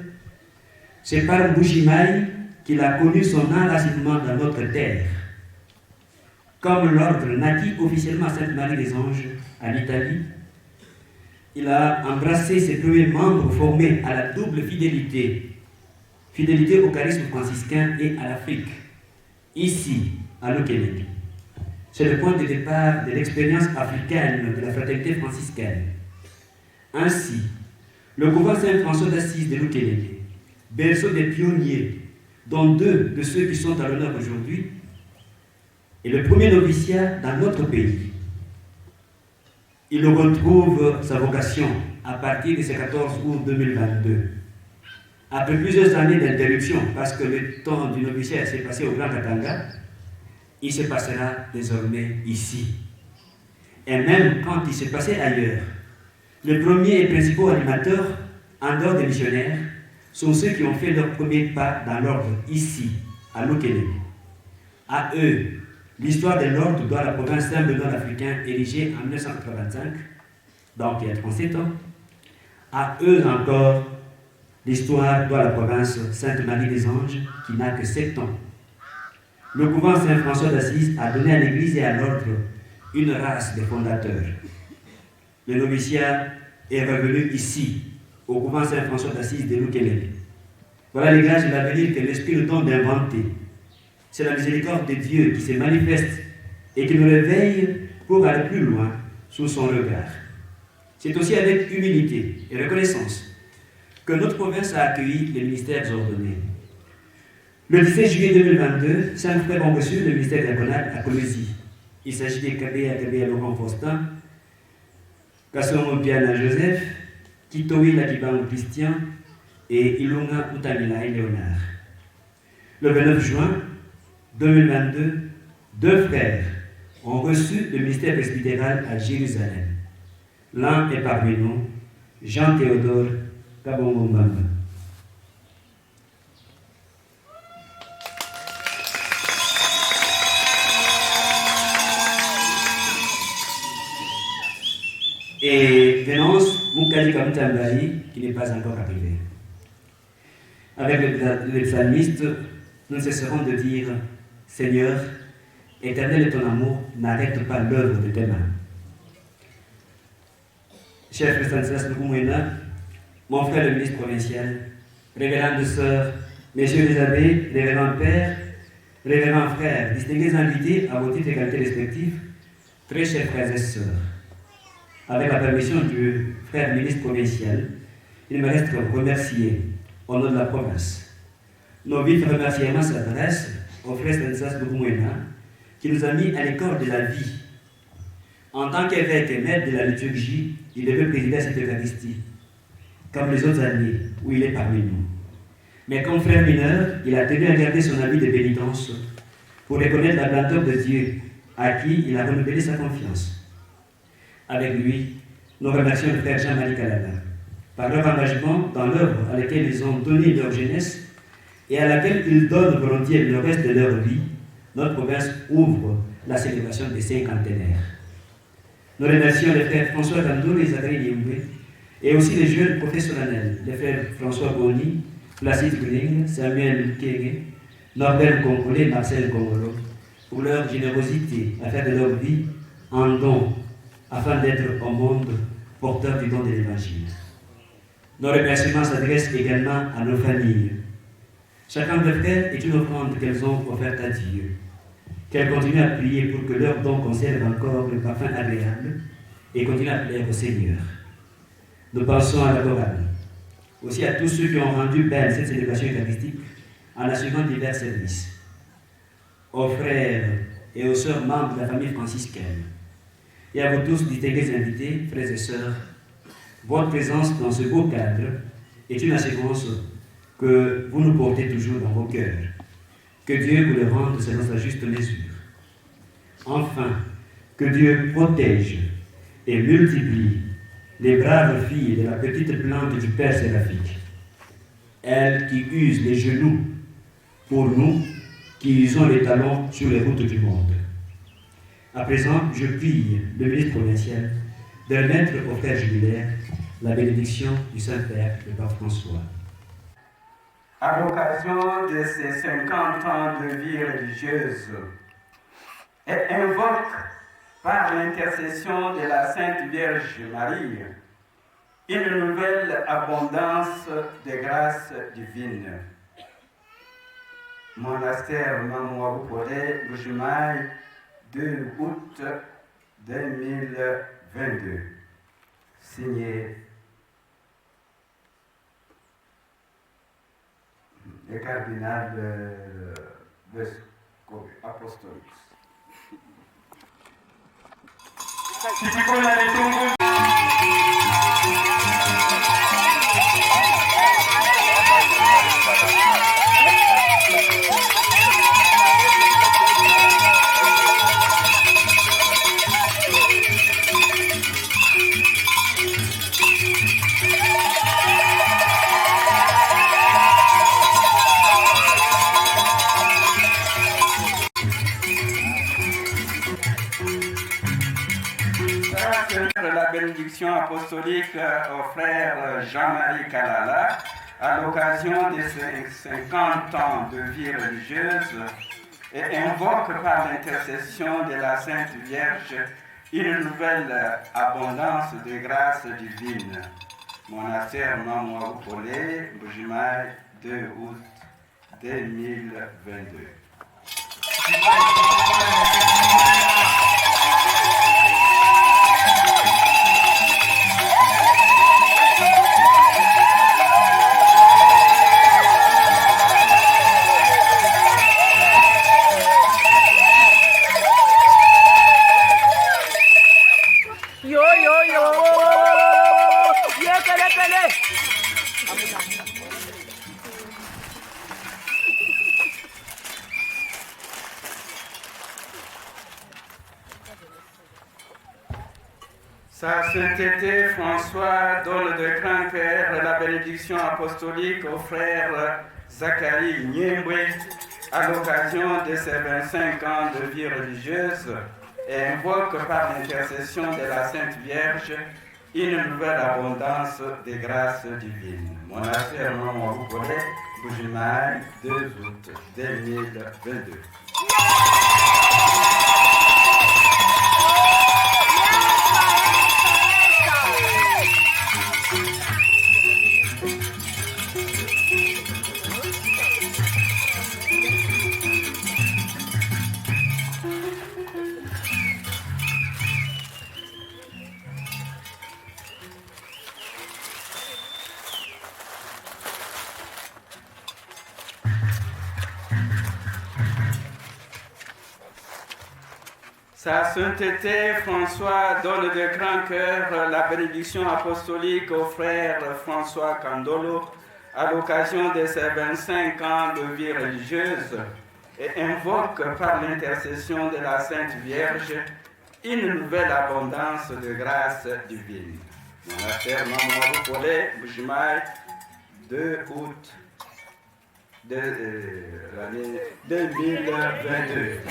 c'est par Mbujimaï qu'il a connu son enracinement dans notre terre. Comme l'ordre naquit officiellement à Sainte-Marie des Anges, en Italie, il a embrassé ses premiers membres formés à la double fidélité. Fidélité au charisme franciscain et à l'Afrique, ici, à Lukelek. C'est le point de départ de l'expérience africaine de la fraternité franciscaine. Ainsi, le couvent Saint-François d'Assise de Lukelek, berceau des pionniers, dont 2 de ceux qui sont à l'honneur aujourd'hui, est le premier noviciat dans notre pays. Il retrouve sa vocation à partir de ce 14 août 2022. Après plusieurs années d'interruption, parce que le temps du noviciat s'est passé au Grand Katanga, il se passera désormais ici. Et même quand il s'est passé ailleurs, les premiers et principaux animateurs, en dehors des missionnaires, sont ceux qui ont fait leur premier pas dans l'ordre ici, à Lukelek. À eux, l'histoire de l'ordre doit la province Saint-Benoît africain érigée en 1985, donc il y a 37 ans. À eux encore, l'histoire doit la province Sainte-Marie des Anges qui n'a que 7 ans. Le couvent Saint-François d'Assise a donné à l'Église et à l'ordre une race de fondateurs. Le noviciat est revenu ici, au couvent Saint-François d'Assise de Lukelek. Voilà les gages de l'avenir que l'Esprit nous donne d'inventer. C'est la miséricorde de Dieu qui se manifeste et qui nous réveille pour aller plus loin sous son regard. C'est aussi avec humilité et reconnaissance que notre province a accueilli les ministères ordonnés. Le 17 juillet 2022, 5 frères ont reçu le ministère diaconal à Colosie. Il s'agit de Kabea Laurent Faustin, Kassomo Piana Joseph, Kitowi Lakiban Christian et Ilunga Utamila et Léonard. Le 29 juin 2022, 2 frères ont reçu le ministère presbytéral à Jérusalem. L'un est parmi nous, Jean-Théodore Kabongombamba. Et Vénance Moukali Kamtambaï, qui n'est pas encore arrivé. Avec le psalmiste, nous cesserons de dire Seigneur, Éternel est ton amour, n'arrête pas l'œuvre de tes mains. Cher frère Stanislas Lukumwena, mon frère le ministre provincial, révérendes sœurs, messieurs les abbés, révérends pères, révérends frères, distingués invités à vos titres et qualités respectifs, très chers frères et sœurs. Avec la permission du frère ministre provincial, il me reste à remercier au nom de la province. Nos vifs remerciements s'adressent au frère Stanislas Lukumwena, qui nous a mis à l'école de la vie. En tant qu'évêque et maître de la liturgie, il devait présider cette Eucharistie, comme les autres années où il est parmi nous. Mais comme frère mineur, il a tenu à garder son habit de pénitence pour reconnaître la grandeur de Dieu à qui il a renouvelé sa confiance. Avec lui, nous remercions le frère Jean-Marie Kalala par leur engagement dans l'œuvre à laquelle ils ont donné leur jeunesse et à laquelle ils donnent volontiers le reste de leur vie. Notre province ouvre la célébration des cinquantenaires. Nous remercions les frères François Kandour et Zachary Nimbwe, et aussi les jeunes professionnels, les frères François Boni, Placide Gring, Samuel Kenge, Norbert Congolais et Marcel Congolo, pour leur générosité à faire de leur vie un don, afin d'être au monde porteurs du don de l'Évangile. Nos remerciements s'adressent également à nos familles. Chacun des frères est une offrande qu'elles ont offerte à Dieu. Qu'elles continuent à prier pour que leur don conserve encore le parfum agréable et continue à plaire au Seigneur. Nous pensons à la chorale, aussi à tous ceux qui ont rendu belle cette célébration eucharistique en assurant divers services, aux frères et aux sœurs membres de la famille franciscaine, et à vous tous, distingués invités, frères et sœurs. Votre présence dans ce beau cadre est une assurance que vous nous portez toujours dans vos cœurs. Que Dieu vous le rende selon sa juste mesure. Enfin, que Dieu protège et multiplie les braves filles de la petite plante du Père Séraphique. Elles qui usent les genoux pour nous, qui usons les talons sur les routes du monde. À présent, je prie le ministre provincial de remettre au frère jubilaire la bénédiction du Saint-Père, le pape François. À l'occasion de ces 50 ans de vie religieuse, et invoque par l'intercession de la Sainte Vierge Marie une nouvelle abondance de grâce divine. Monastère Mamouaboupolé, Boujumaï, 2 août 2022. Signé le cardinal apostolique. La bénédiction apostolique au frère Jean-Marie Kalala à l'occasion de ses 50 ans de vie religieuse et invoque par l'intercession de la Sainte Vierge une nouvelle abondance de grâce divine. Monastère Mamouaboupolé, Boujimaï, 2 août 2022. Sa sainteté François donne de grand cœur la bénédiction apostolique au frère Zachary Niembwe à l'occasion de ses 25 ans de vie religieuse et invoque par l'intercession de la Sainte Vierge une nouvelle abondance de grâce divine. Monastère Mamouaboupolé, Boujimaï, 2 août 2022. Sa sainteté François donne de grand cœur la bénédiction apostolique au frère François Candolo à l'occasion de ses 25 ans de vie religieuse et invoque par l'intercession de la Sainte Vierge une nouvelle abondance de grâce divine. Monastère Mamadou Polé, Boujimaï, 2 août de l'année 2022.